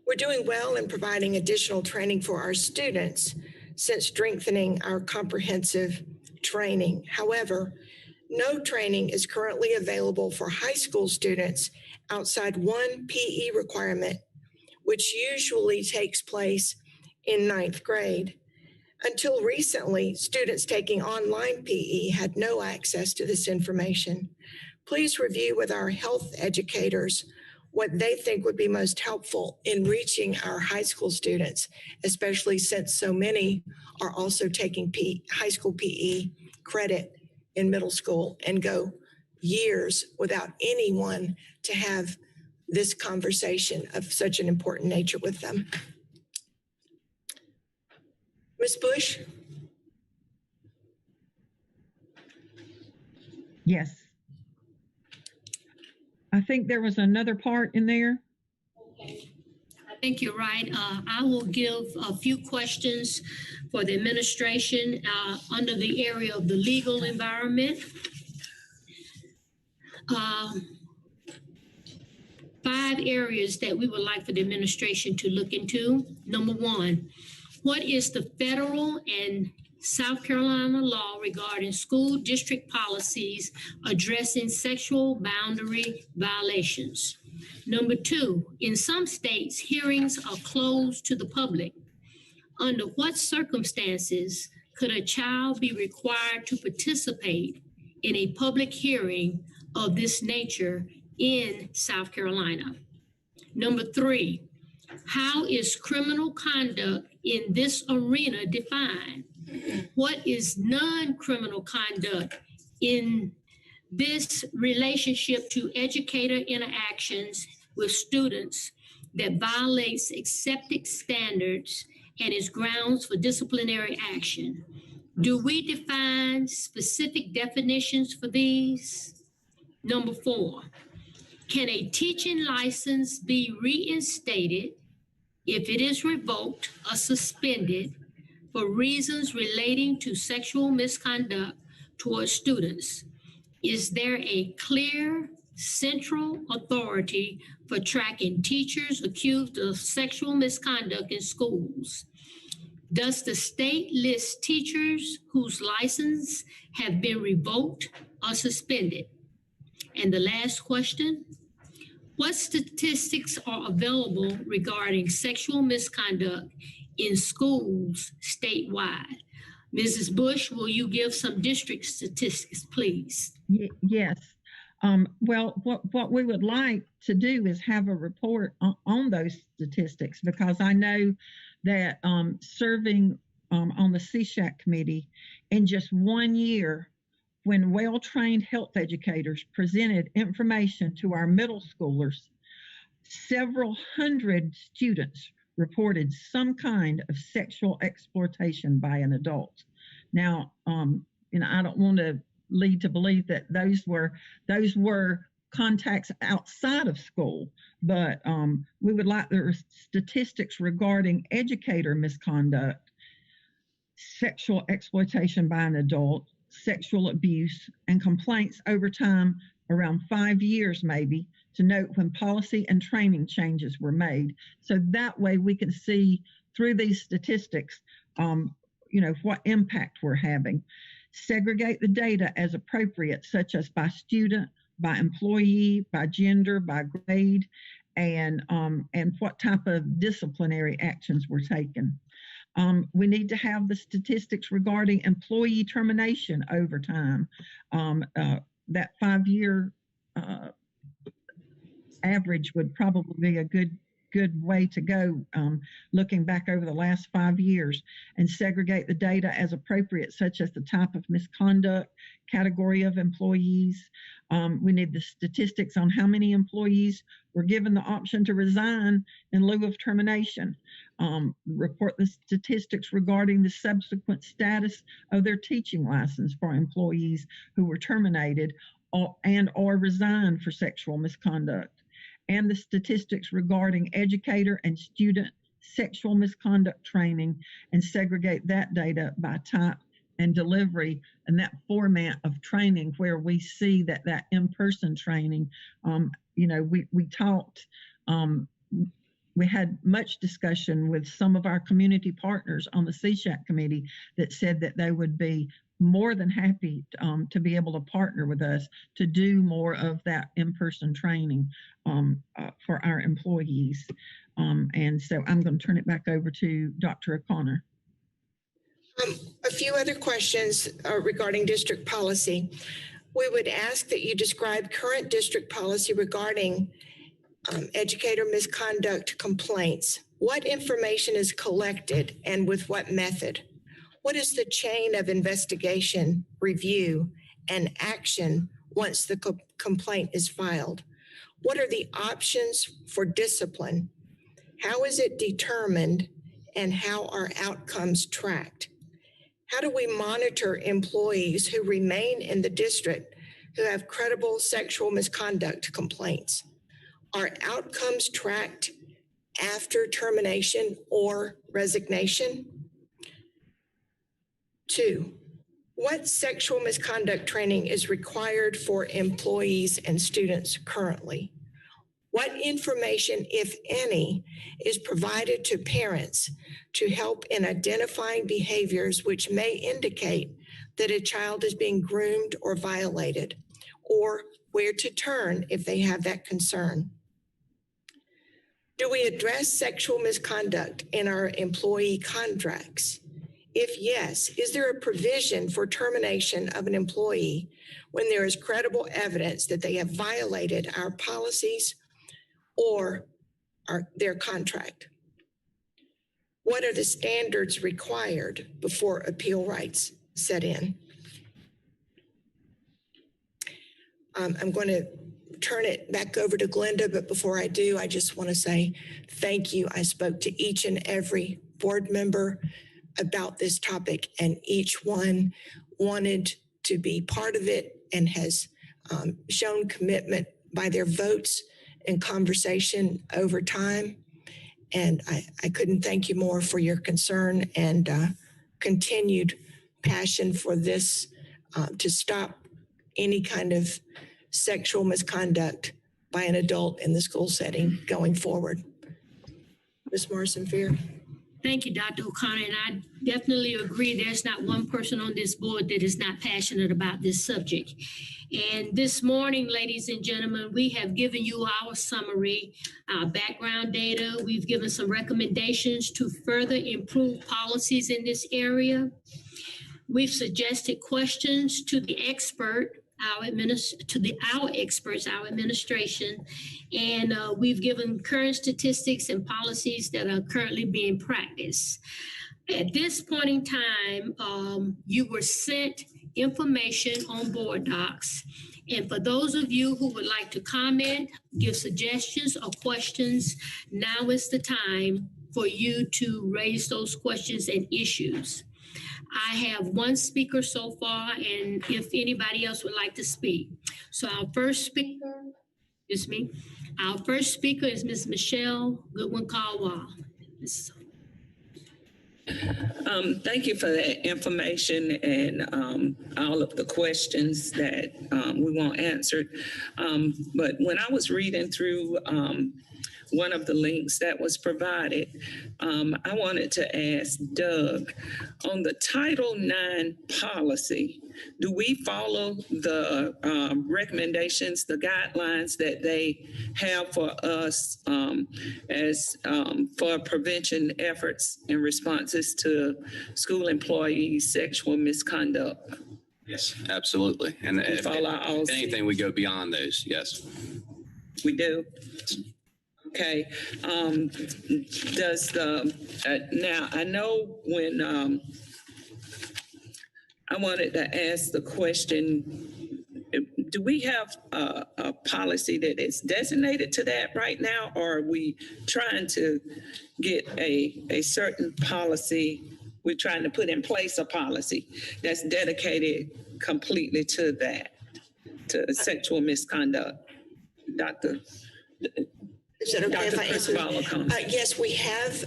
We're doing well in providing additional training for our students since strengthening our comprehensive training. However, no training is currently available for high school students outside one PE requirement, which usually takes place in 9th grade. Until recently, students taking online PE had no access to this information. Please review with our health educators what they think would be most helpful in reaching our high school students, especially since so many are also taking high school PE credit in middle school and go years without anyone to have this conversation of such an important nature with them. Ms. Bush?
Yes. I think there was another part in there.
I think you're right. I will give a few questions for the administration under the area of the legal environment. 5 areas that we would like for the administration to look into. Number 1, what is the federal and South Carolina law regarding school district policies addressing sexual boundary violations? Number 2, in some states, hearings are closed to the public. Under what circumstances could a child be required to participate in a public hearing of this nature in South Carolina? Number 3, how is criminal conduct in this arena defined? What is non-criminal conduct in this relationship to educator interactions with students that violates accepted standards and is grounds for disciplinary action? Do we define specific definitions for these? Number 4, can a teaching license be reinstated if it is revoked or suspended for reasons relating to sexual misconduct towards students? Is there a clear central authority for tracking teachers accused of sexual misconduct in schools? Does the state list teachers whose license have been revoked or suspended? And the last question, what statistics are available regarding sexual misconduct in schools statewide? Mrs. Bush, will you give some district statistics, please?
Yes. Well, what we would like to do is have a report on those statistics, because I know that serving on the CSHAC committee, in just 1 year, when well-trained health educators presented information to our middle schoolers, several hundred students reported some kind of sexual exploitation by an adult. Now, I don't want to lead to believe that those were contacts outside of school, but we would like the statistics regarding educator misconduct, sexual exploitation by an adult, sexual abuse, and complaints over time, around 5 years maybe, to note when policy and training changes were made. So that way we can see through these statistics, what impact we're having. Segregate the data as appropriate, such as by student, by employee, by gender, by grade, and what type of disciplinary actions were taken. We need to have the statistics regarding employee termination over time. That 5-year average would probably be a good good way to go, looking back over the last 5 years, and segregate the data as appropriate, such as the type of misconduct, category of employees. We need the statistics on how many employees were given the option to resign in lieu of termination. Report the statistics regarding the subsequent status of their teaching license for employees who were terminated or resigned for sexual misconduct, and the statistics regarding educator and student sexual misconduct training, and segregate that data by type and delivery and that format of training where we see that in-person training. We talked, we had much discussion with some of our community partners on the CSHAC committee that said that they would be more than happy to be able to partner with us to do more of that in-person training for our employees. And so I'm going to turn it back over to Dr. O'Connor.
A few other questions regarding district policy. We would ask that you describe current district policy regarding educator misconduct complaints. What information is collected and with what method? What is the chain of investigation, review, and action once the complaint is filed? What are the options for discipline? How is it determined, and how are outcomes tracked? How do we monitor employees who remain in the district who have credible sexual misconduct complaints? Are outcomes tracked after termination or resignation? 2, what sexual misconduct training is required for employees and students currently? What information, if any, is provided to parents to help in identifying behaviors which may indicate that a child is being groomed or violated, or where to turn if they have that concern? Do we address sexual misconduct in our employee contracts? If yes, is there a provision for termination of an employee when there is credible evidence that they have violated our policies or their contract? What are the standards required before appeal rights set in? I'm going to turn it back over to Glenda, but before I do, I just want to say thank you. I spoke to each and every board member about this topic, and each one wanted to be part of it and has shown commitment by their votes and conversation over time. And I couldn't thank you more for your concern and continued passion for this to stop any kind of sexual misconduct by an adult in the school setting going forward. Ms. Morrison-Fear.
Thank you, Dr. O'Connor, and I definitely agree. There's not one person on this board that is not passionate about this subject. And this morning, ladies and gentlemen, we have given you our summary, our background data. We've given some recommendations to further improve policies in this area. We've suggested questions to the expert, our experts, our administration, and we've given current statistics and policies that are currently being practiced. At this point in time, you were sent information on board docs. And for those of you who would like to comment, give suggestions or questions, now is the time for you to raise those questions and issues. I have one speaker so far, and if anybody else would like to speak. So our first speaker is me. Our first speaker is Ms. Michelle Goodwin-Caldwell.
Thank you for that information and all of the questions that we want answered. But when I was reading through one of the links that was provided, I wanted to ask Doug, on the Title IX policy, do we follow the recommendations, the guidelines that they have for us as for prevention efforts and responses to school employees' sexual misconduct?
Yes, absolutely. And if anything, we go beyond those. Yes,
we do. Okay. Does the, now I know when, I wanted to ask the question, do we have a policy that is designated to that right now? Or are we trying to get a certain policy? We're trying to put in place a policy that's dedicated completely to that, to sexual misconduct. Dr.
Is that okay if I answer? Yes, we have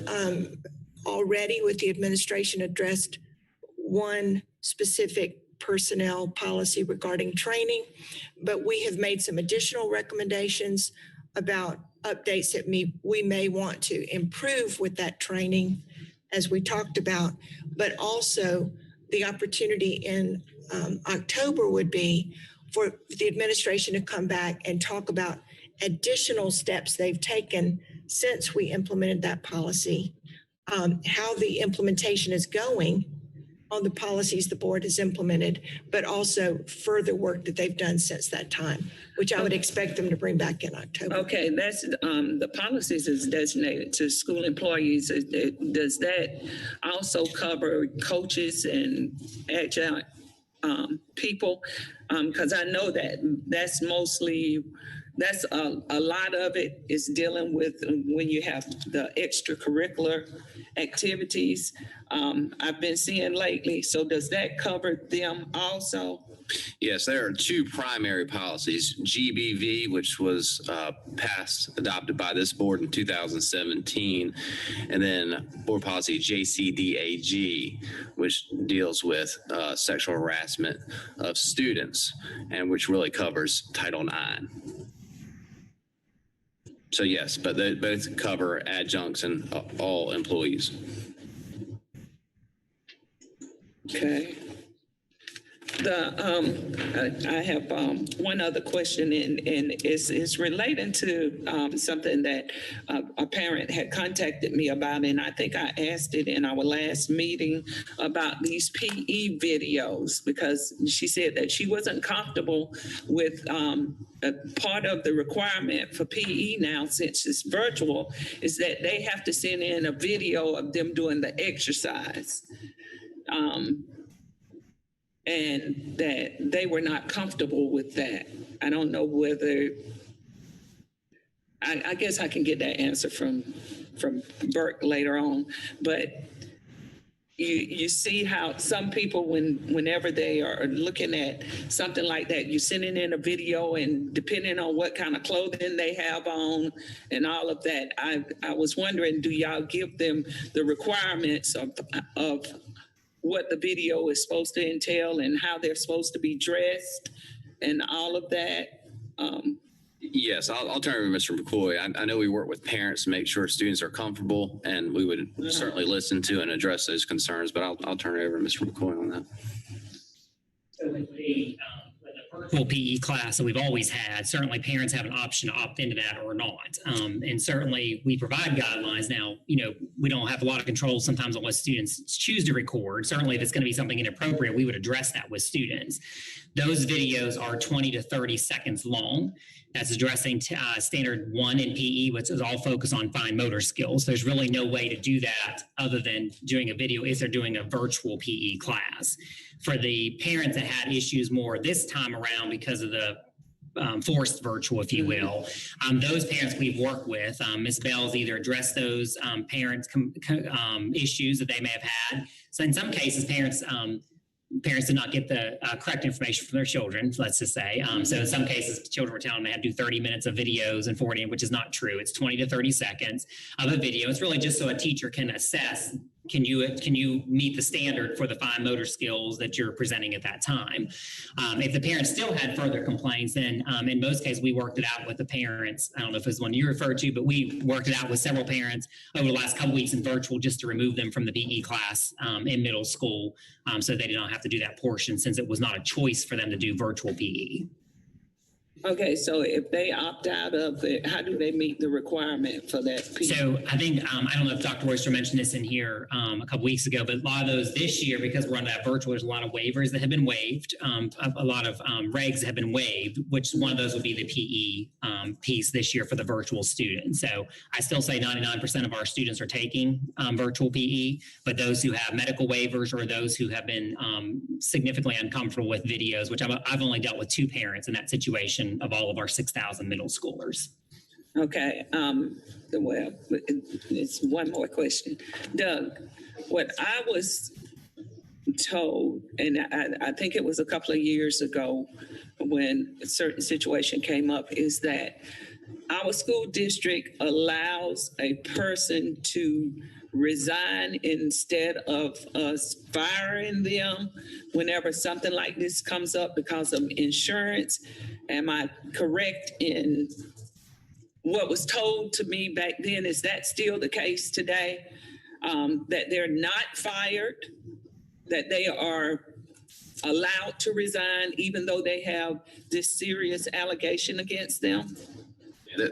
already with the administration addressed one specific personnel policy regarding training, but we have made some additional recommendations about updates that we may want to improve with that training, as we talked about, but also the opportunity in October would be for the administration to come back and talk about additional steps they've taken since we implemented that policy, how the implementation is going on the policies the board has implemented, but also further work that they've done since that time, which I would expect them to bring back in October.
Okay, that's the policies is designated to school employees. Does that also cover coaches and adjunct people? Because I know that's mostly, that's a lot of it is dealing with when you have the extracurricular activities. I've been seeing lately. So does that cover them also?
Yes, there are two primary policies, GBV, which was adopted by this board in 2017, and then board policy JCDAG, which deals with sexual harassment of students, and which really covers Title IX. So yes, but they both cover adjuncts and all employees.
Okay. I have one other question, and it's relating to something that a parent had contacted me about, and I think I asked it in our last meeting about these PE videos, because she said that she wasn't comfortable with part of the requirement for PE now, since it's virtual, is that they have to send in a video of them doing the exercise. And that they were not comfortable with that. I don't know whether, I guess I can get that answer from Burke later on, but you see how some people, whenever they are looking at something like that, you're sending in a video, and depending on what kind of clothing they have on and all of that, I was wondering, do y'all give them the requirements of what the video is supposed to entail and how they're supposed to be dressed and all of that?
Yes, I'll turn it over to Mr. McCoy. I know we work with parents to make sure students are comfortable, and we would certainly listen to and address those concerns, but I'll turn it over to Mr. McCoy on that.
So with the virtual PE class that we've always had, certainly parents have an option to opt into that or not. And certainly we provide guidelines. Now, we don't have a lot of control sometimes on what students choose to record. Certainly if it's going to be something inappropriate, we would address that with students. Those videos are 20 to 30 seconds long. That's addressing standard 1 in PE, which is all focused on fine motor skills. There's really no way to do that other than doing a video if they're doing a virtual PE class. For the parents that had issues more this time around because of the forced virtual, if you will, those parents we've worked with, Ms. Bell's either addressed those parents' issues that they may have had. So in some cases, parents did not get the correct information from their children, let's just say. So in some cases, children were telling them they had to do 30 minutes of videos and 40, which is not true. It's 20 to 30 seconds of a video. It's really just so a teacher can assess, can you meet the standard for the fine motor skills that you're presenting at that time? If the parents still had further complaints, then in most cases, we worked it out with the parents. I don't know if it's one you referred to, but we worked it out with several parents over the last couple weeks in virtual just to remove them from the PE class in middle school, so they did not have to do that portion since it was not a choice for them to do virtual PE.
Okay, so if they opt out of it, how do they meet the requirement for that?
So I think, I don't know if Dr. Royster mentioned this in here a couple weeks ago, but a lot of those this year, because we're on that virtual, there's a lot of waivers that have been waived. A lot of regs have been waived, which one of those would be the PE piece this year for the virtual students. So I still say 99% of our students are taking virtual PE, but those who have medical waivers or those who have been significantly uncomfortable with videos, which I've only dealt with 2 parents in that situation of all of our 6,000 middle schoolers.
Okay, well, it's one more question. Doug, what I was told, and I think it was a couple of years ago when a certain situation came up, is that our school district allows a person to resign instead of us firing them whenever something like this comes up because of insurance. Am I correct in what was told to me back then? Is that still the case today? That they're not fired, that they are allowed to resign even though they have this serious allegation against them?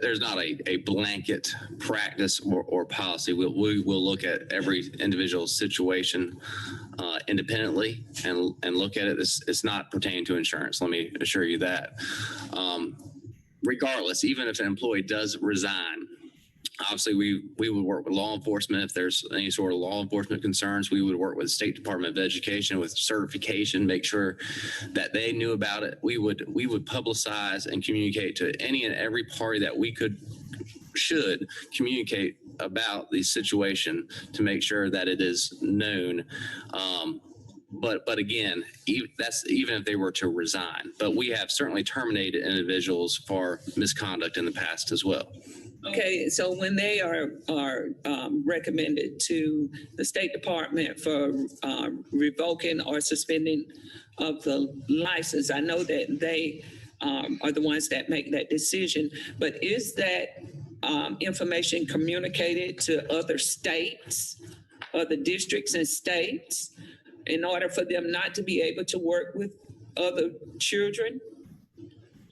There's not a blanket practice or policy. We will look at every individual situation independently and look at it. It's not pertaining to insurance. Let me assure you that. Regardless, even if an employee does resign, obviously we would work with law enforcement. If there's any sort of law enforcement concerns, we would work with the State Department of Education with certification, make sure that they knew about it. We would publicize and communicate to any and every party that we should communicate about the situation to make sure that it is known. But again, that's even if they were to resign. But we have certainly terminated individuals for misconduct in the past as well.
Okay, so when they are recommended to the State Department for revoking or suspending of the license, I know that they are the ones that make that decision, but is that information communicated to other states, other districts and states, in order for them not to be able to work with other children?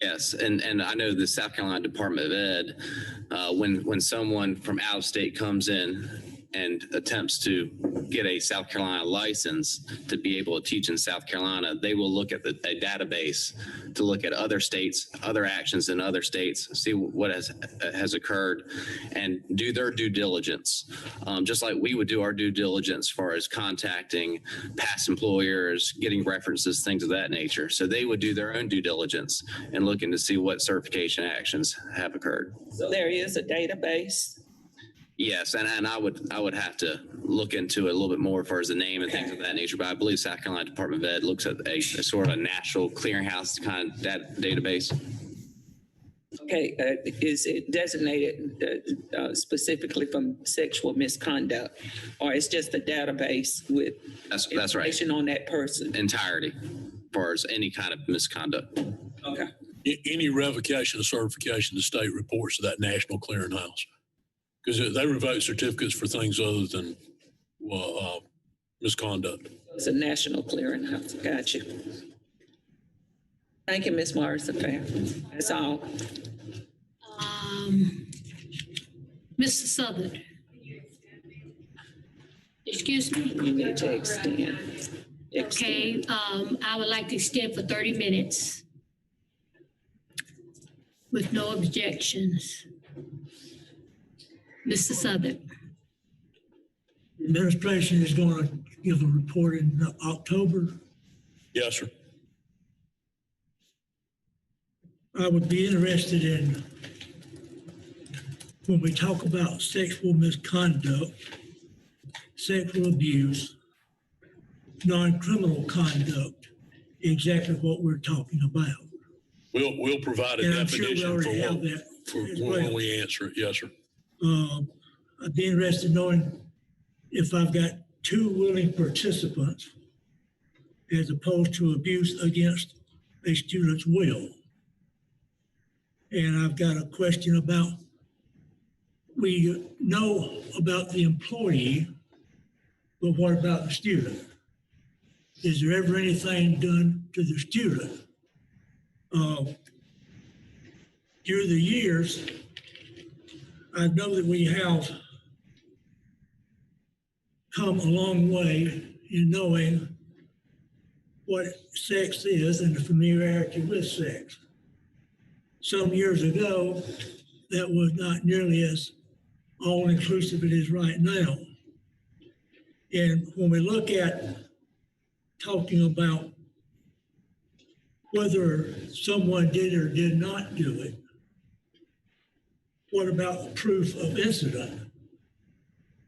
Yes, and I know the South Carolina Department of Ed, when someone from out of state comes in and attempts to get a South Carolina license to be able to teach in South Carolina, they will look at a database to look at other states, other actions in other states, see what has occurred, and do their due diligence. Just like we would do our due diligence as far as contacting past employers, getting references, things of that nature. So they would do their own due diligence and looking to see what certification actions have occurred.
So there is a database.
Yes, and I would have to look into it a little bit more as far as the name and things of that nature. But I believe South Carolina Department of Ed looks at a sort of a national clearinghouse kind of database.
Okay, is it designated specifically from sexual misconduct, or it's just a database with
that's
information
right.
on that person?
Entirety, as far as any kind of misconduct.
Okay.
Any revocation of certification, the state reports to that national clearinghouse, because they revoke certificates for things other than misconduct.
It's a national clearinghouse. Got you. Thank you, Ms. Morrison-Fair. That's all.
Mr. Southern. Excuse me?
You need to extend.
Okay, I would like to extend for 30 minutes with no objections. Mr. Southern.
The administration is going to give a report in October.
Yes, sir.
I would be interested in, when we talk about sexual misconduct, sexual abuse, non-criminal conduct, exactly what we're talking about.
We'll provide a
And I'm
definition
sure we already
for
have that as
when
well.
we answer it. Yes, sir.
I'd be interested in knowing if I've got 2 willing participants as opposed to abuse against a student's will. And I've got a question about, we know about the employee, but what about the student? Is there ever anything done to the student? through the years, I know that we have come a long way in knowing what sex is and the familiarity with sex. Some years ago, that was not nearly as all-inclusive it is right now. And when we look at talking about whether someone did or did not do it, what about proof of incident?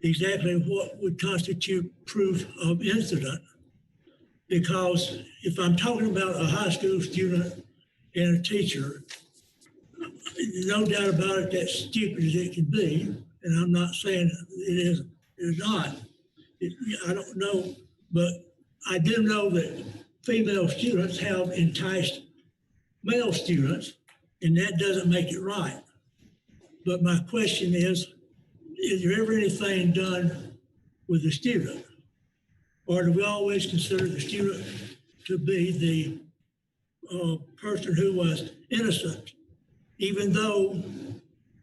Exactly what would constitute proof of incident? Because if I'm talking about a high school student and a teacher, no doubt about it, that's stupid as it can be. And I'm not saying it is not. I don't know, but I do know that female students have enticed male students, and that doesn't make it right. But my question is there ever anything done with the student? Or do we always consider the student to be the person who was innocent, even though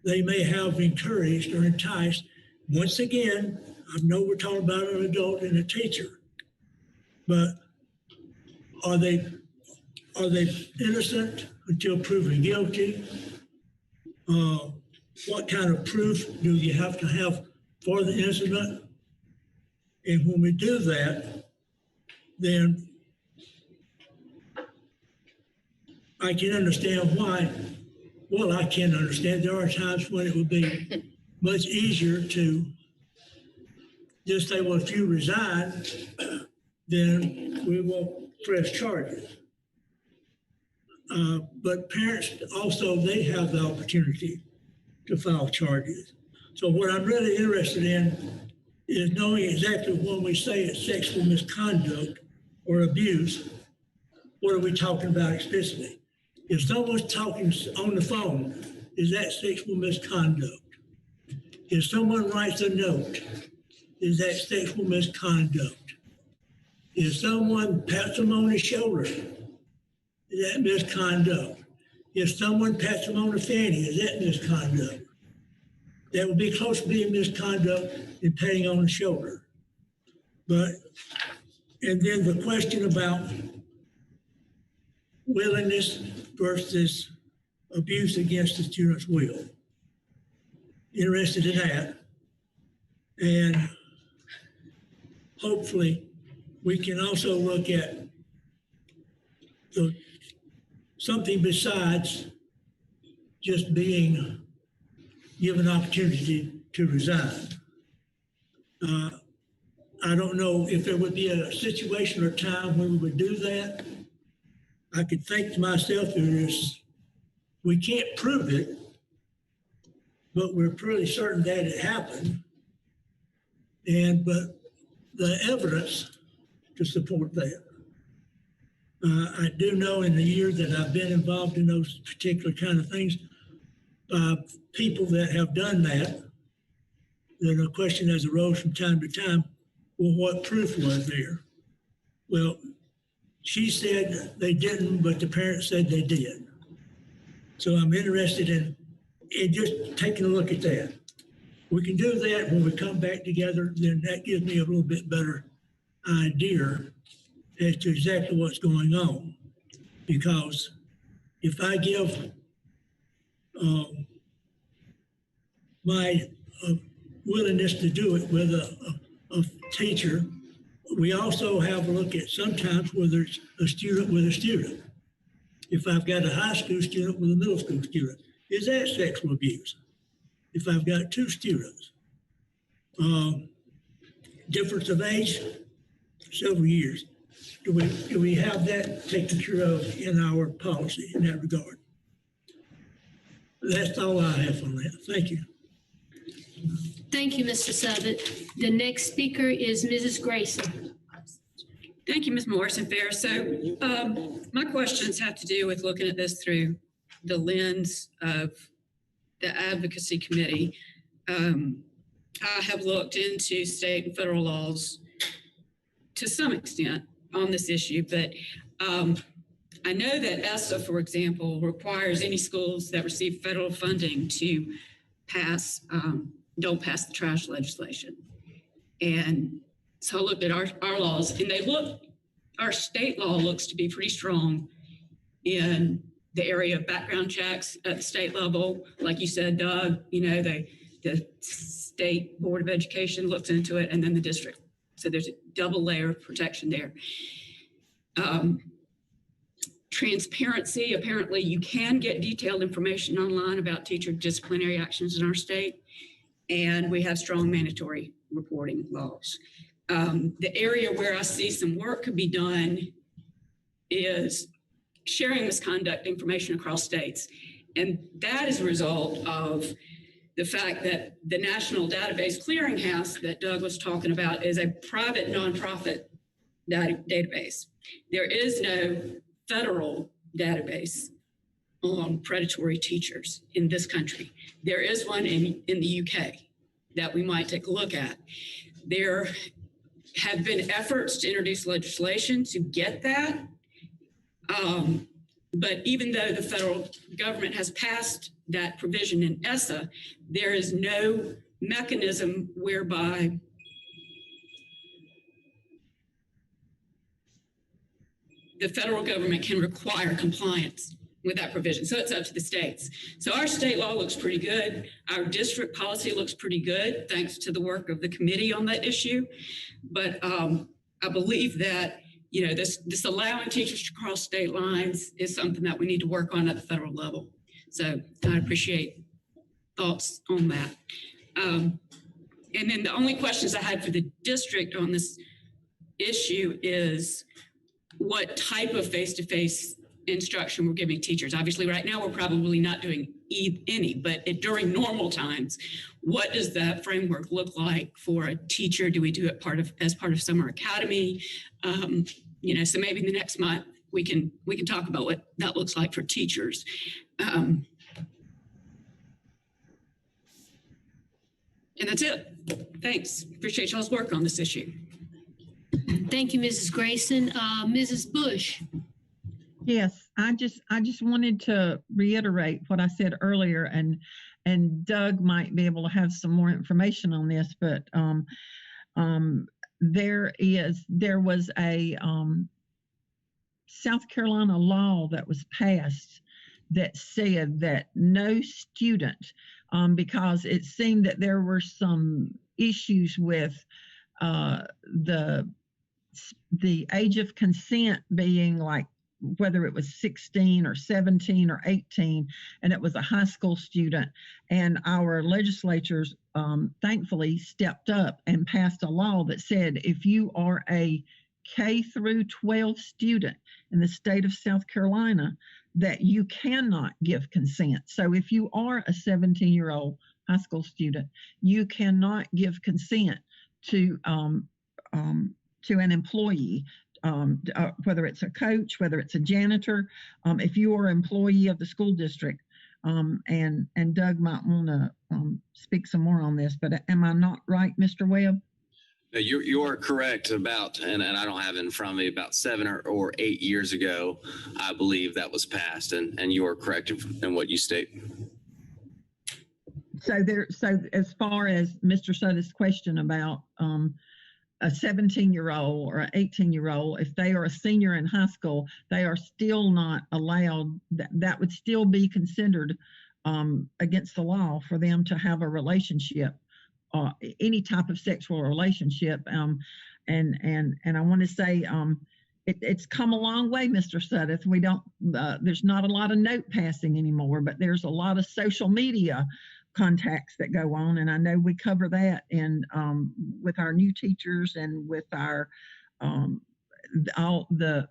they may have encouraged or enticed? Once again, I know we're talking about an adult and a teacher, but are they innocent until proven guilty? What kind of proof do you have to have for the incident? And when we do that, then I can understand why. Well, I can understand there are times when it would be much easier to just say, well, if you resign, then we won't press charges. But parents also, they have the opportunity to file charges. So what I'm really interested in is knowing exactly when we say it's sexual misconduct or abuse, what are we talking about explicitly? If someone's talking on the phone, is that sexual misconduct? If someone writes a note, is that sexual misconduct? If someone pats them on the shoulder, is that misconduct? If someone pats them on the fanny, is that misconduct? That would be close to being misconduct than patting on the shoulder. But, and then the question about willingness versus abuse against the student's will. Interested in that. And hopefully we can also look at something besides just being given opportunity to resign. I don't know if there would be a situation or time when we would do that. I could think to myself, we can't prove it, but we're pretty certain that it happened. But the evidence to support that. I do know in the years that I've been involved in those particular kind of things, people that have done that, then a question has arose from time to time, well, what proof was there? Well, she said they didn't, but the parents said they did. So I'm interested in just taking a look at that. We can do that when we come back together, then that gives me a little bit better idea as to exactly what's going on. Because if I give my willingness to do it with a teacher, we also have a look at sometimes whether it's a student with a student. If I've got a high school student with a middle school student, is that sexual abuse? If I've got two students, difference of age, several years, do we have that taken care of in our policy in that regard? That's all I have on that. Thank you.
Thank you, Mr. Savitt. The next speaker is Mrs. Grayson.
Thank you, Ms. Morrison-Fair. So my questions have to do with looking at this through the lens of the advocacy committee. I have looked into state and federal laws to some extent on this issue, but I know that ESSA, for example, requires any schools that receive federal funding to don't pass the trash legislation. And so I looked at our laws, and our state law looks to be pretty strong in the area of background checks at the state level. Like you said, Doug, the state board of education looks into it, and then the district. So there's a double layer of protection there. Transparency, apparently you can get detailed information online about teacher disciplinary actions in our state, and we have strong mandatory reporting laws. The area where I see some work could be done is sharing misconduct information across states. And that is a result of the fact that the National Database Clearinghouse that Doug was talking about is a private nonprofit database. There is no federal database on predatory teachers in this country. There is one in the UK that we might take a look at. There have been efforts to introduce legislation to get that. But even though the federal government has passed that provision in ESSA, there is no mechanism whereby the federal government can require compliance with that provision. So it's up to the states. So our state law looks pretty good. Our district policy looks pretty good, thanks to the work of the committee on that issue. But I believe that this allowing teachers to cross state lines is something that we need to work on at the federal level. So I appreciate thoughts on that. And then the only questions I had for the district on this issue is what type of face-to-face instruction we're giving teachers. Obviously, right now, we're probably not doing any, but during normal times, what does that framework look like for a teacher? Do we do it as part of summer academy? So maybe the next month we can talk about what that looks like for teachers. And that's it. Thanks. Appreciate y'all's work on this issue.
Thank you, Mrs. Grayson. Mrs. Bush.
Yes, I just wanted to reiterate what I said earlier, and Doug might be able to have some more information on this, but there was a South Carolina law that was passed that said that no student, because it seemed that there were some issues with the age of consent being like whether it was 16 or 17 or 18, and it was a high school student. And our legislatures thankfully stepped up and passed a law that said if you are a K through 12 student in the state of South Carolina, that you cannot give consent. So if you are a 17-year-old high school student, you cannot give consent to an employee, whether it's a coach, whether it's a janitor, if you are an employee of the school district. And Doug might want to speak some more on this, but am I not right, Mr. Webb?
You are correct about, and I don't have it in front of me, about 7 or 8 years ago, I believe that was passed, and you are correct in what you state.
So as far as Mr. Sutter's question about a 17-year-old or an 18-year-old, if they are a senior in high school, they are still not allowed, that would still be considered against the law for them to have a relationship, any type of sexual relationship. And I want to say it's come a long way, Mr. Suddeth. We don't, there's not a lot of note passing anymore, but there's a lot of social media contacts that go on, and I know we cover that in with our new teachers and with our all the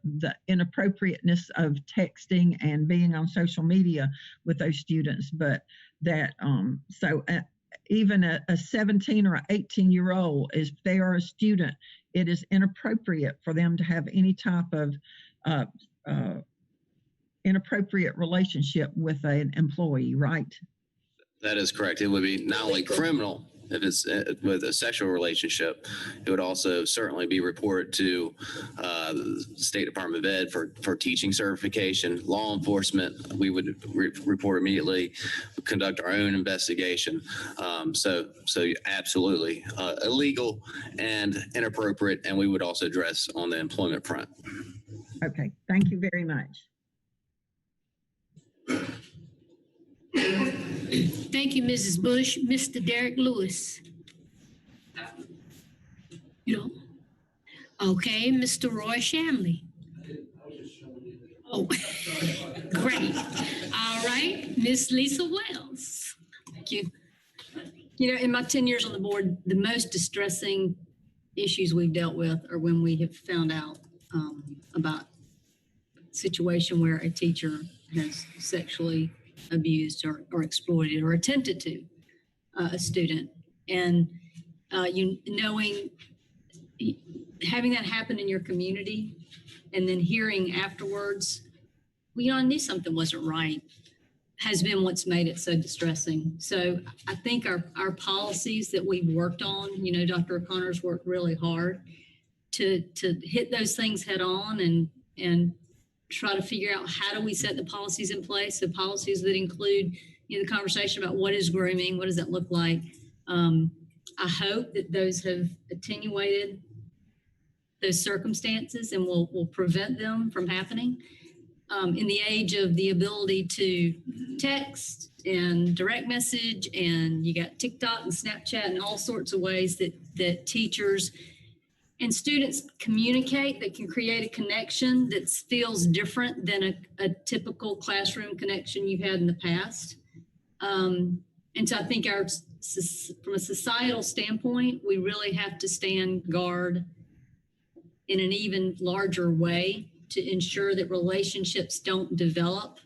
inappropriateness of texting and being on social media with those students. But that even a 17 or 18-year-old, if they are a student, it is inappropriate for them to have any type of inappropriate relationship with an employee, right?
That is correct. It would be not only criminal, if it's with a sexual relationship, it would also certainly be reported to the State Department of Ed for teaching certification. Law enforcement, we would report immediately, conduct our own investigation. So absolutely illegal and inappropriate, and we would also address on the employment front.
Okay, thank you very much.
Thank you, Mrs. Bush. Mr. Derek Lewis. You know, okay, Mr. Roy Shamley. Oh, great. All right, Miss Lisa Wells.
Thank you. You know, in my 10 years on the board, the most distressing issues we've dealt with are when we have found out about a situation where a teacher has sexually abused or exploited or attempted to a student. And having that happen in your community and then hearing afterwards, well, I knew something wasn't right, has been what's made it so distressing. So I think our policies that we've worked on, Dr. O'Connor's worked really hard to hit those things head on and try to figure out how do we set the policies in place, the policies that include the conversation about what is grooming, what does that look like. I hope that those have attenuated those circumstances and will prevent them from happening. In the age of the ability to text and direct message, and you got TikTok and Snapchat and all sorts of ways that teachers and students communicate, that can create a connection that feels different than a typical classroom connection you've had in the past. And so I think from a societal standpoint, we really have to stand guard in an even larger way to ensure that relationships don't develop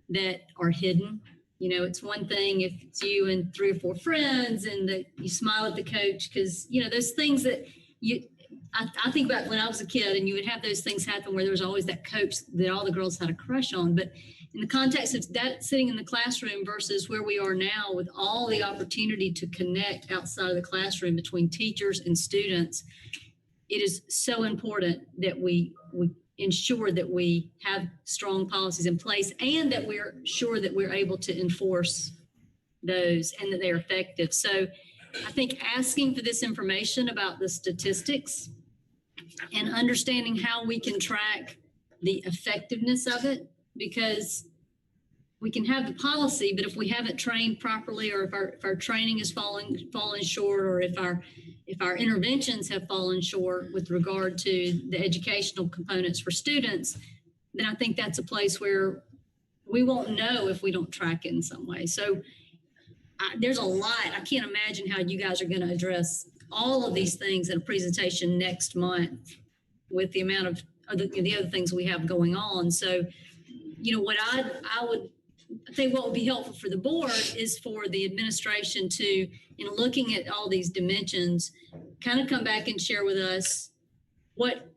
that are hidden. It's one thing if it's you and 3 or 4 friends and that you smile at the coach because, those things that I think about when I was a kid and you would have those things happen where there was always that coach that all the girls had a crush on. But in the context of that sitting in the classroom versus where we are now with all the opportunity to connect outside of the classroom between teachers and students, it is so important that we ensure that we have strong policies in place and that we're sure that we're able to enforce those and that they're effective. So I think asking for this information about the statistics and understanding how we can track the effectiveness of it, because we can have the policy, but if we haven't trained properly, or if our training is falling short, or if our interventions have fallen short with regard to the educational components for students, then I think that's a place where we won't know if we don't track it in some way. So there's a lot. I can't imagine how you guys are going to address all of these things in a presentation next month with the amount of the other things we have going on. So, what I think what would be helpful for the board is for the administration to, in looking at all these dimensions, kind of come back and share with us what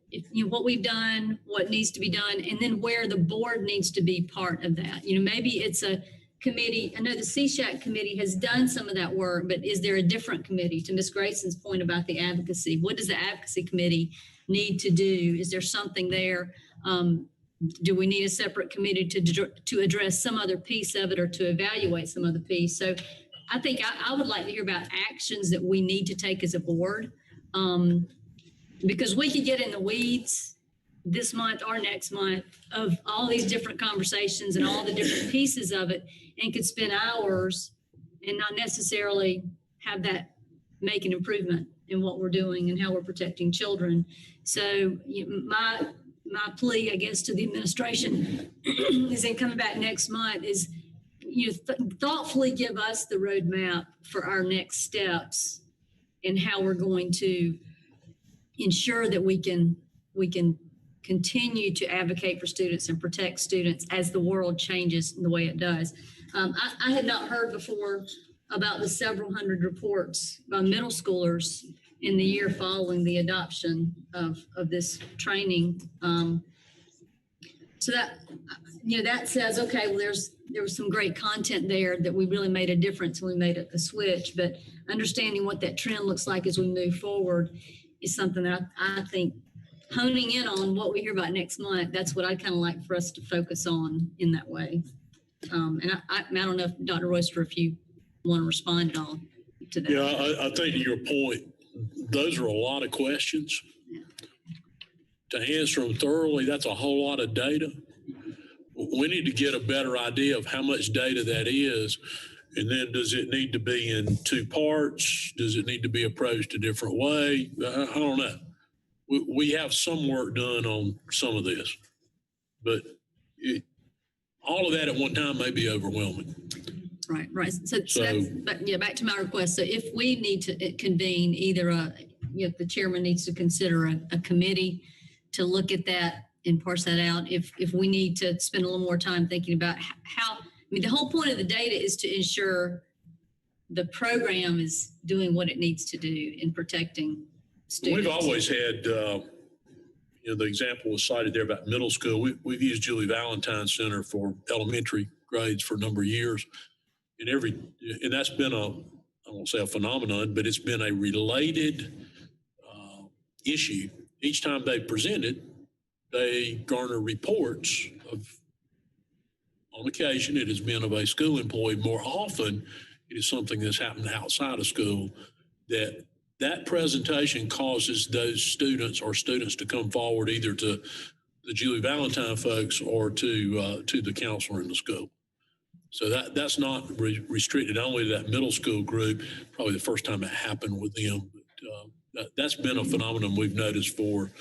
we've done, what needs to be done, and then where the board needs to be part of that. Maybe it's a committee. I know the CSHAC committee has done some of that work, but is there a different committee? To Ms. Grayson's point about the advocacy, what does the advocacy committee need to do? Is there something there? Do we need a separate committee to address some other piece of it or to evaluate some other piece? So I think I would like to hear about actions that we need to take as a board, because we could get in the weeds this month or next month of all these different conversations and all the different pieces of it, and could spend hours and not necessarily have that make an improvement in what we're doing and how we're protecting children. So my plea, I guess, to the administration is in coming back next month is, thoughtfully give us the roadmap for our next steps and how we're going to ensure that we can continue to advocate for students and protect students as the world changes the way it does. I had not heard before about the several hundred reports by middle schoolers in the year following the adoption of this training. So that, that says, okay, well, there was some great content there that we really made a difference when we made a switch, but understanding what that trend looks like as we move forward is something that I think honing in on what we hear about next month, that's what I'd kind of like for us to focus on in that way. And I don't know if Dr. Royster, if you want to respond at all to that.
Yeah, I think to your point, those are a lot of questions. To answer them thoroughly, that's a whole lot of data. We need to get a better idea of how much data that is. And then does it need to be in two parts? Does it need to be approached a different way? I don't know. We have some work done on some of this, but all of that at one time may be overwhelming.
Right. So that's, but yeah, back to my request. So if we need to convene either the chairman needs to consider a committee to look at that and parse that out. If we need to spend a little more time thinking about how, the whole point of the data is to ensure the program is doing what it needs to do in protecting students.
We've always had, the example was cited there about middle school. We've used Julie Valentine Center for elementary grades for a number of years. And that's been I won't say a phenomenon, but it's been a related issue. Each time they presented, they garner reports of, on occasion, it has been of a school employee. More often, it is something that's happened outside of school that presentation causes those students to come forward either to the Julie Valentine folks or to the counselor in the school. So that's not restricted only to that middle school group. Probably the first time it happened with them. But that's been a phenomenon we've noticed for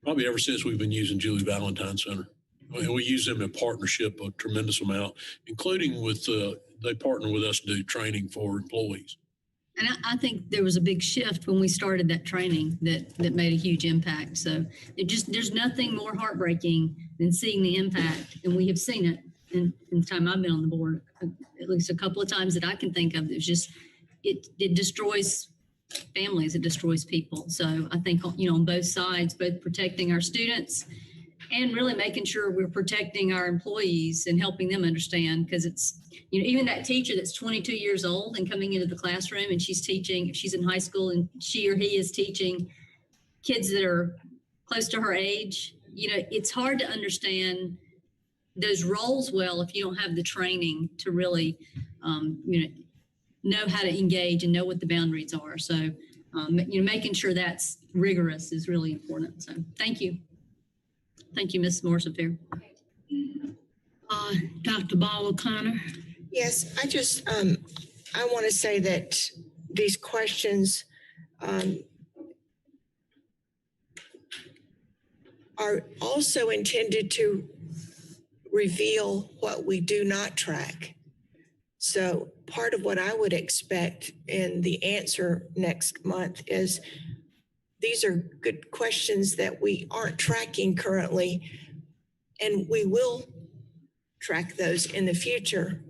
probably ever since we've been using Julie Valentine Center. And we use them in partnership a tremendous amount, including with, they partner with us to do training for employees.
And I think there was a big shift when we started that training that made a huge impact. So there's nothing more heartbreaking than seeing the impact. And we have seen it in the time I've been on the board, at least a couple of times that I can think of. It's just, it destroys families, it destroys people. So I think, on both sides, both protecting our students and really making sure we're protecting our employees and helping them understand, because it's, even that teacher that's 22 years old and coming into the classroom and she's teaching, if she's in high school and she or he is teaching kids that are close to her age, it's hard to understand those roles well if you don't have the training to really, know how to engage and know what the boundaries are. So, making sure that's rigorous is really important. So thank you. Thank you, Ms. Morris-Affair. Dr. Ball O'Connor.
Yes, I just, I want to say that these questions are also intended to reveal what we do not track. So part of what I would expect in the answer next month is these are good questions that we aren't tracking currently, and we will track those in the future.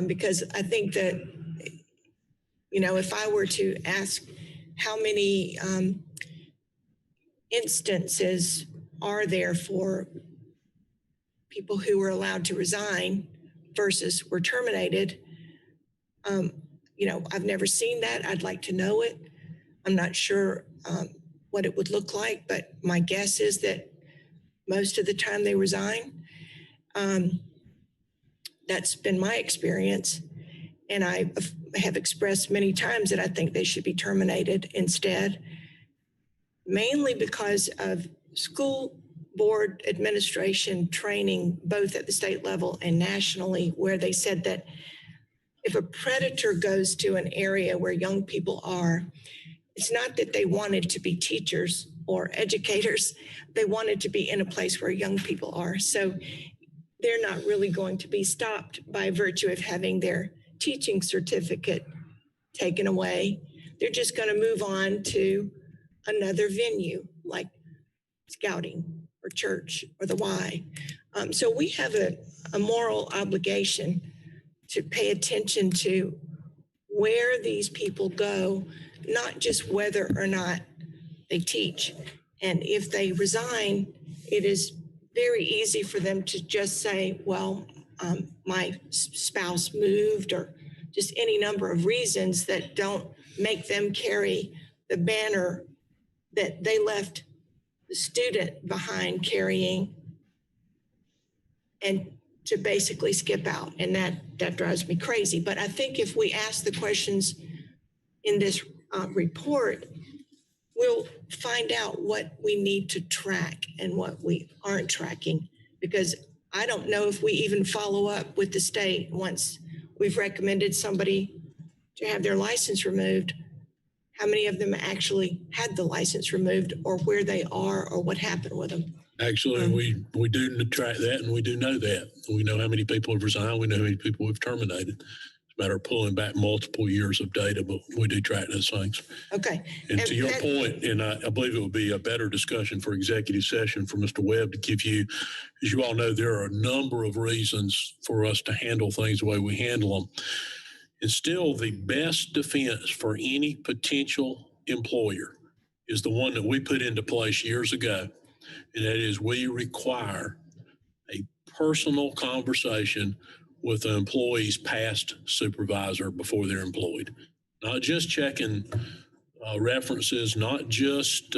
Because I think that, if I were to ask how many instances are there for people who were allowed to resign versus were terminated, I've never seen that. I'd like to know it. I'm not sure what it would look like, but my guess is that most of the time they resign. That's been my experience. And I have expressed many times that I think they should be terminated instead, mainly because of school board administration training, both at the state level and nationally, where they said that if a predator goes to an area where young people are, it's not that they wanted to be teachers or educators. They wanted to be in a place where young people are. So they're not really going to be stopped by virtue of having their teaching certificate taken away. They're just going to move on to another venue like scouting or church or the Y. So we have a moral obligation to pay attention to where these people go, not just whether or not they teach. And if they resign, it is very easy for them to just say, well, my spouse moved, or just any number of reasons that don't make them carry the banner that they left the student behind carrying, and to basically skip out. And that drives me crazy. But I think if we ask the questions in this report, we'll find out what we need to track and what we aren't tracking, because I don't know if we even follow up with the state once we've recommended somebody to have their license removed. How many of them actually had the license removed, or where they are, or what happened with them?
Actually, we do track that, and we do know that. We know how many people have resigned. We know how many people we've terminated. It's a matter of pulling back multiple years of data, but we do track those things.
Okay.
And to your point, and I believe it would be a better discussion for executive session for Mr. Webb to give you, as you all know, there are a number of reasons for us to handle things the way we handle them. And still, the best defense for any potential employer is the one that we put into place years ago. And that is, we require a personal conversation with the employee's past supervisor before they're employed. Not just checking references, not just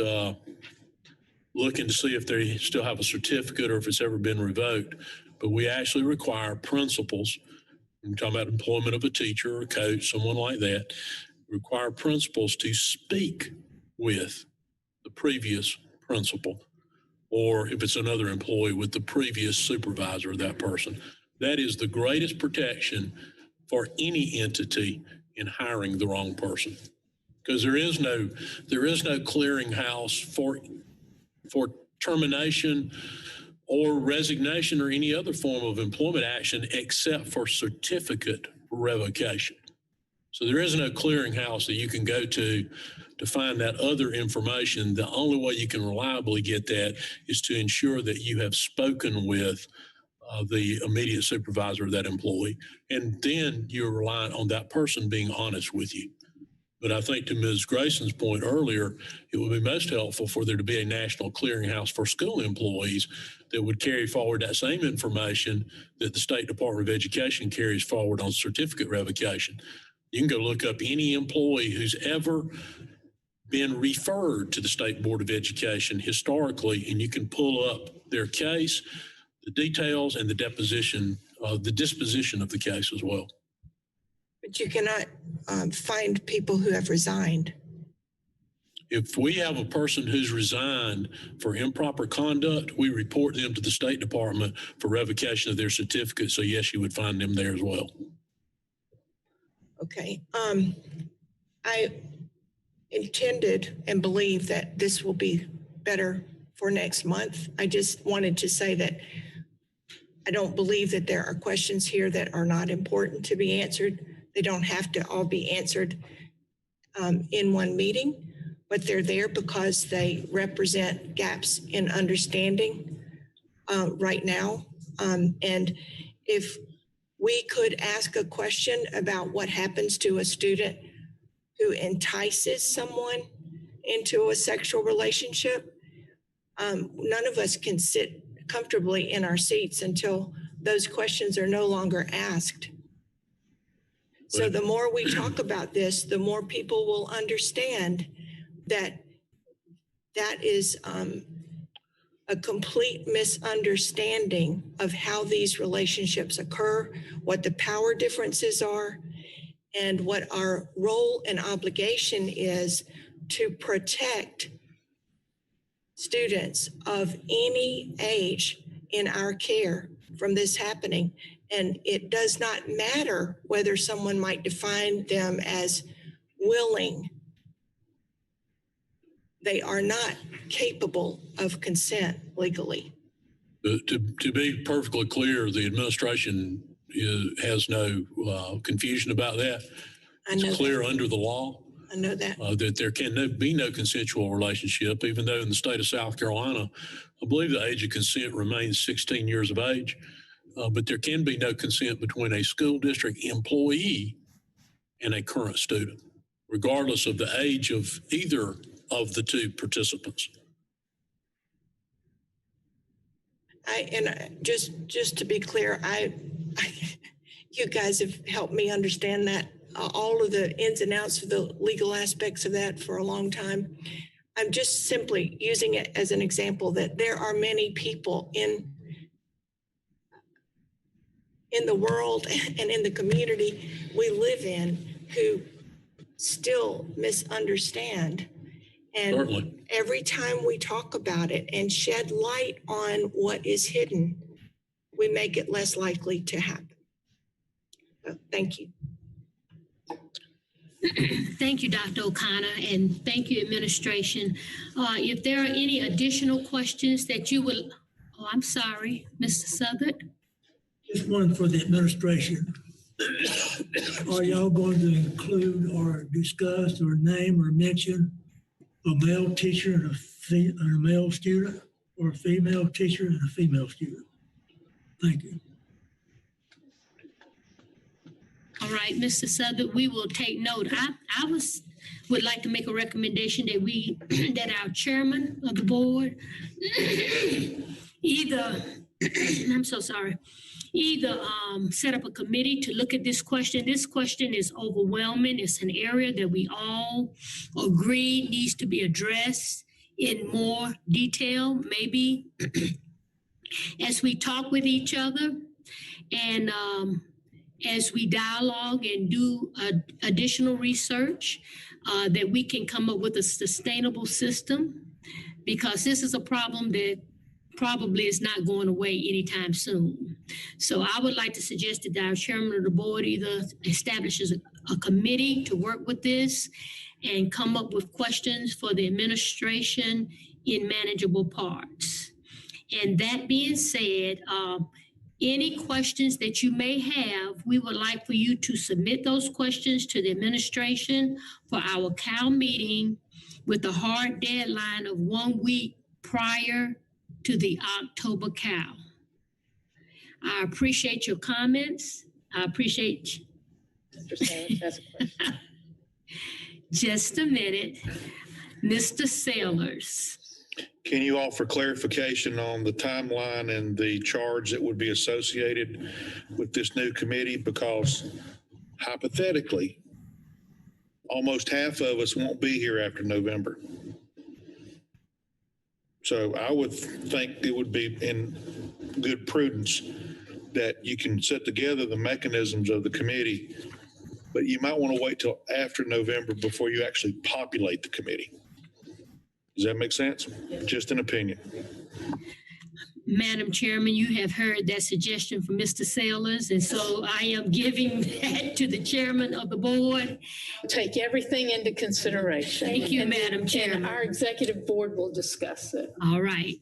looking to see if they still have a certificate or if it's ever been revoked, but we actually require principals. I'm talking about employment of a teacher or a coach, someone like that, require principals to speak with the previous principal, or if it's another employee, with the previous supervisor of that person. That is the greatest protection for any entity in hiring the wrong person, because there is no clearinghouse for termination or resignation or any other form of employment action except for certificate revocation. So there is no clearinghouse that you can go to find that other information. The only way you can reliably get that is to ensure that you have spoken with the immediate supervisor of that employee, and then you're reliant on that person being honest with you. But I think to Ms. Grayson's point earlier, it would be most helpful for there to be a national clearinghouse for school employees that would carry forward that same information that the State Department of Education carries forward on certificate revocation. You can go look up any employee who's ever been referred to the State Board of Education historically, and you can pull up their case, the details, and the disposition of the case as well.
But you cannot find people who have resigned.
If we have a person who's resigned for improper conduct, we report them to the State Department for revocation of their certificate. So yes, you would find them there as well.
Okay. I intended and believe that this will be better for next month. I just wanted to say that I don't believe that there are questions here that are not important to be answered. They don't have to all be answered in one meeting, but they're there because they represent gaps in understanding right now. And if we could ask a question about what happens to a student who entices someone into a sexual relationship, none of us can sit comfortably in our seats until those questions are no longer asked. So the more we talk about this, the more people will understand that that is a complete misunderstanding of how these relationships occur, what the power differences are, and what our role and obligation is to protect students of any age in our care from this happening. And it does not matter whether someone might define them as willing. They are not capable of consent legally.
To be perfectly clear, the administration has no confusion about that. It's clear under the law.
I know that.
That there can be no consensual relationship, even though in the state of South Carolina, I believe the age of consent remains 16 years of age. But there can be no consent between a school district employee and a current student, regardless of the age of either of the two participants.
Just to be clear, you guys have helped me understand that all of the ins and outs of the legal aspects of that for a long time. I'm just simply using it as an example that there are many people in the world and in the community we live in who still misunderstand. And
Certainly.
every time we talk about it and shed light on what is hidden, we make it less likely to happen. So, thank you.
Thank you, Dr. O'Connor, and thank you, administration. If there are any additional questions that you will, I'm sorry, Mr. Southard.
Just one for the administration. Are y'all going to include or discuss or name or mention a male teacher and a male student, or a female teacher and a female student? Thank you.
All right, Mr. Southard, we will take note. I would like to make a recommendation that that our chairman of the board either set up a committee to look at this question. This question is overwhelming. It's an area that we all agree needs to be addressed in more detail, maybe as we talk with each other and as we dialogue and do additional research, that we can come up with a sustainable system, because this is a problem that probably is not going away anytime soon. So I would like to suggest that our chairman of the board either establishes a committee to work with this and come up with questions for the administration in manageable parts. And that being said, any questions that you may have, we would like for you to submit those questions to the administration for our CAL meeting with a hard deadline of 1 week prior to the October CAL. I appreciate your comments. I appreciate. Just a minute. Mr. Sailors.
Can you offer clarification on the timeline and the charge that would be associated with this new committee? Because hypothetically, almost half of us won't be here after November. So I would think it would be in good prudence that you can set together the mechanisms of the committee, but you might want to wait till after November before you actually populate the committee. Does that make sense? Just an opinion.
Madam Chairman, you have heard that suggestion from Mr. Sailors, and so I am giving that to the chairman of the board.
Take everything into consideration.
Thank you, Madam Chairman.
And our executive board will discuss it.
All right.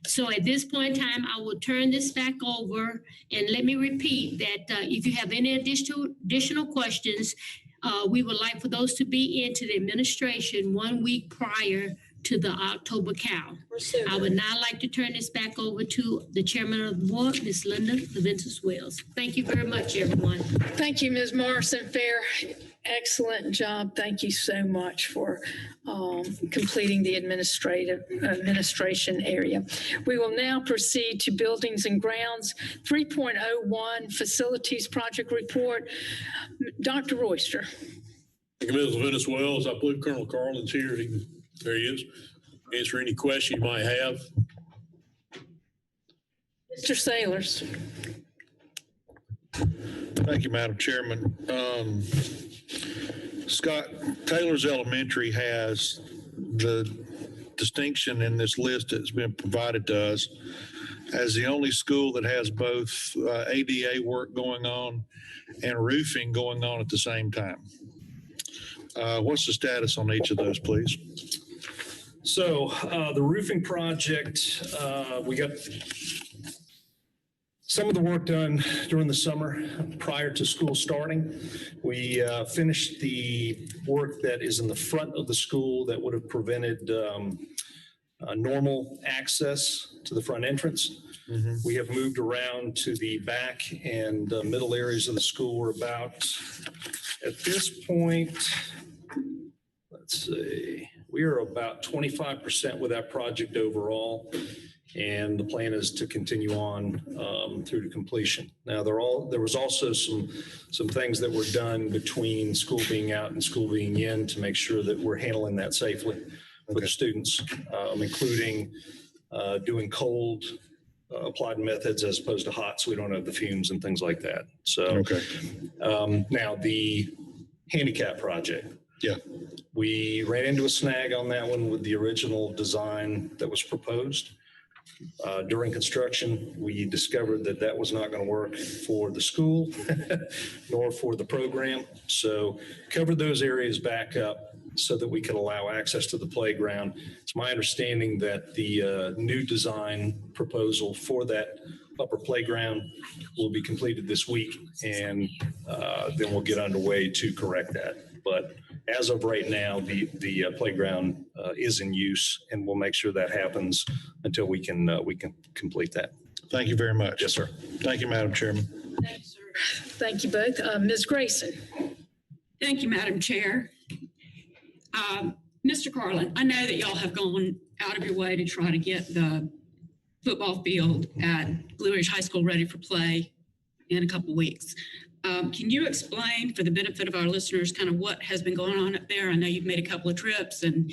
So at this point in time, I will turn this back over, and let me repeat that if you have any additional questions, we would like for those to be into the administration 1 week prior to the October CAL. I would now like to turn this back over to the chairman of the board, Ms. Linda Leventis-Wells. Thank you very much, everyone.
Thank you, Ms. Morrison-Fair. Excellent job. Thank you so much for completing the administration area. We will now proceed to Buildings and Grounds 3.01 Facilities Project Report. Dr. Royster.
Thank you, Ms. Leventis-Wells. I believe Colonel Carlin's here. There he is. Answer any question you might have.
Mr. Sailors.
Thank you, Madam Chairman. Scott, Taylor's Elementary has the distinction in this list that's been provided to us as the only school that has both ADA work going on and roofing going on at the same time. What's the status on each of those, please?
So the roofing project, we got some of the work done during the summer prior to school starting. We finished the work that is in the front of the school that would have prevented normal access to the front entrance. Mm-hmm. We have moved around to the back and middle areas of the school. We're about, at this point, let's see, we are about 25% with that project overall. And the plan is to continue on through to completion. Now, there was also some things that were done between school being out and school being in to make sure that we're handling that safely for the students, including doing cold applied methods as opposed to hot, so we don't have the fumes and things like that. So now the handicap project.
Yeah.
We ran into a snag on that one with the original design that was proposed. During construction, we discovered that that was not going to work for the school nor for the program. So covered those areas back up so that we could allow access to the playground. It's my understanding that the new design proposal for that upper playground will be completed this week, and then we'll get underway to correct that. But as of right now, the playground is in use, and we'll make sure that happens until we can complete that.
Thank you very much.
Yes, sir.
Thank you, Madam Chairman.
Thank you, sir.
Thank you both. Ms. Grayson.
Thank you, Madam Chair. Mr. Carlin, I know that y'all have gone out of your way to try to get the football field at Blue Ridge High School ready for play in a couple weeks. Can you explain, for the benefit of our listeners, kind of what has been going on up there? I know you've made a couple of trips, and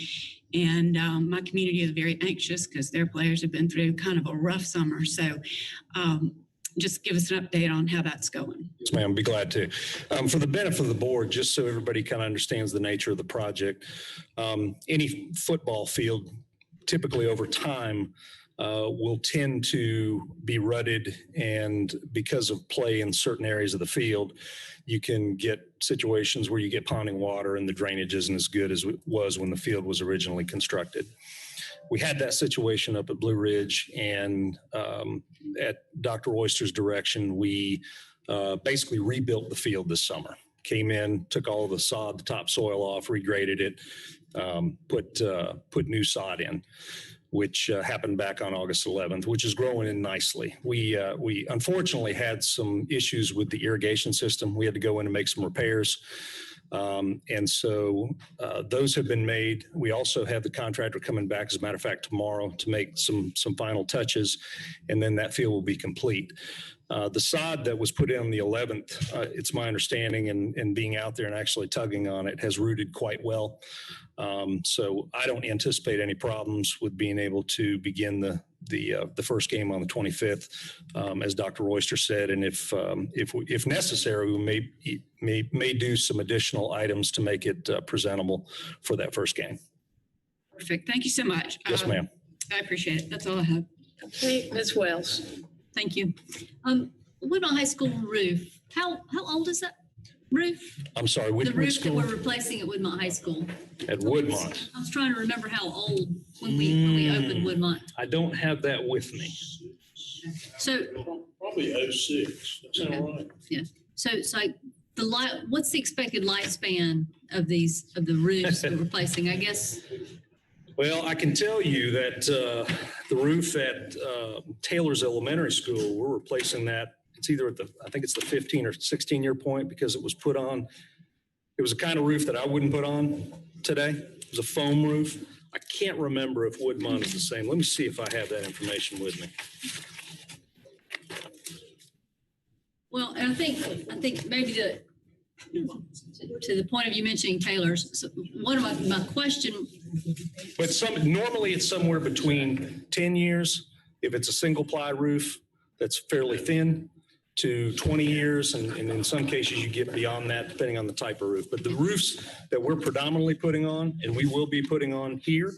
my community is very anxious because their players have been through kind of a rough summer. So just give us an update on how that's going.
Yes, ma'am. Be glad to. For the benefit of the board, just so everybody kind of understands the nature of the project, any football field, typically over time, will tend to be rutted, and because of play in certain areas of the field, you can get situations where you get ponding water and the drainage isn't as good as it was when the field was originally constructed. We had that situation up at Blue Ridge, and at Dr. Oyster's direction, we basically rebuilt the field this summer. Came in, took all the sod, the topsoil off, regraded it, put new sod in, which happened back on August 11th, which is growing in nicely. We unfortunately had some issues with the irrigation system. We had to go in and make some repairs. And so those have been made. We also have the contractor coming back, as a matter of fact, tomorrow to make some final touches, and then that field will be complete. The sod that was put in on the 11th, it's my understanding, and being out there and actually tugging on it, has rooted quite well. So I don't anticipate any problems with being able to begin the first game on the 25th, as Dr. Oyster said. And if necessary, we may do some additional items to make it presentable for that first game.
Perfect. Thank you so much.
Yes, ma'am.
I appreciate it. That's all I have.
Okay, Ms. Wells.
Thank you. Woodmont High School roof, how old is that roof?
I'm sorry, which
The roof that
school?
we're replacing at Woodmont High School.
At Woodmont.
I was trying to remember how old when we opened Woodmont.
I don't have that with me.
So
Probably 06. That sound right.
yeah. So what's the expected lifespan of the roofs that we're replacing? I guess.
Well, I can tell you that the roof at Taylor's Elementary School, we're replacing that. It's either I think it's the 15 or 16 year point, because it was put on. It was a kind of roof that I wouldn't put on today. It was a foam roof. I can't remember if Woodmont is the same. Let me see if I have that information with me.
Well, and I think maybe to the point of you mentioning Taylor's, so one of my question.
But normally it's somewhere between 10 years, if it's a single ply roof that's fairly thin, to 20 years. And in some cases you get beyond that depending on the type of roof. But the roofs that we're predominantly putting on, and we will be putting on here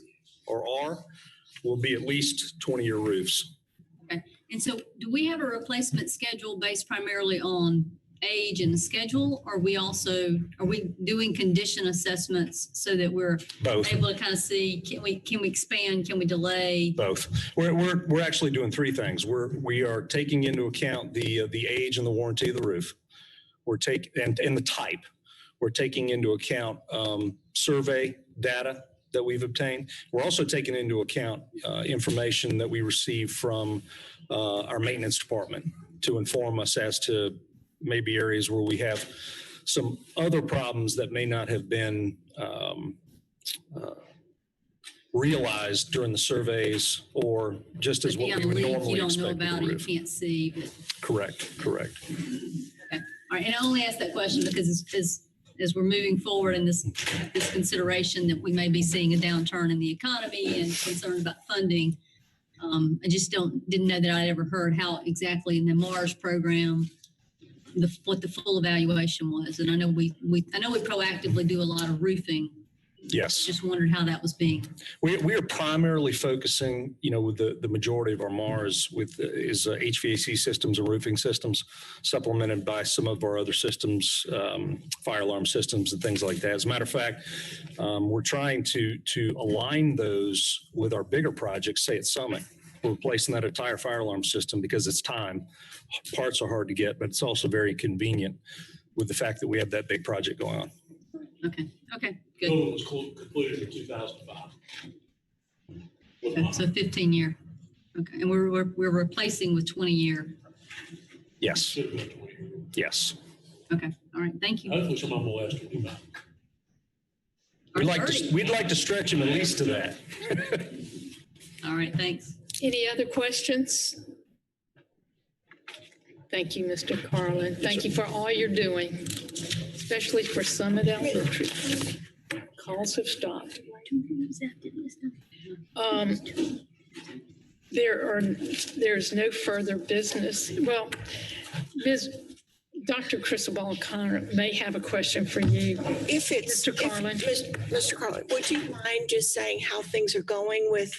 will be at least 20-year roofs.
Okay. And so do we have a replacement schedule based primarily on age and the schedule? Or are we doing condition assessments so that we're
Both.
able to kind of see, can we expand, can we delay?
Both. We're actually doing three things. We are taking into account the age and the warranty of the roof. And the type. We're taking into account survey data that we've obtained. We're also taking into account information that we receive from our maintenance department to inform us as to maybe areas where we have some other problems that may not have been realized during the surveys or just as
But
what
the
we would
leak,
normally
you don't know
expect with
about
the
it,
roof.
you can't see, but.
Correct.
Okay. All right, and I only ask that question because as we're moving forward in this consideration that we may be seeing a downturn in the economy and concerned about funding, I just didn't know that I'd ever heard how exactly in the MARS program, what the full evaluation was. And I know we proactively do a lot of roofing.
Yes.
Just wondered how that was being.
We are primarily focusing, with the majority of our MARS is HVAC systems and roofing systems, supplemented by some of our other systems, fire alarm systems and things like that. As a matter of fact, we're trying to align those with our bigger projects, say at Summit. We're replacing that entire fire alarm system because it's time. Parts are hard to get, but it's also very convenient with the fact that we have that big project going on.
Okay, good.
Total was completed in 2005.
Okay, so 15-year. Okay, and we're replacing with 20-year.
Yes. Yes.
Okay, all right, thank you.
Hopefully some of them will last 25.
We'd like to stretch them at least to that.
All right, thanks.
Any other questions? Thank you, Mr. Carlin. Thank you for all you're doing, especially for Summit Elementary. Calls have stopped. There's no further business. Well, Dr. Cristobal Connor may have a question for you.
If it's
Mr. Carlin.
Mr. Carlin, would you mind just saying how things are going with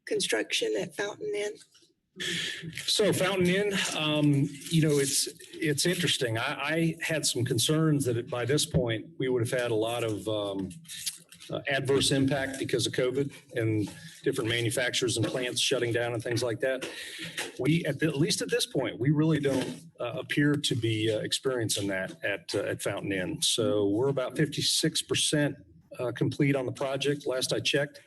construction at Fountain Inn?
So Fountain Inn, it's interesting. I had some concerns that by this point we would have had a lot of adverse impact because of COVID and different manufacturers and plants shutting down and things like that. We, at least at this point, we really don't appear to be experiencing that at Fountain Inn. So we're about 56% complete on the project. Last I checked,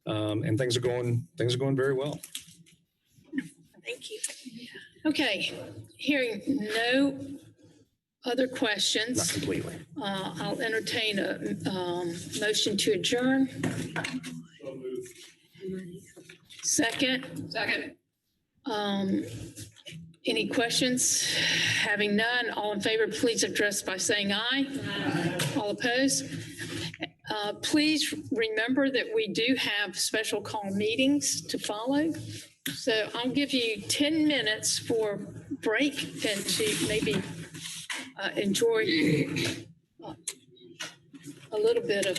and things are going very well.
Thank you.
Okay, hearing no other questions.
Not completely.
I'll entertain a motion to adjourn. Second. Any questions? Having none, all in favor, please address by saying aye. All opposed? Please remember that we do have special call meetings to follow. So I'll give you 10 minutes for break and to maybe enjoy a little bit of